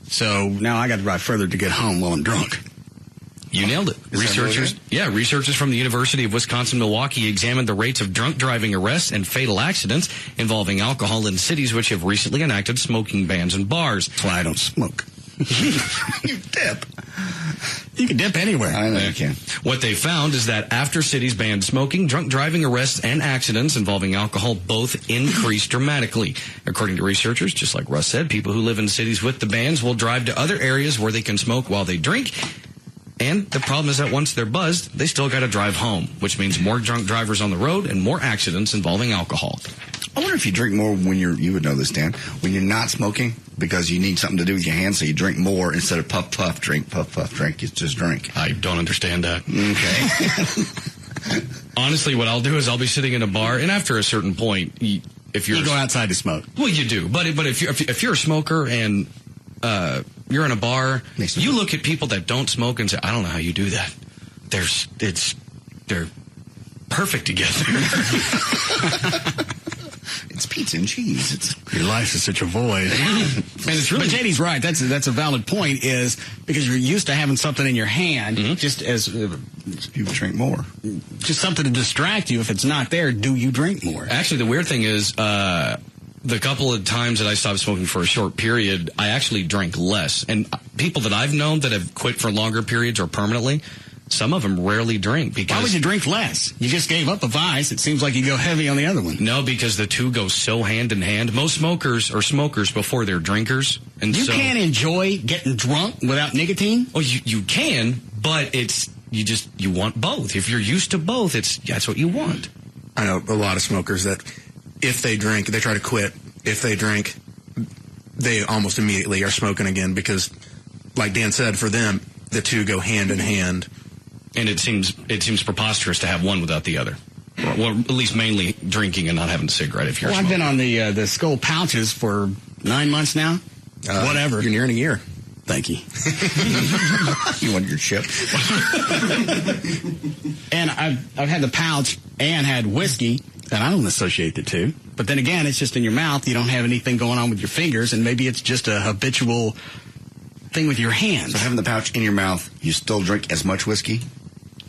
So now I got to drive further to get home while I'm drunk. You nailed it. Researchers from the University of Wisconsin-Milwaukee examined the rates of drunk driving arrests and fatal accidents involving alcohol in cities which have recently enacted smoking bans in bars. That's why I don't smoke. You dip. You can dip anywhere. I know you can. What they found is that after cities banned smoking, drunk driving arrests and accidents involving alcohol both increased dramatically. According to researchers, just like Russ said, people who live in cities with the bans will drive to other areas where they can smoke while they drink. And the problem is that once they're buzzed, they still got to drive home, which means more drunk drivers on the road and more accidents involving alcohol. I wonder if you drink more when you would know this, Dan, when you're not smoking because you need something to do with your hands, so you drink more instead of puff, puff, drink, puff, puff, drink. You just drink. I don't understand that. Okay. Honestly, what I'll do is I'll be sitting in a bar, and after a certain point, if you're... You go outside to smoke. Well, you do. But if you're a smoker and you're in a bar, you look at people that don't smoke and say, I don't know how you do that. They're perfect together. It's pizza and cheese. Your life is such a void. And it's really, but JD's right. That's a valid point. Is because you're used to having something in your hand, just as you drink more, just something to distract you. If it's not there, do you drink more? Actually, the weird thing is, the couple of times that I stopped smoking for a short period, I actually drank less. And people that I've known that have quit for longer periods or permanently, some of them rarely drink. Because why would you drink less? You just gave up a vice. It seems like you go heavy on the other one. No, because the two go so hand in hand. Most smokers are smokers before they're drinkers. And you can't enjoy getting drunk without nicotine? Oh, you can, but you want both. If you're used to both, that's what you want. I know a lot of smokers that if they drink, they try to quit. If they drink, they almost immediately are smoking again because, like Dan said, for them, the two go hand in hand. And it seems preposterous to have one without the other. Well, at least mainly drinking and not having a cigarette if you're I've been on the Skull pouches for 9 months now. Whatever. You're nearing a year. Thank you. You want your chip. And I've had the pouch and had whiskey, and I don't associate the two. But then again, it's just in your mouth. You don't have anything going on with your fingers, and maybe it's just a habitual thing with your hands. So having the pouch in your mouth, you still drink as much whiskey?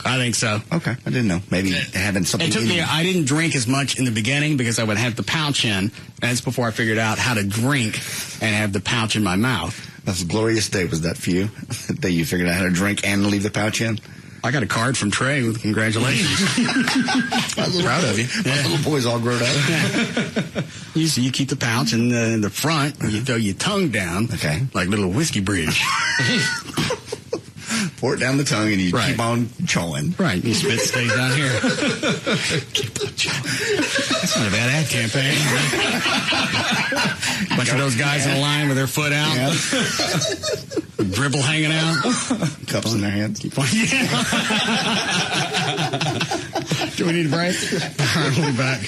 I think so. Okay, I didn't know. Maybe having something. It took me. I didn't drink as much in the beginning because I would have the pouch in, and that's before I figured out how to drink and have the pouch in my mouth. That's a glorious day. Was that for you? The day you figured out how to drink and leave the pouch in? I got a card from Trey with congratulations. I was proud of you. My little boy's all grown up. You keep the pouch in the front, and you throw your tongue down, like little whiskey bridge. Pour it down the tongue, and you keep on chawing. Right, your spit stays down here. Keep on chawing. That's not a bad ad campaign. Bunch of those guys in a line with their foot out. Yeah. Dribble hanging out. Cups in their hands. Keep on. Do we need a break? We'll be back.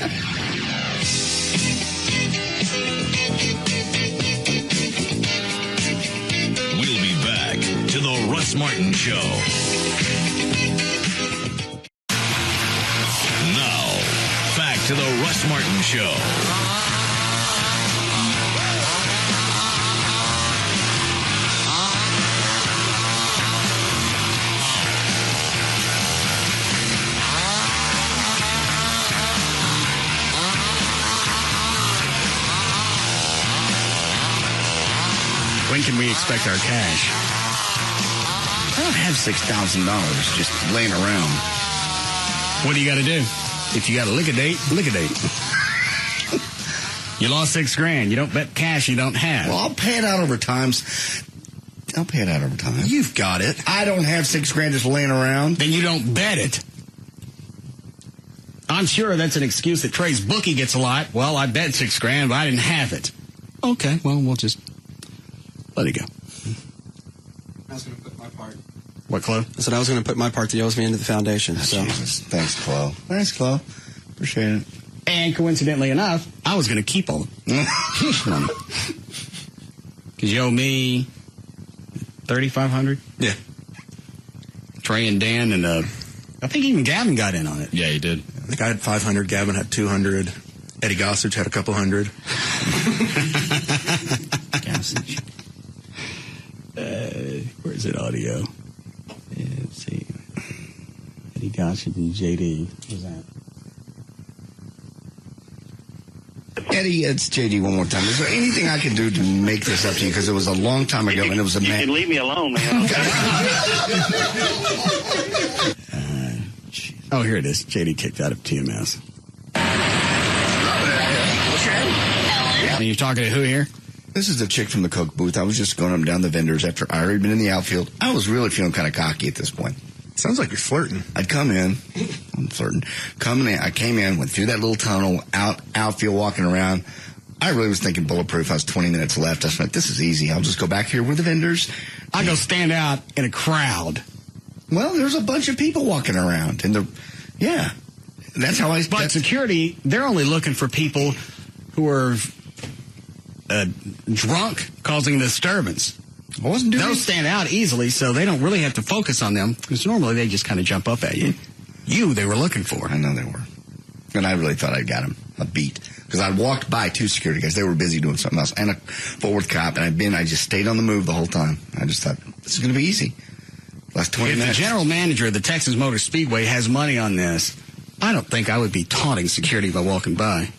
We'll be back to the Russ Martin Show. Now, back to the Russ Martin Show. When can we expect our cash? don't have $6,000 just laying around. What do you got to do? If you got to liquidate, liquidate. You lost $6,000. You don't bet cash you don't have. Well, I'll pay it out over time. You've got it. I don't have $6,000 just laying around. Then you don't bet it. I'm sure that's an excuse that Trey's bookie gets a lot. Well, I bet $6,000, but I didn't have it. Okay, well, we'll just let it go. I was going to put my part. What, Chloe? I said I was going to put my part that owes me into the foundation. So. Jesus. Thanks, Chloe. Thanks, Chloe. Appreciate it. And coincidentally enough, I was going to keep all the money. Because you owe me $3,500? Yeah. Trey and Dan and I think even Gavin got in on it. Yeah, he did. I think I had 500. Gavin had 200. Eddie Gossage had a couple hundred. Gossage. Where's it audio? Let's see. Eddie Gossage and JD. What's that? Eddie, it's JD one more time. Is there anything I can do to make this up to you? Because it was a long time ago, and it was a You man. can leave me alone, man. Oh, here it is. JD kicked out of TMS. And you're talking to who here? This is the chick from the Coke booth. I was just going up and down the vendors after I already been in the outfield. I was really feeling kind of cocky at this point. Sounds like you're flirting. I'd come in. I'm flirting. I came in, went through that little tunnel, outfield, walking around. I really was thinking bulletproof. I was 20 minutes left. I was like, this is easy. I'll just go back here with the vendors. I go stand out in a crowd. Well, there's a bunch of people walking around. Yeah. That's how I... But security, they're only looking for people who are drunk, causing disturbance. I wasn't doing They'll stand out easily, so they don't really have to focus on them, because normally they just kind of jump up at you. They were looking for. I know they were. And I really thought I'd got him a beat. Because I walked by two security guys. They were busy doing something else. And a Fort Worth cop. And I just stayed on the move the whole time. I just thought, this is going to be easy. Last 20 If minutes. the general manager of the Texas Motor Speedway has money on this, I don't think I would be taunting security by walking by.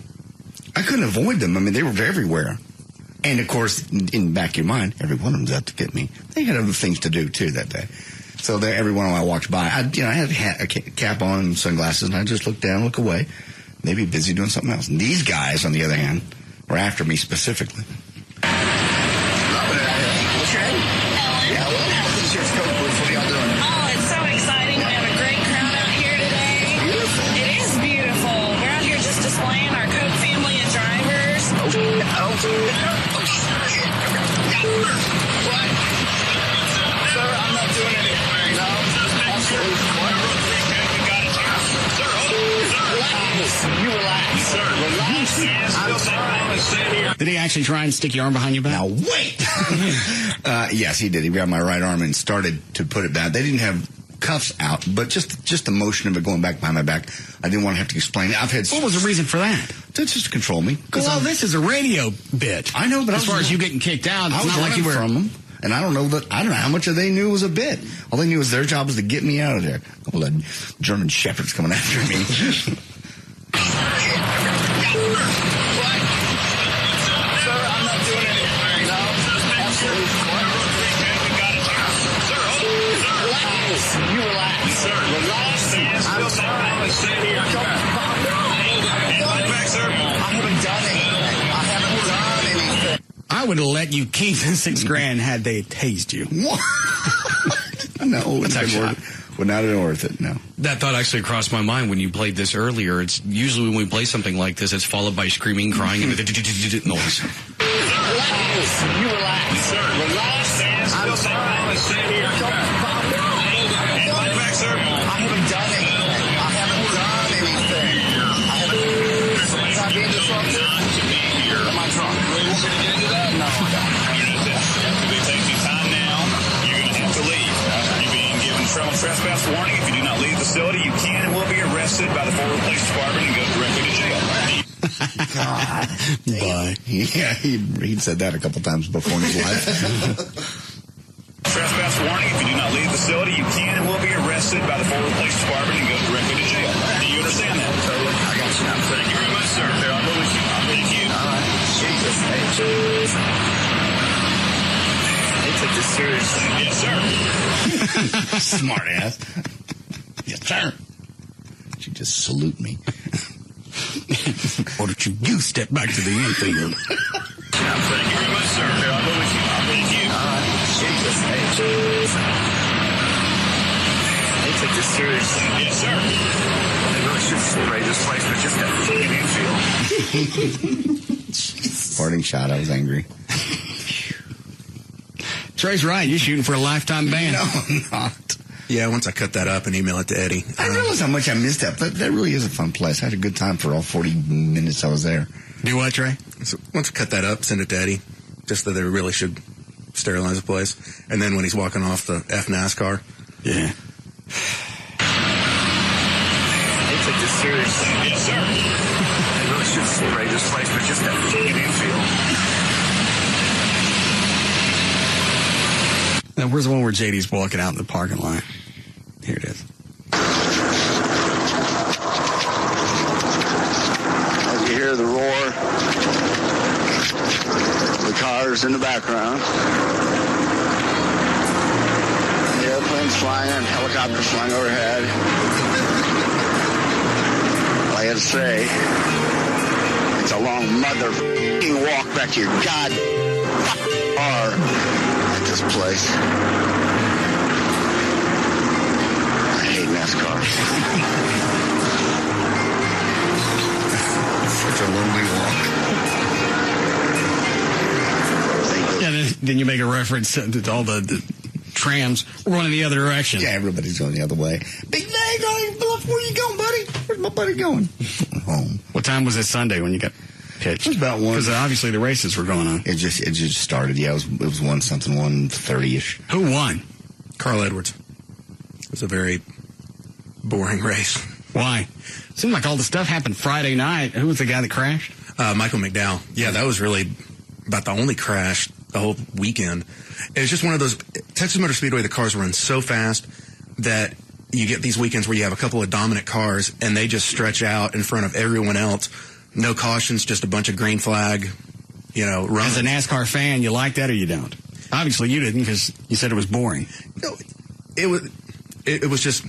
I couldn't avoid them. I mean, they were everywhere. And, of course, in the back of your mind, every one of them's out to get me. They had other things to do, too, that day. So every one of them I walked by, I had a cap on and sunglasses, and I just looked down, look away. They'd be busy doing something else. And these guys, on the other hand, were after me specifically. What's your name? Ellen. Yeah, well, this is your Coke booth. What are y'all doing? Oh, it's so exciting. We have a great crowd out here today. Beautiful. It is beautiful. We're out here just displaying our Coke family of drivers. Oh, shit. What? Sir, I'm not doing anything. No. Absolutely. You relax. Sir, relax. I'm sorry. Did he actually try and stick your arm behind your back? Now, wait! Yes, he did. He grabbed my right arm and started to put it back. They didn't have cuffs out, but just the motion of it going back behind my back, I didn't want to have to explain it. What was the reason for that? Just to control me. Well, this is a radio bit. I know, but as far as you getting kicked out, I it's was not like you were from them. And I don't know how much of they knew was a bit. All they knew was their job was to get me out of there. A couple of German shepherds coming after me. What? Sir, I'm not doing anything. No. Absolutely. Relax. You relax. Sir, relax. I'm sorry. I haven't done anything. I would have let you keep the $6,000 had they tased you. What? No, That's actually would not have been worth it. No. That thought actually crossed my mind when you played this earlier. It's usually when we play something like this, it's followed by screaming, crying, and the noise. Relax. You relax. Sir, relax. I'm sorry. I haven't done anything. Am I being disruptive? Am I drunk? Really want me to get into that? No. If it takes you time now, you're going to have to leave. You're being given trespass warning. If you do not leave the facility, you can and will be arrested by the Fort Worth Police Department and go directly to jail. God. Bye. Yeah, he'd said that a couple times before in his life. Trespass warning. If you do not leave the facility, you can and will be arrested by the Fort Worth Police Department and go directly to jail. Do you understand that? Totally. I got you. Thank you very much, sir. Thank you. All right. Jesus. Hey, they took this this seriously? Yes, sir. Smart ass. Yes, sir. She just salute me. Or don't you step back to the infield? Thank you very much, sir. I'll go with you. Thank you. All right. Jesus. Hey, take this seriously. Yes, sir. They really should spray this place with just that fucking infield. Parting shot. I was angry. Trey's right. You're shooting for a lifetime ban. No, I'm not. Yeah, once I cut that up and email it to Eddie. I realize how much I missed that, but that really is a fun place. I had a good time for all 40 minutes I was there. Do what, Trey? So once I cut that up, send it to Eddie, just that they really should sterilize the place. And then when he's walking off the NASCAR. Yeah. They take this seriously. Yes, sir. They really should spray this place with just that fucking infield. Now, where's the one where JD's walking out in the parking lot? Here it is. As you hear the roar, the cars in the background, the airplanes flying and helicopters flying overhead. All I had to say, it's a long mother-f***ing walk back to your god car at this place. I hate NASCAR. Such a lonely walk. Yeah, then you make a reference to all the trams running the other direction. Yeah, everybody's going the other way. Big Dave, where you going, buddy? Where's my buddy going? Home. What time was it Sunday when you got pitched? It was about 1. Because obviously the races were going on. It just started. Yeah, it was 1:30-ish. Who won? Carl Edwards. It was a very boring race. Why? Seemed like all the stuff happened Friday night. Who was the guy that crashed? Michael McDowell. Yeah, that was really about the only crash the whole weekend. It was just one of those, Texas Motor Speedway, the cars run so fast that you get these weekends where you have a couple of dominant cars and they just stretch out in front of everyone else. No cautions, just a bunch of green flag, runs. As a NASCAR fan, you like that or you don't? Obviously you didn't because you said it was boring. No, it was just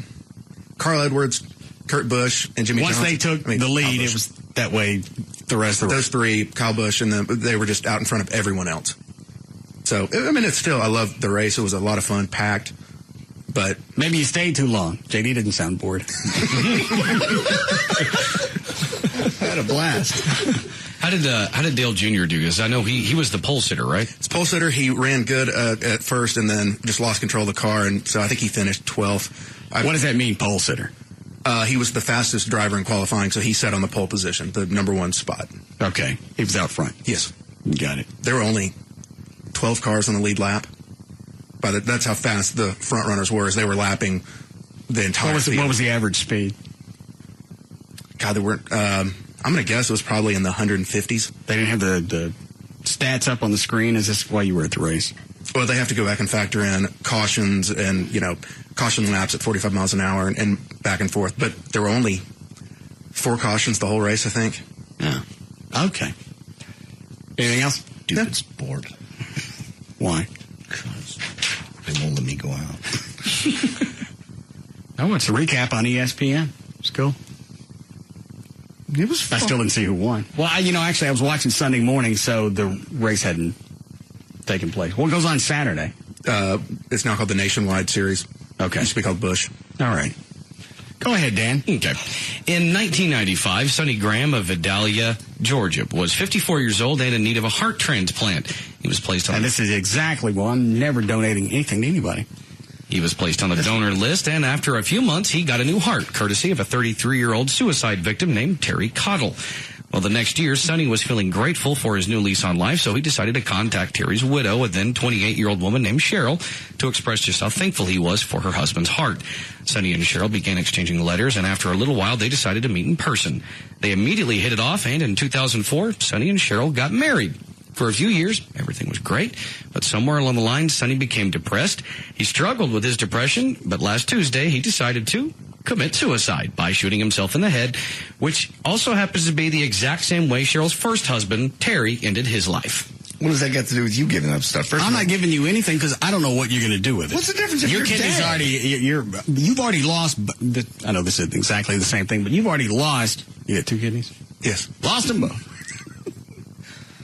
Carl Edwards, Kurt Busch, and Jimmy Johnson. Once they took the lead, it was that way the rest of the those three, Kyle Busch, and they were just out in front of everyone else. So, I mean, I love the race. It was a lot of fun, packed, but... Maybe you stayed too long. JD didn't sound bored. I had a blast. How did Dale Jr. do? Because I know he was the pole sitter, right? It's pole sitter. He ran good at first and then just lost control of the car, and so I think he finished 12th. What does that mean, pole sitter? He was the fastest driver in qualifying, so he sat on the pole position, the number one spot. Okay. He was out front. Yes. Got it. There were only 12 cars on the lead lap. That's how fast the front runners were, as they were lapping the entire field. What was the average speed? God, there weren't... I'm going to guess it was probably in the 150s. They didn't have the stats up on the screen? Is this why you were at the race? Well, they have to go back and factor in cautions and, caution laps at 45 miles an hour and back and forth. But there were only 4 cautions the whole race, I think. Yeah. Okay. Anything else? Dude, it's bored. Why? Because they won't let me go out. Oh, it's a recap on ESPN. It's cool. It was fun. I still didn't see who won. Well, actually, I was watching Sunday morning, so the race hadn't taken place. What goes on Saturday? It's now called the Nationwide Series. Okay. It used to be called Busch. All right. Go ahead, Dan. Okay. In 1995, Sonny Graham of Vidalia, Georgia, was 54 years old and in need of a heart transplant. He was placed on... And this is exactly why I'm never donating anything to anybody. He was placed on the donor list, and after a few months, he got a new heart, courtesy of a 33-year-old suicide victim named Terry Cottle. Well, the next year, Sonny was feeling grateful for his new lease on life, so he decided to contact Terry's widow, a then 28-year-old woman named Cheryl, to express just how thankful he was for her husband's heart. Sonny and Cheryl began exchanging letters, and after a little while, they decided to meet in person. They immediately hit it off, and in 2004, Sonny and Cheryl got married. For a few years, everything was great, but somewhere along the line, Sonny became depressed. He struggled with his depression, but last Tuesday, he decided to commit suicide by shooting himself in the head, which also happens to be the exact same way Cheryl's first husband, Terry, ended his life. What does that got to do with you giving up stuff? I'm not giving you anything because I don't know what you're going to do with it. What's the difference if your you're kidney's dead? you've already lost. I know this isn't exactly the same thing, but you've already lost. You got 2 kidneys? Yes. Lost them both.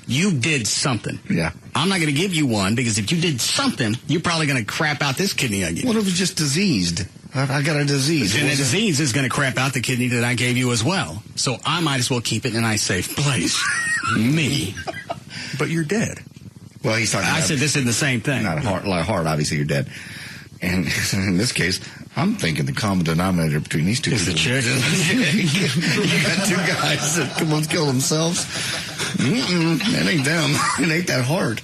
You did something. Yeah. I'm not going to give you one because if you did something, you're probably going to crap out this kidney I gave you. What if it was just diseased? I got a disease. And the disease is going to crap out the kidney that I gave you as well. So I might as well keep it in a nice, safe place. Me. But you're dead. Well, he's talking about... I said this is the same thing. Not heart, obviously you're dead. And in this case, I'm thinking the common denominator between these two is the chick. You got 2 guys that come on kill themselves. It ain't them. It ain't that hard.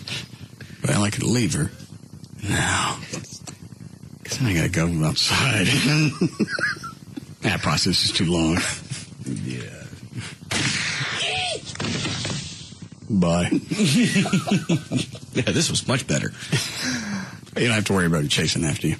Well, I could leave her now. Because then I got to go outside. That process is too long. Yeah. Bye. Yeah, this was much better. You don't have to worry about it chasing after you.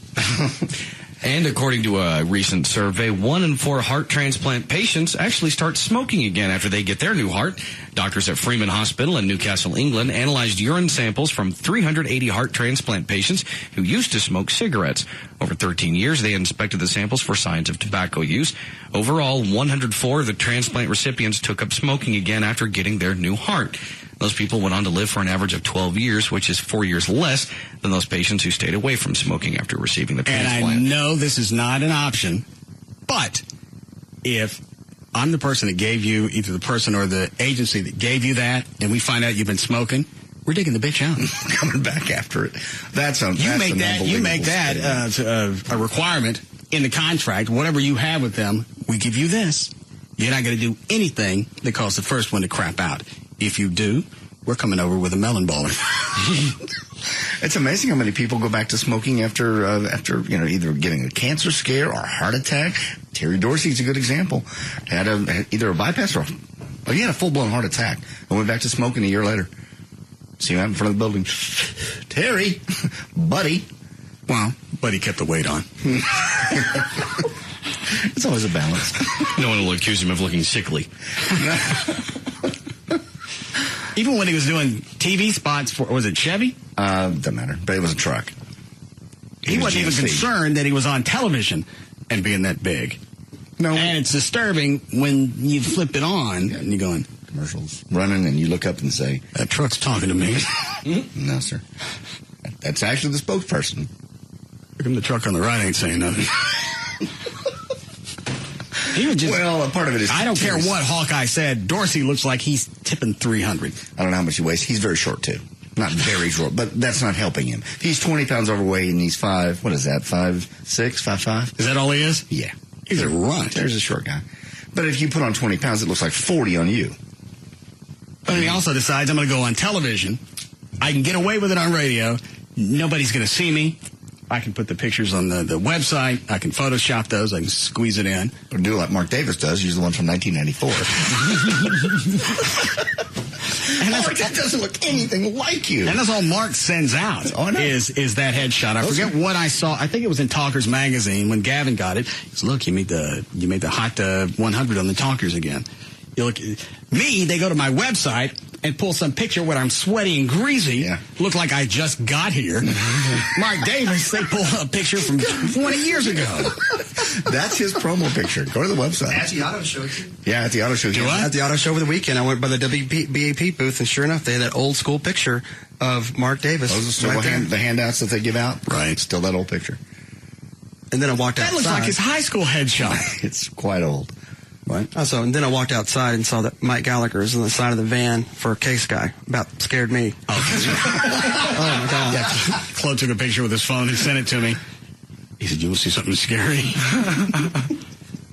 And according to a recent survey, 1 in 4 heart transplant patients actually start smoking again after they get their new heart. Doctors at Freeman Hospital in Newcastle, England, analyzed urine samples from 380 heart transplant patients who used to smoke cigarettes. Over 13 years, they inspected the samples for signs of tobacco use. Overall, 104 of the transplant recipients took up smoking again after getting their new heart. Those people went on to live for an average of 12 years, which is 4 years less than those patients who stayed away from smoking after receiving the transplant. And I know this is not an option, but if I'm the person that gave you, either the person or the agency that gave you that, and we find out you've been smoking, we're digging the bitch out. Coming back after it. You make that a requirement in the contract. Whatever you have with them, we give you this. You're not going to do anything that caused the first one to crap out. If you do, we're coming over with a melon baller. It's amazing how many people go back to smoking after either getting a cancer scare or a heart attack. Terry Dorsey's a good example. Had either a bypass or he had a full-blown heart attack and went back to smoking a year later. See him out in front of the building. Terry, buddy. Well, Buddy kept the weight on. It's always a balance. No one will accuse him of looking sickly. Even when he was doing TV spots for, was it Chevy? Doesn't matter, but it was a truck. He wasn't even concerned that he was on television and being that big. No. And it's disturbing when you flip it on and you're going, commercials running, and you look up and say, that truck's talking to me. No, sir. That's actually the spokesperson. Look at the truck on the right ain't saying nothing. He was just, well, a part of it is... I don't care what Hawkeye said. Dorsey looks like he's tipping 300. I don't know how much he weighs. He's very short, too. Not very short, but that's not helping him. If he's 20 pounds overweight and he's 5'6", 5'5"? Is that all he is? Yeah. He's a runt. There's a short guy. But if you put on 20 pounds, it looks like 40 on you. But he also decides I'm going to go on television. I can get away with it on radio. Nobody's going to see me. I can put the pictures on the website. I can Photoshop those. I can squeeze it in. Or do like Mark Davis does. Use the one from 1994. And that doesn't look anything like you. And that's all Mark sends out. Oh, I know. Is that headshot. I forget what I saw. I think it was in Talkers magazine when Gavin got it. He said, look, you made the hot 100 on the Talkers again. You look me, they go to my website and pull some picture where I'm sweaty and greasy. Yeah. Look like I just got here. Mark Davis, they pull a picture from 20 years ago. That's his promo picture. Go to the website. At the auto show, too. Yeah, at the auto show. At the auto show over the weekend, I went by the WBAP booth, and sure enough, they had that old school picture of Mark Davis. Those are still the handouts that they give out? Right. Still that old picture. And then I walked outside. That looks like his high school headshot. It's quite old. What? Also, and then I walked outside and saw that Mike Gallagher was on the side of the van for a case guy. About scared me. Oh, my God. Yeah, Chloe took a picture with his phone and sent it to me. He said, you will see something scary.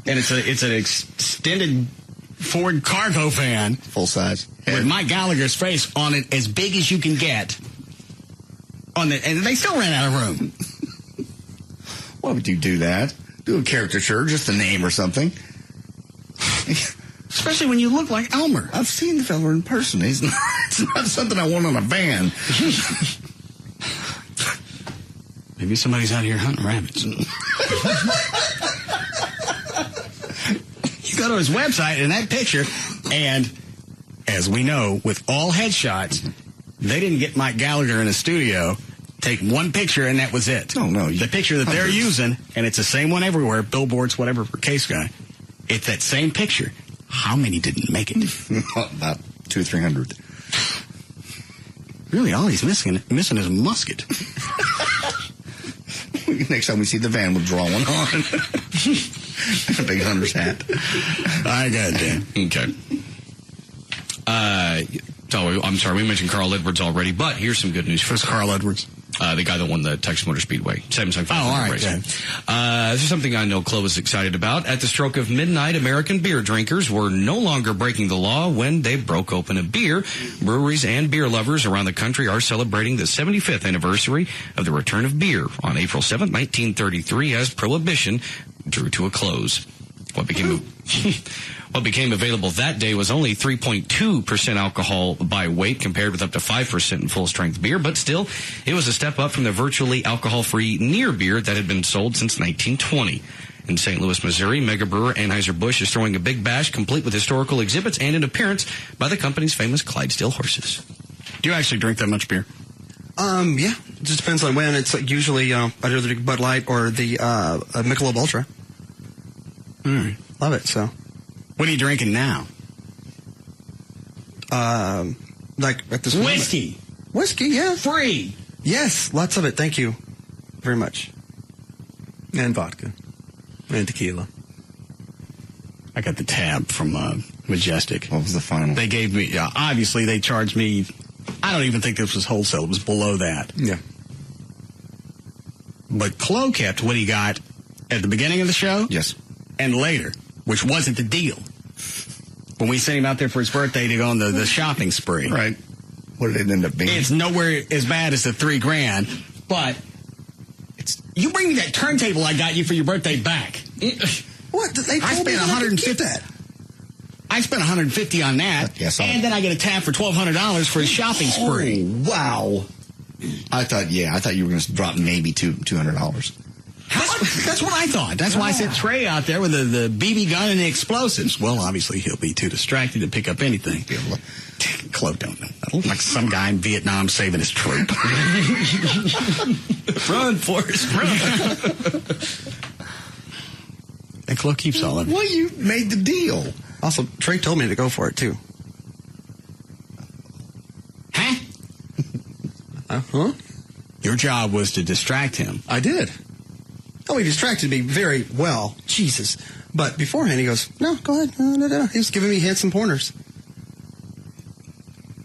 And it's an extended Ford cargo van. Full size. With Mike Gallagher's face on it as big as you can get. And they still ran out of room. Why would you do that? Do a caricature, just a name or something. Especially when you look like Elmer. I've seen the fella in person. It's not something I want on a van. Maybe somebody's out here hunting rabbits. You go to his website and that picture, and as we know, with all headshots, They didn't get Mike Gallagher in a studio, take one picture, and that was it. No. The picture that they're using, and it's the same one everywhere, billboards, whatever, for Case Guy. It's that same picture. How many didn't make it? About 200 or 300. Really, all he's missing is a musket. Next time we see the van, we'll draw one on. A big hunter's hat. I got it, Dan. Okay. I'm sorry, we mentioned Carl Edwards already, but here's some good news for Who's Carl Edwards? The guy that won the Texas Motor Speedway. 775. Oh, all right. This is something I know Chloe is excited about. At the stroke of midnight, American beer drinkers were no longer breaking the law when they broke open a beer. Breweries and beer lovers around the country are celebrating the 75th anniversary of the return of beer on April 7th, 1933, as Prohibition drew to a close. What became available that day was only 3.2% alcohol by weight, compared with up to 5% in full-strength beer, but still, it was a step up from the virtually alcohol-free near beer that had been sold since 1920. In St. Louis, Missouri, mega brewer Anheuser-Busch is throwing a big bash complete with historical exhibits and an appearance by the company's famous Clydesdale horses. Do you actually drink that much beer? Yeah. It just depends on when. It's usually either the Bud Light or the Michelob Ultra. Love it, so. What are you drinking now? Like at this whiskey. moment. Whiskey, yeah. Free. Yes, lots of it. Thank you very much. And vodka. And tequila. I got the tab from Majestic. What was the final? They gave me, obviously they charged me, I don't even think this was wholesale. It was below that. Yeah. But Chloe kept what he got at the beginning of the show. Yes. And later, which wasn't the deal. When we sent him out there for his birthday to go on the shopping spree. Right. What did it end up being? It's nowhere as bad as the $3,000, but you bring me that turntable I got you for your birthday back. What? They I told me spent that I could $150. keep that. I spent $150 on that. Yes, and then I get a tab for $1,200 for his shopping spree. Oh, wow. I thought you were going to drop maybe $200. That's what I thought. That's why I sent Trey out there with the BB gun and the explosives. Well, obviously he'll be too distracted to pick up anything. Chloe don't know. I look like some guy in Vietnam saving his troop. Run, Forrest, run. And Chloe keeps all of it. Well, you made the deal. Also, Trey told me to go for it, too. Huh? Uh-huh. Your job was to distract him. I did. Oh, he distracted me very well. Jesus. But beforehand, he goes, no, go ahead. No. He was giving me hints and pointers.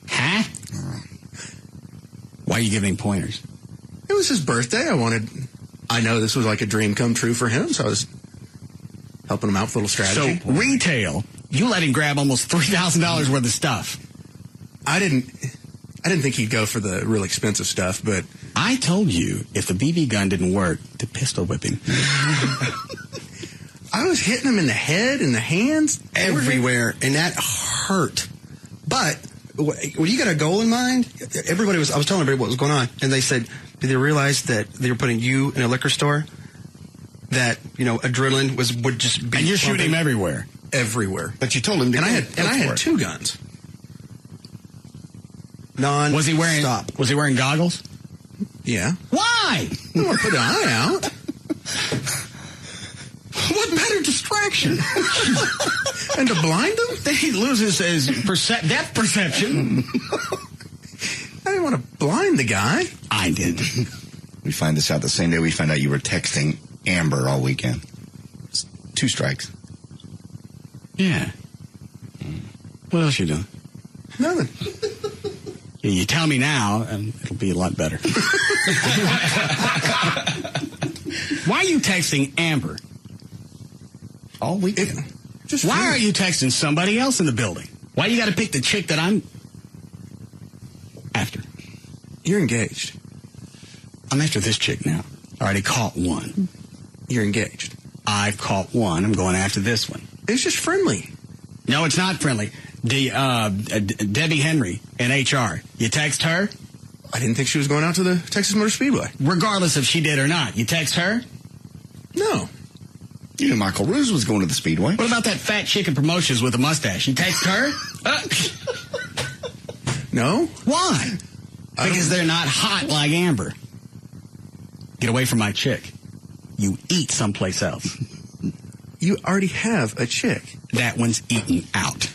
Huh? Why are you giving him pointers? It was his birthday. I know this was like a dream come true for him, so I was helping him out with a little strategy. So, retail, you let him grab almost $3,000 worth of stuff. I didn't think he'd go for the real expensive stuff, but I told you if the BB gun didn't work, to pistol whip him. I was hitting him in the head, in the hands, everywhere, and that hurt. But when you got a goal in mind, I was telling everybody what was going on, and they said, did they realize that they were putting you in a liquor store? That, adrenaline would just be. And you're shooting him everywhere. Everywhere. But you told him to I had two guns. Was he wearing goggles? Yeah. Why? I want to put an eye out. What better distraction? And to blind him? Then he loses his depth perception. I didn't want to blind the guy. I did. We find this out the same day we found out you were texting Amber all weekend. It's 2 strikes. Yeah. What else you doing? Nothing. You tell me now, and it'll be a lot better. Why are you texting Amber? All weekend. Why are you texting somebody else in the building? Why you got to pick the chick that I'm after? You're engaged. I'm after this chick now. I already caught one. You're engaged. I've caught one. I'm going after this one. It's just friendly. No, it's not friendly. Debbie Henry in HR. You text her? I didn't think she was going out to the Texas Motor Speedway. Regardless if she did or not. You text her? No. You knew Michael Ruse was going to the Speedway. What about that fat chick in promotions with a mustache? You text her? No. Why? Because they're not hot like Amber. Get away from my chick. You eat someplace else. You already have a chick. That one's eaten out.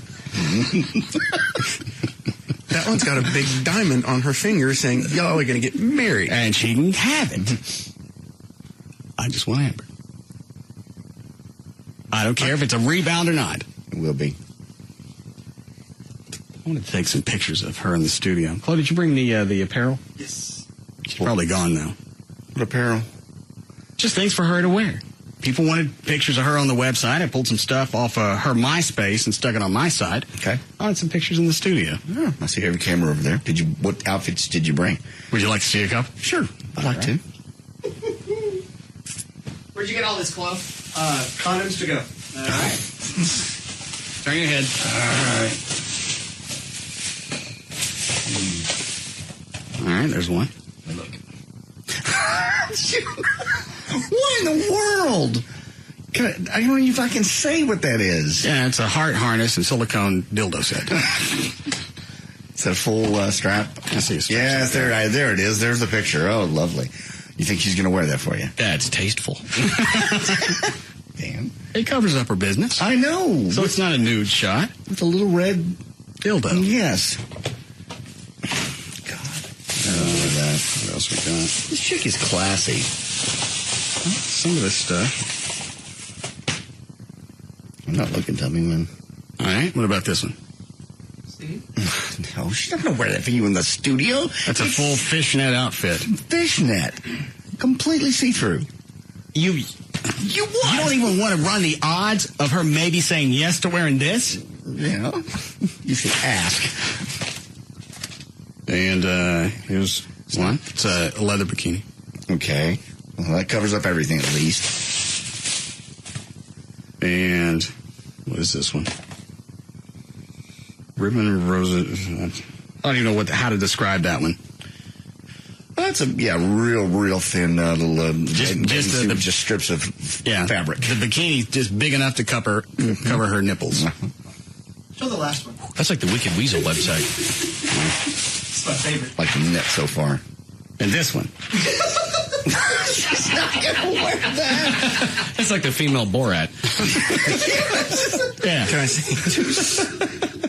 That one's got a big diamond on her finger saying, y'all are going to get married. And she can have it. I just want Amber. I don't care if it's a rebound or not. It will be. I want to take some pictures of her in the studio. Chloe, did you bring the apparel? Yes. She's probably gone now. What apparel? Just things for her to wear. People wanted pictures of her on the website. I pulled some stuff off her MySpace and stuck it on my side. Okay. I wanted some pictures in the studio. Oh, I see every camera over there. What outfits did you bring? Would you like to see a couple? Sure. I'd like to. Where'd you get all this, Chloe? Condoms to go. All right. Turn your head. All right, there's one. Look. What in the world? I don't even if I can say what that is. Yeah, it's a heart harness and silicone dildo set. Is that a full strap? I see a strap. Yes, there it is. There's the picture. Oh, lovely. You think she's going to wear that for you? That's tasteful. Damn. It covers up her business. I know. So it's not a nude shot. With a little red dildo. Yes. God. What else we got? This chick is classy. Some of this stuff. I'm not looking. Tell me when. All right. What about this one? No, she's not going to wear that for you in the studio. That's a full fishnet outfit. Fishnet. Completely see-through. You what? You don't even want to run the odds of her maybe saying yes to wearing this? Yeah. You should ask. And here's one. It's a leather bikini. Okay. Well, that covers up everything at least. And what is this one? Ribbon and roses. I don't even know how to describe that one. That's real thin little just strips of fabric. The bikini's just big enough to cover her nipples. Show the last one. That's like the Wicked Weasel website. It's my favorite. Like the net so far. And this one. She's not gonna wear that. It's like the female Borat. Yeah. Can I see?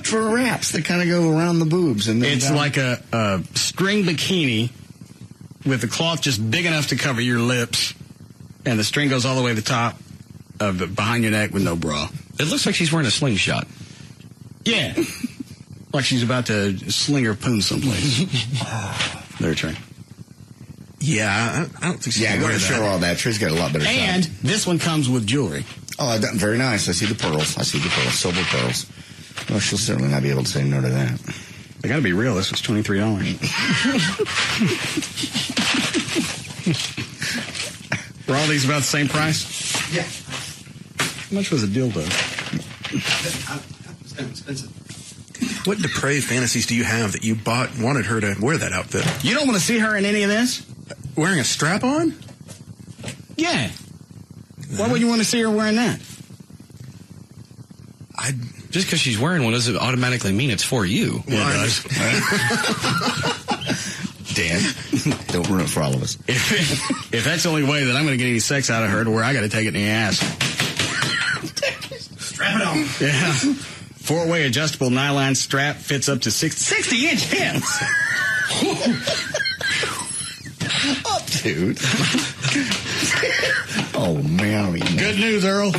For wraps that kind of go around the boobs, and it's like a string bikini with the cloth just big enough to cover your lips, and the string goes all the way to the top of behind your neck with no bra. It looks like she's wearing a slingshot. Yeah. Like she's about to sling her poon someplace. There, Trey. Yeah, I don't think she's going to wear that. Show all that. Trey's got a lot better shot. And this one comes with jewelry. Oh, very nice. I see the pearls. Silver pearls. Well, she'll certainly not be able to say no to that. They got to be real. This was $23. Were all these about the same price? Yeah. How much was a dildo? It's expensive. What depraved fantasies do you have that you wanted her to wear that outfit? You don't want to see her in any of this? Wearing a strap on? Yeah. Why would you want to see her wearing that? Just because she's wearing one doesn't automatically mean it's for you. Yeah, it does. Dan, don't ruin it for all of us. If that's the only way that I'm going to get any sex out of her, to where I got to take it in the ass. Strap it on. Yeah. 4-way adjustable nylon strap fits up to 60-inch hips. Up, dude. Oh, man. Good news, Earl.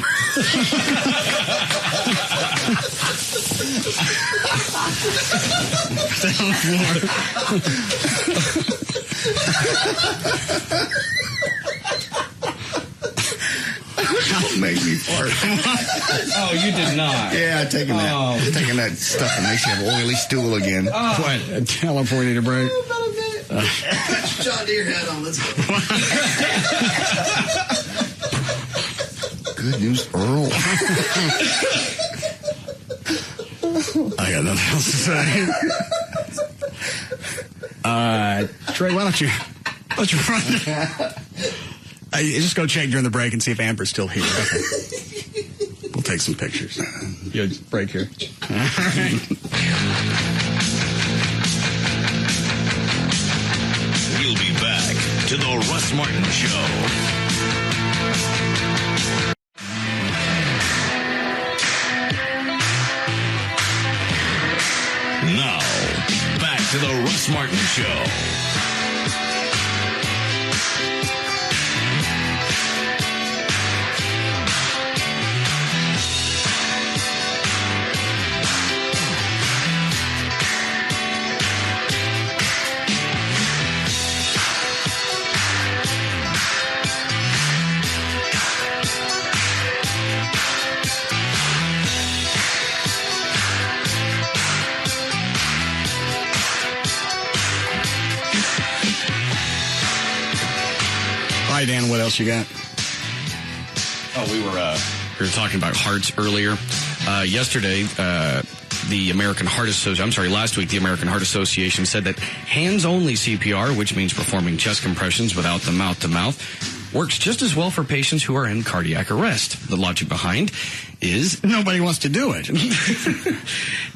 Down Don't make me fart. Oh, you did not. Yeah, taking that stuff that makes you have oily stool again. What? Tell him before we need a break. Put your John Deere hat on. Let's go. Good news, Earl. I got nothing else to say. Trey, why don't you run? Just go check during the break and see if Amber's still here. Okay. We'll take some pictures. Yeah, just break here. All right. to the Russ Martin Show. Now, back to the Russ Martin Show. Hi, Dan. What else you got? Oh, we were talking about hearts earlier. Yesterday, the American Heart Association, last week, the American Heart Association said that hands-only CPR, which means performing chest compressions without the mouth-to-mouth, works just as well for patients who are in cardiac arrest. The logic behind is nobody wants to do it.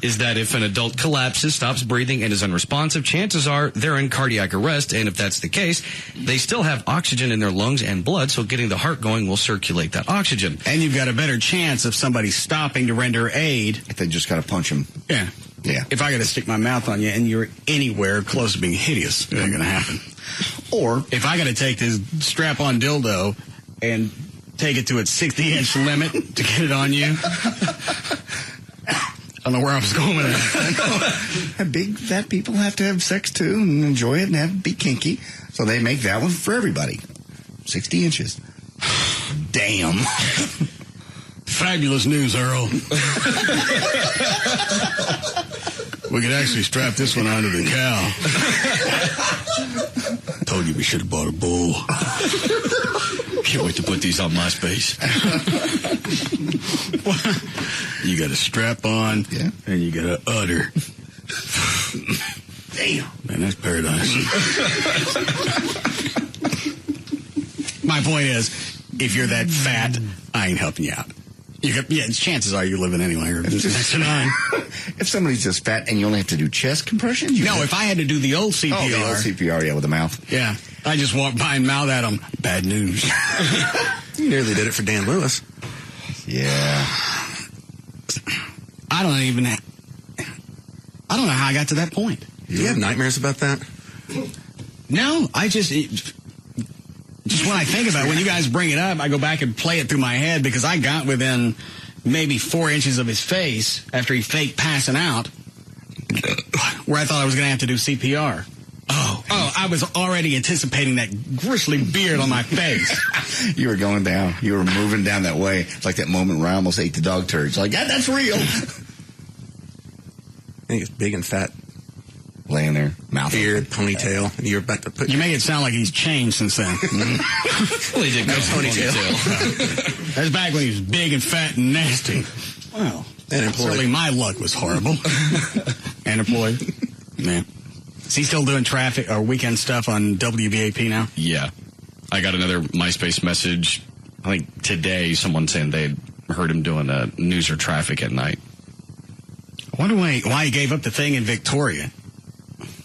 Is that if an adult collapses, stops breathing, and is unresponsive, chances are they're in cardiac arrest. And if that's the case, they still have oxygen in their lungs and blood, so getting the heart going will circulate that oxygen. And you've got a better chance of somebody stopping to render aid. If they just got to punch them. Yeah. Yeah. If I got to stick my mouth on you and you're anywhere close to being hideous, it ain't going to happen. Or if I got to take this strap-on dildo and take it to its 60-inch limit to get it on you. I don't know where I was going with that. Big fat people have to have sex too and enjoy it and be kinky. So they make that one for everybody. 60 inches. Damn. Fabulous news, Earl. We could actually strap this one onto the cow. Told you we should have bought a bull. Can't wait to put these on MySpace. You got a strap on, and you got a udder. Damn. Man, that's paradise. My point is, if you're that fat, I ain't helping you out. Chances are you're living anyway. Or next to none. If somebody's just fat and you only have to do chest compressions? If I had to do the old CPR. Oh, the old CPR, with the mouth. Yeah. I just walk by and mouth at them. Bad news. You nearly did it for Dan Lewis. Yeah. I don't know how I got to that point. Do you have nightmares about that? No, just when I think about it, when you guys bring it up, I go back and play it through my head because I got within maybe 4 inches of his face after he faked passing out where I thought I was going to have to do CPR. Oh, I was already anticipating that gristly beard on my face. You were going down. You were moving down that way. It's like that moment where I almost ate the dog turds. Like, that's real. I think it's big and fat. Laying there, mouth beard, ponytail, and you're about to put. You make it sound like he's changed since then. Well, he did go ponytail. That's back when he was big and fat and nasty. Well, certainly my luck was horrible. And employed. Man. Is he still doing traffic or weekend stuff on WBAP now? Yeah. I got another MySpace message, I think today, someone saying they had heard him doing news or traffic at night. I wonder why he gave up the thing in Victoria.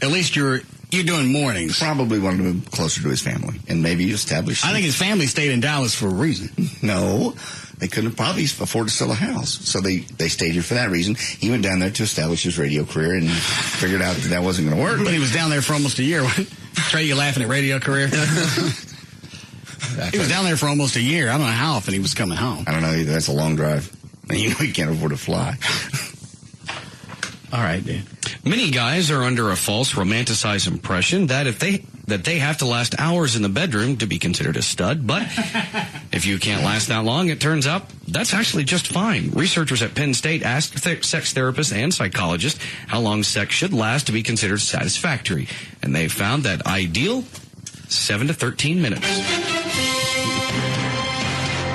At least you're doing mornings. Probably wanted to move closer to his family and maybe establish. I think his family stayed in Dallas for a reason. No, they couldn't probably afford to sell a house, so they stayed here for that reason. He went down there to establish his radio career and figured out that wasn't going to work. But he was down there for almost a year. Trey, you laughing at radio career? He was down there for almost a year. I don't know how often he was coming home. I don't know either. That's a long drive. And you know he can't afford to fly. All right, dude. Many guys are under a false romanticized impression that they have to last hours in the bedroom to be considered a stud, but if you can't last that long, it turns out that's actually just fine. Researchers at Penn State asked sex therapists and psychologists how long sex should last to be considered satisfactory, and they found that ideal 7 to 13 minutes.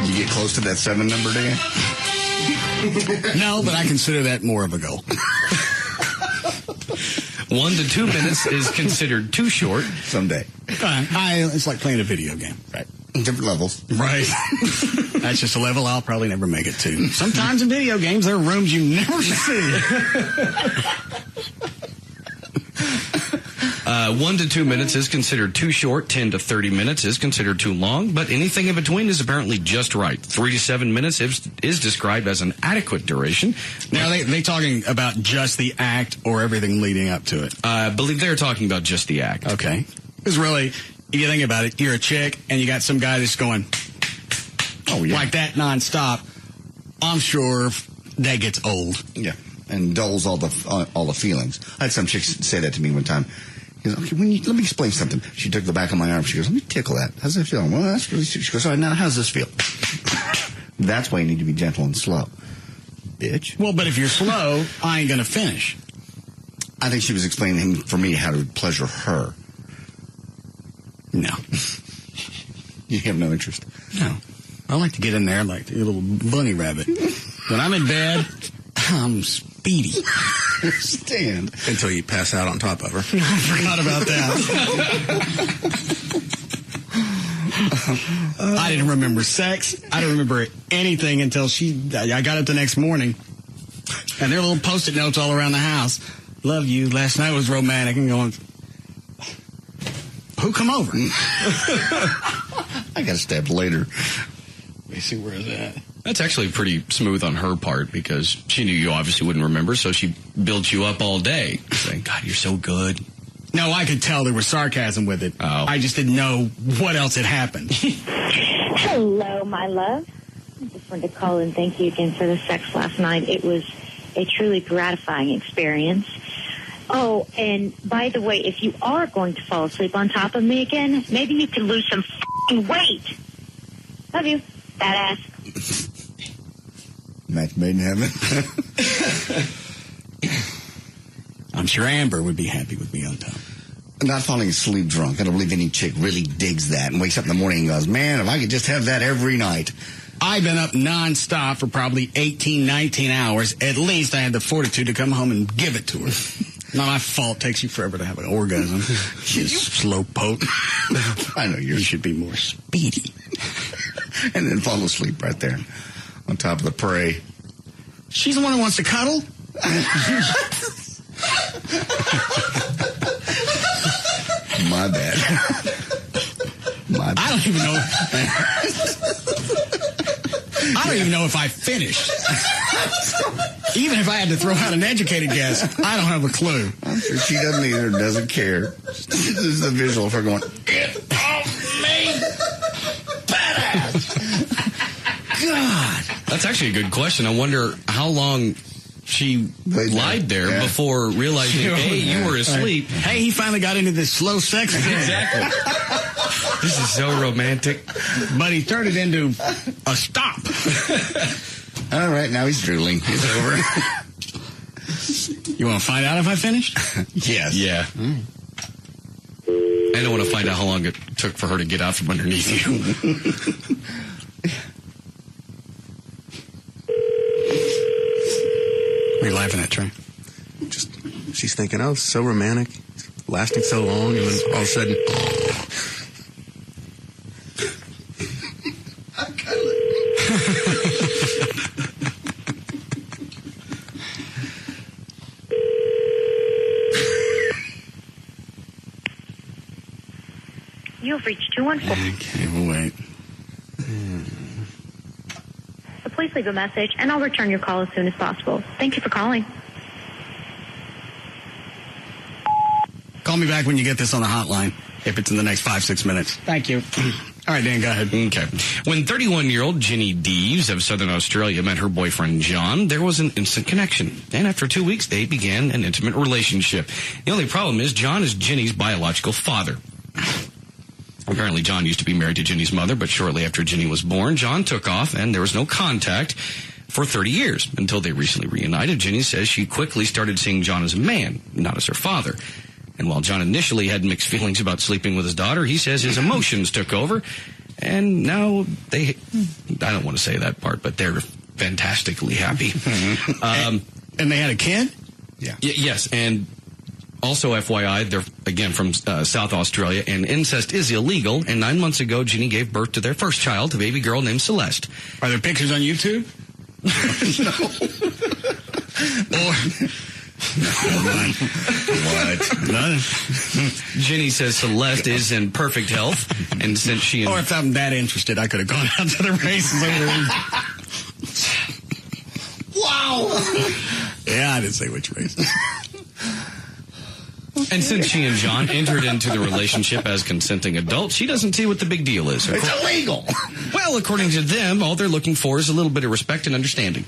You get close to that 7 number, Dan? No, but I consider that more of a goal. 1 to 2 minutes is considered too short. Someday. It's like playing a video game. Right. Different levels. Right. That's just a level I'll probably never make it to. Sometimes in video games, there are rooms you never see. 1 to 2 minutes is considered too short. 10 to 30 minutes is considered too long. But anything in between is apparently just right. 3 to 7 minutes is described as an adequate duration. Now, they talking about just the act or everything leading up to it? I believe they're talking about just the act. Okay. Because really, if you think about it, you're a chick and you got some guy that's going like that nonstop. I'm sure that gets old. Yeah. And dulls all the feelings. I had some chick say that to me one time. He goes, okay, let me explain something. She took the back of my arm. She goes, let me tickle that. How's that feel? Well, that's really sweet. She goes, all right, now how's this feel? That's why you need to be gentle and slow. Bitch. Well, but if you're slow, I ain't going to finish. I think she was explaining for me how to pleasure her. No. You have no interest? No. I like to get in there like a little bunny rabbit. When I'm in bed, I'm speedy. Stand. Until you pass out on top of her. I forgot about that. I didn't remember sex. I didn't remember anything until I got up the next morning. And there are little Post-it notes all around the house. Love you. Last night was romantic. And going, who come over? I got stabbed later. Let me see where is that. That's actually pretty smooth on her part because she knew you obviously wouldn't remember, so she built you up all day, saying, God, you're so good. No, I could tell there was sarcasm with it. Oh. I just didn't know what else had happened. Hello, my love. I just wanted to call and thank you again for the sex last night. It was a truly gratifying experience. Oh, and by the way, if you are going to fall asleep on top of me again, maybe you can lose some f***ing weight. Love you. Badass. Match made in heaven. I'm sure Amber would be happy with me on top. Not falling asleep drunk. I don't believe any chick really digs that and wakes up in the morning and goes, man, if I could just have that every night. I've been up nonstop for probably 18, 19 hours. At least I had the fortitude to come home and give it to her. Not my fault. Takes you forever to have an orgasm. You slow poke. I know you should be more speedy. And then fall asleep right there on top of the prey. She's the one who wants to cuddle? My bad. I don't even know. I don't even know if I finished. Even if I had to throw out an educated guess, I don't have a clue. I'm sure she doesn't either, doesn't care. This is the visual of her going, get off me, badass. God. That's actually a good question. I wonder how long she lied there before realizing, hey, you were asleep. Hey, he finally got into this slow sex again. Exactly. This is so romantic. But he turned it into a stop. All right, now he's drooling. It's over. You want to find out if I finished? Yes. Yeah. I don't want to find out how long it took for her to get out from underneath you. What are you laughing at, Trey? Just, she's thinking, oh, so romantic, lasting so long, and then all of a sudden, You have reached 214. Okay, we'll wait. So please leave a message, and I'll return your call as soon as possible. Thank you for calling. Call me back when you get this on the hotline, if it's in the next 5-6 minutes. Thank you. All right, Dan, go ahead. Okay. When 31-year-old Ginny Deves of Southern Australia met her boyfriend John, there was an instant connection. And after 2 weeks, they began an intimate relationship. The only problem is John is Ginny's biological father. Apparently, John used to be married to Ginny's mother, but shortly after Ginny was born, John took off, and there was no contact for 30 years until they recently reunited. Ginny says she quickly started seeing John as a man, not as her father. And while John initially had mixed feelings about sleeping with his daughter, he says his emotions took over, and now I don't want to say that part, but they're fantastically happy. And they had a kid? Yeah. Yes, and also, FYI, they're, again, from South Australia, and incest is illegal. And 9 months ago, Ginny gave birth to their first child, a baby girl named Celeste. Are there pictures on YouTube? What? None. Jenny says Celeste is in perfect health, and since she and if I'm that interested, I could have gone out to the races over there. Wow. Yeah, I didn't say which race. And since she and John entered into the relationship as consenting adults, she doesn't see what the big deal is. It's illegal. Well, according to them, all they're looking for is a little bit of respect and understanding.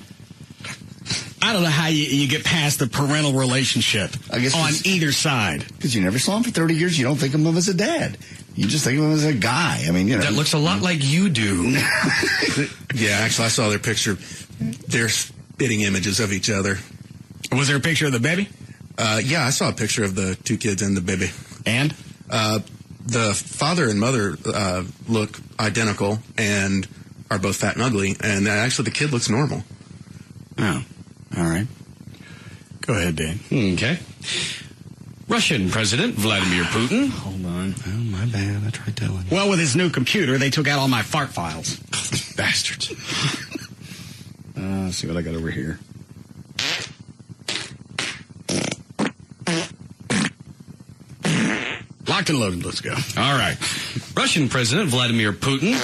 I don't know how you get past the parental relationship on either side. Because you never saw him for 30 years. You don't think of him as a dad. You just think of him as a guy. I mean, That looks a lot like you do. Yeah, actually, I saw their picture. They're spitting images of each other. Was there a picture of the baby? Yeah, I saw a picture of the two kids and the baby. And? The father and mother look identical and are both fat and ugly. And actually, the kid looks normal. Oh, all right. Go ahead, Dan. Okay. Russian President Vladimir Putin. Hold on. Oh, my bad. I tried telling you. Well, with his new computer, they took out all my fart files. Bastards. Let's see what I got over here. Locked and loaded. Let's go. All right. Russian President Vladimir Putin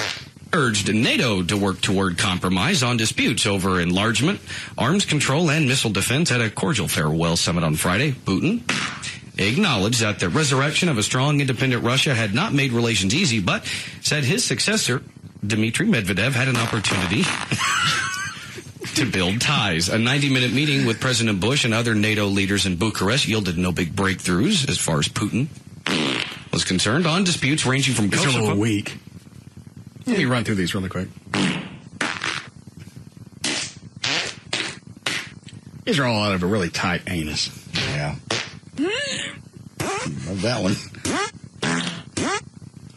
urged NATO to work toward compromise on disputes over enlargement, arms control, and missile defense at a cordial farewell summit on Friday. Putin acknowledged that the resurrection of a strong, independent Russia had not made relations easy, but said his successor, Dmitry Medvedev, had an opportunity to build ties. A 90-minute meeting with President Bush and other NATO leaders in Bucharest yielded no big breakthroughs as far as Putin was concerned on disputes ranging from Kosovo. It's a little weak. Let me run through these really quick. These are all out of a really tight anus. Yeah. Love that one.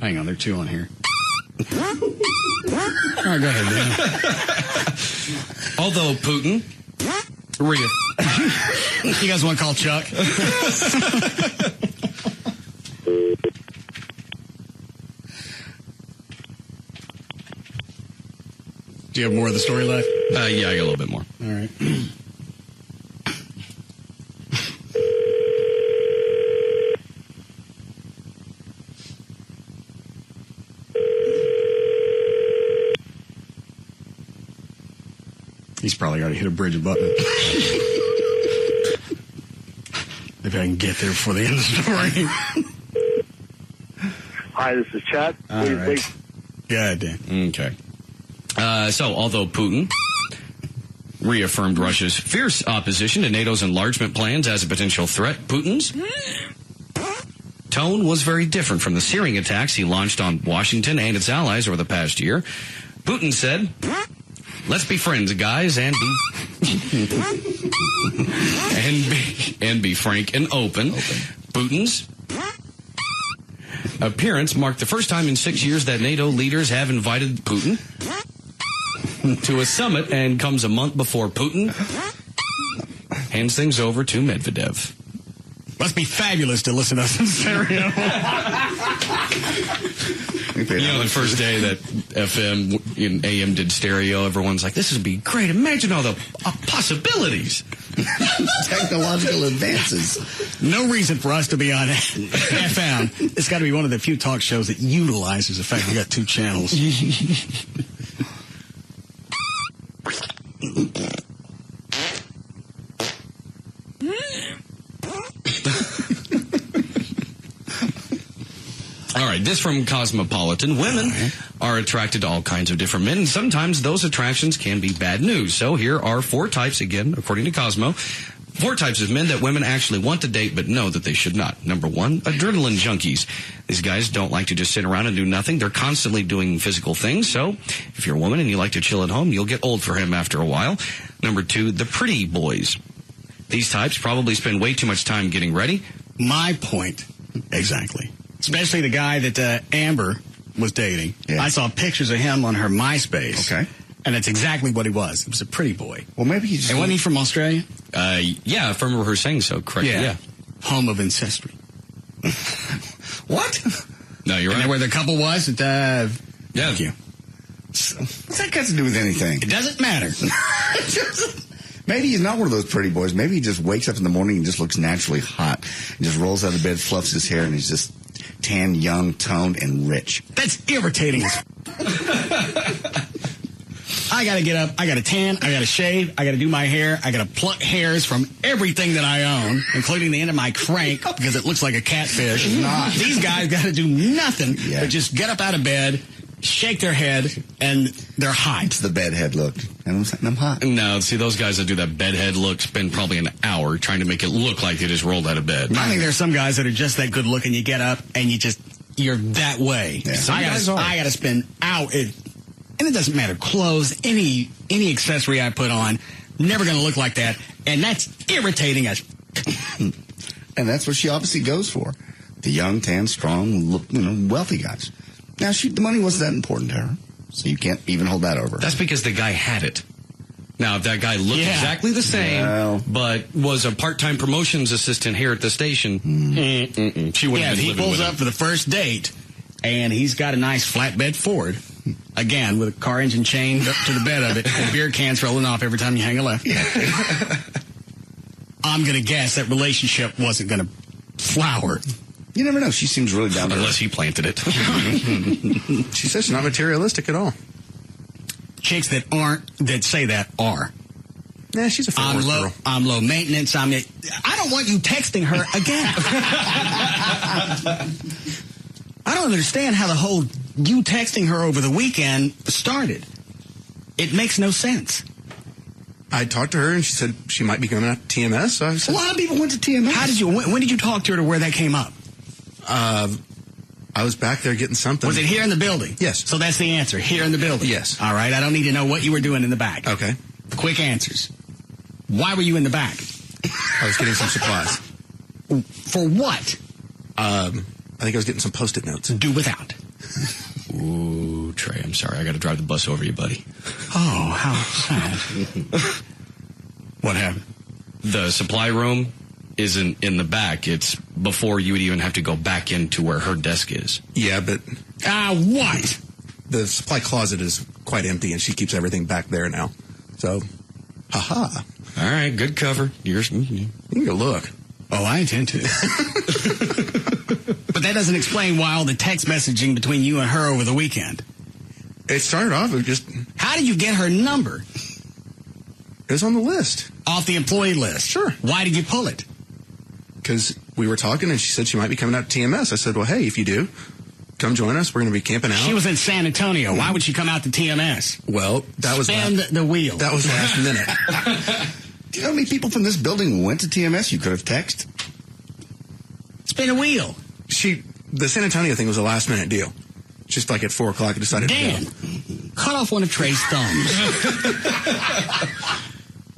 Hang on, there are two on here. All right, go ahead, Dan. Although Putin... You guys want to call Chuck? Do you have more of the story left? Yeah, I got a little bit more. All right. He's probably already hit a bridge button. Maybe I can get there before the end of the story. Hi, this is Chad. All right. Yeah, Dan. Okay. So, although Putin reaffirmed Russia's fierce opposition to NATO's enlargement plans as a potential threat, Putin's tone was very different from the searing attacks he launched on Washington and its allies over the past year. Putin said, "Let's be friends, guys, and be frank and open." Putin's appearance marked the first time in 6 years that NATO leaders have invited Putin to a summit, and comes a month before Putin hands things over to Medvedev. Must be fabulous to listen to us in stereo. The first day that FM and AM did stereo, everyone's like, this would be great. Imagine all the possibilities. Technological advances. No reason for us to be on FM. It's got to be one of the few talk shows that utilizes the fact we got two channels. All right, this from Cosmopolitan. Women are attracted to all kinds of different men, and sometimes those attractions can be bad news. So here are 4 types, again, according to Cosmo, 4 types of men that women actually want to date but know that they should not. Number 1, adrenaline junkies. These guys don't like to just sit around and do nothing. They're constantly doing physical things. So if you're a woman and you like to chill at home, you'll get old for him after a while. Number 2, the pretty boys. These types probably spend way too much time getting ready. My point. Exactly. Especially the guy that Amber was dating. Yeah. I saw pictures of him on her MySpace. Okay. And that's exactly what he was. He was a pretty boy. Well, maybe he just... And wasn't he from Australia? Yeah, if I remember her saying so correctly. Yeah. Home of ancestry. What? No, you're right. And where the couple was? Yeah. Thank you. What's that got to do with anything? It doesn't matter. Maybe he's not one of those pretty boys. Maybe he just wakes up in the morning and just looks naturally hot. He just rolls out of bed, fluffs his hair, and he's just tan, young, toned, and rich. That's irritating as I got to get up, I got to tan, I got to shave, I got to do my hair, I got to pluck hairs from everything that I own, including the end of my crank because it looks like a catfish. These guys got to do nothing but just get up out of bed, shake their head, and they're hot. It's the bedhead look. And I'm hot. No, see, those guys that do that bedhead look spend probably an hour trying to make it look like they just rolled out of bed. I think there's some guys that are just that good looking. You get up and you're that way. Yeah. I got to spend hours. And it doesn't matter. Clothes, any accessory I put on, never going to look like that. And that's irritating as. And that's what she obviously goes for. The young, tan, strong, wealthy guys. Now, the money wasn't that important to her. So you can't even hold that over. That's because the guy had it. Now, if that guy looked exactly the same, but was a part-time promotions assistant here at the station, she wouldn't have been he living pulls with up him. for the first date, and he's got a nice flatbed Ford. Again, with a car engine chained up to the bed of it, and beer cans rolling off every time you hang a left. I'm going to guess that relationship wasn't going to flower. You never know. She seems really down to Unless he planted it. She says she's not materialistic at all. Chicks that say that are. Nah, she's a fair girl. I'm low maintenance. I don't want you texting her again. I don't understand how the whole you texting her over the weekend started. It makes no sense. I talked to her, and she said she might be going out to TMS. So I said, a lot of people went to TMS. How did you? When did you talk to her to where that came up? I was back there getting something. Was it here in the building? Yes. So that's the answer. Here in the building. Yes. All right. I don't need to know what you were doing in the back. Okay. Quick answers. Why were you in the back? I was getting some supplies. For what? I think I was getting some Post-it notes. Do without. Ooh, Trey, I'm sorry. I got to drive the bus over you, buddy. Oh, how sad. What happened? The supply room isn't in the back. It's before you would even have to go back into where her desk is. Yeah, but... what? The supply closet is quite empty, and she keeps everything back there now. So, haha. All right, good cover. You can go look. Oh, I intend to. But that doesn't explain why all the text messaging between you and her over the weekend. It started off with just... How did you get her number? It was on the list. Off the employee list? Sure. Why did you pull it? Because we were talking, and she said she might be coming out to TMS. I said, well, hey, if you do, come join us. We're going to be camping out. She was in San Antonio. Why would she come out to TMS? Well, that was... Spin the wheel. That was last minute. Do you know how many people from this building went to TMS? You could have texted. Spin a wheel. The San Antonio thing was a last minute deal. Just like at 4 o'clock, I decided to go. Cut off one of Trey's thumbs.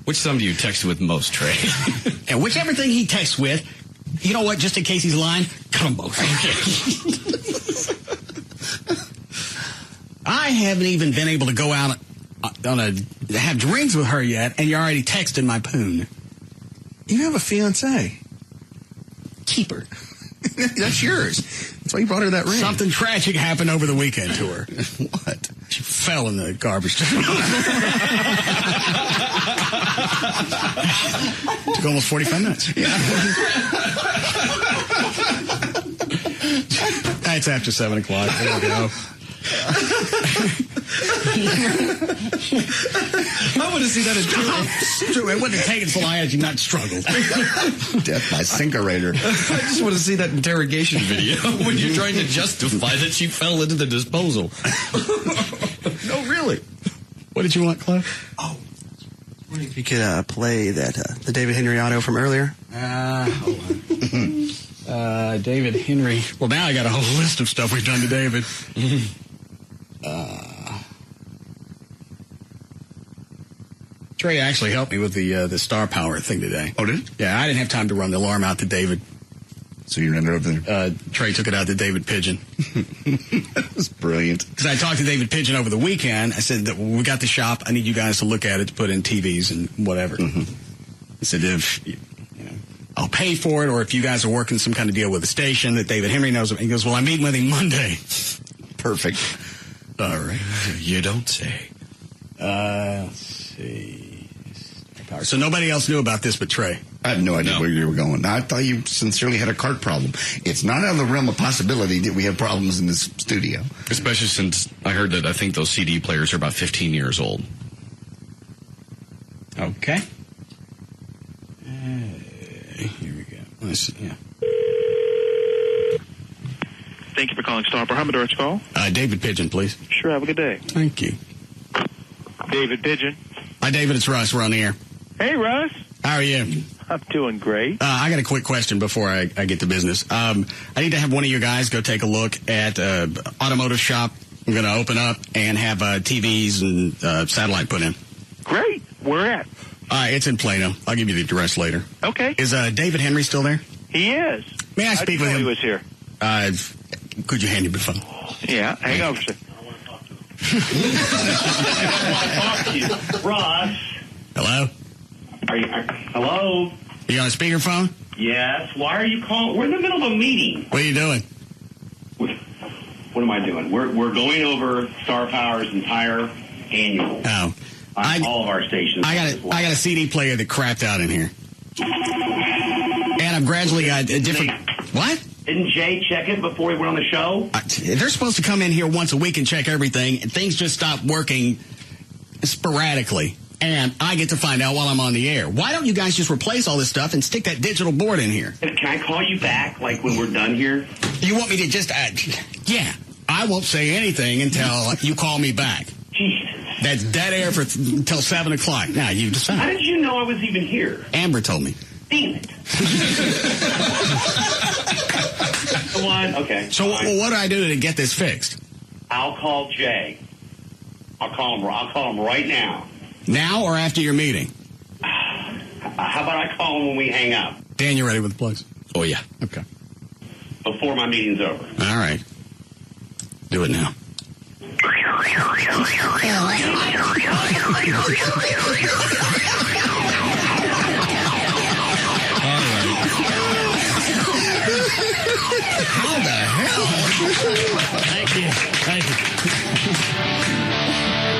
Which thumb do you text with most, Trey? And whichever thing he texts with, you know what, just in case he's lying, cut them both. I haven't even been able to go out have drinks with her yet, and you're already texting my poon. You have a fiancé. Keep her. That's yours. That's why you brought her that ring. Something tragic happened over the weekend to her. What? She fell in the garbage. Took almost 45 minutes. Yeah. It's after 7 o'clock. There we go. I want to see that in True. It wouldn't have taken so long had you not struggled. Death by Sinkerator. I just want to see that interrogation video when you're trying to justify that she fell into the disposal. No, really. What did you want, Clive? Oh, if you could play that the David Henry auto from earlier. Hold on. David Henry. Well, now I got a whole list of stuff we've done to David. Trey actually helped me with the star power thing today. Oh, did? Yeah, I didn't have time to run the alarm out to David. So you ran it over there? Trey took it out to David Pigeon. That was brilliant. Because I talked to David Pigeon over the weekend. I said that we got the shop. I need you guys to look at it to put in TVs and whatever. Mm-hmm. I said, if I'll pay for it, or if you guys are working some kind of deal with the station that David Henry knows. He goes, well, I'm meeting with him Monday. Perfect. All right. You don't say. Let's see. power. So nobody else knew about this but Trey. I have no idea where you were going. I thought you sincerely had a cart problem. It's not out of the realm of possibility that we have problems in this studio. Especially since I heard that I think those CD players are about 15 years old. Okay. Here we go. Let's see. Yeah. Thank you for calling Star Power. How may I direct your call? David Pigeon, please. Sure, have a good day. Thank you. David Pigeon. Hi, David. It's Russ. We're on the air. Hey, Russ. How are you? I'm doing great. I got a quick question before I get to business. I need to have one of you guys go take a look at automotive shop. I'm going to open up and have TVs and satellite put in. Great. Where at? It's in Plano. I'll give you the address later. Okay. Is David Henry still there? He is. May I speak with him? He was here. Could you hand him the phone? Yeah. Hang on for a second. Ross. Hello? Hello? Are you on a speakerphone? Yes. Why are you calling? We're in the middle of a meeting. What are you doing? What am I doing? We're going over Star Power's entire annual. Oh. On all of our stations. I got a CD player that crapped out in here. And I've gradually got a different... What? Didn't Jay check it before he went on the show? They're supposed to come in here once a week and check everything, and things just stop working sporadically. And I get to find out while I'm on the air. Why don't you guys just replace all this stuff and stick that digital board in here? Can I call you back, like, when we're done here? You want me to just... yeah. I won't say anything until you call me back. Jesus. That's dead air until 7 o'clock. Now, you decide. How did you know I was even here? Amber told me. Damn it. Come on. Okay. So what do I do to get this fixed? I'll call Jay. I'll call him right now. Now or after your meeting? How about I call him when we hang up? Dan, you ready with the plugs? Oh, yeah. Okay. Before my meeting's over. All right. Do it now. How the hell? Thank you.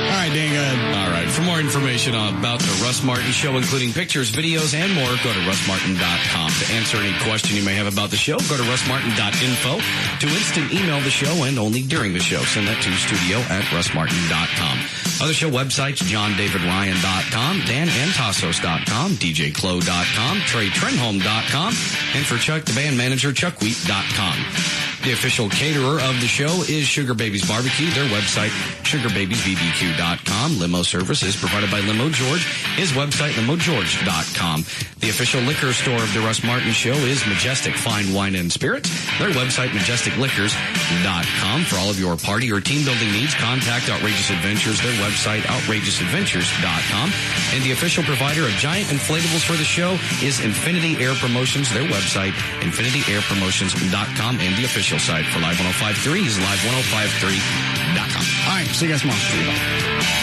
All right, Dan, go ahead. All right. For more information about the Russ Martin Show, including pictures, videos, and more, go to russmartin.com. To answer any question you may have about the show, go to russmartin.info. To instant email the show and only during the show, send that to studio@russmartin.com. Other show websites, johndavidryan.com, danantasos.com, djclo.com, treytrenholm.com, and for Chuck, the band manager, chuckwheat.com. The official caterer of the show is Sugar Babies Barbecue. Their website, sugarbabiesbbq.com. Limo service is provided by Limo George. His website, limogeorge.com. The official liquor store of the Russ Martin Show is Majestic Fine Wine and Spirits. Their website, majesticliquors.com. For all of your party or team building needs, contact Outrageous Adventures. Their website, outrageousadventures.com. And the official provider of giant inflatables for the show is Infinity Air Promotions. Their website, infinityairpromotions.com. And the official site for Live 105.3 is live1053.com. All right, see you guys tomorrow.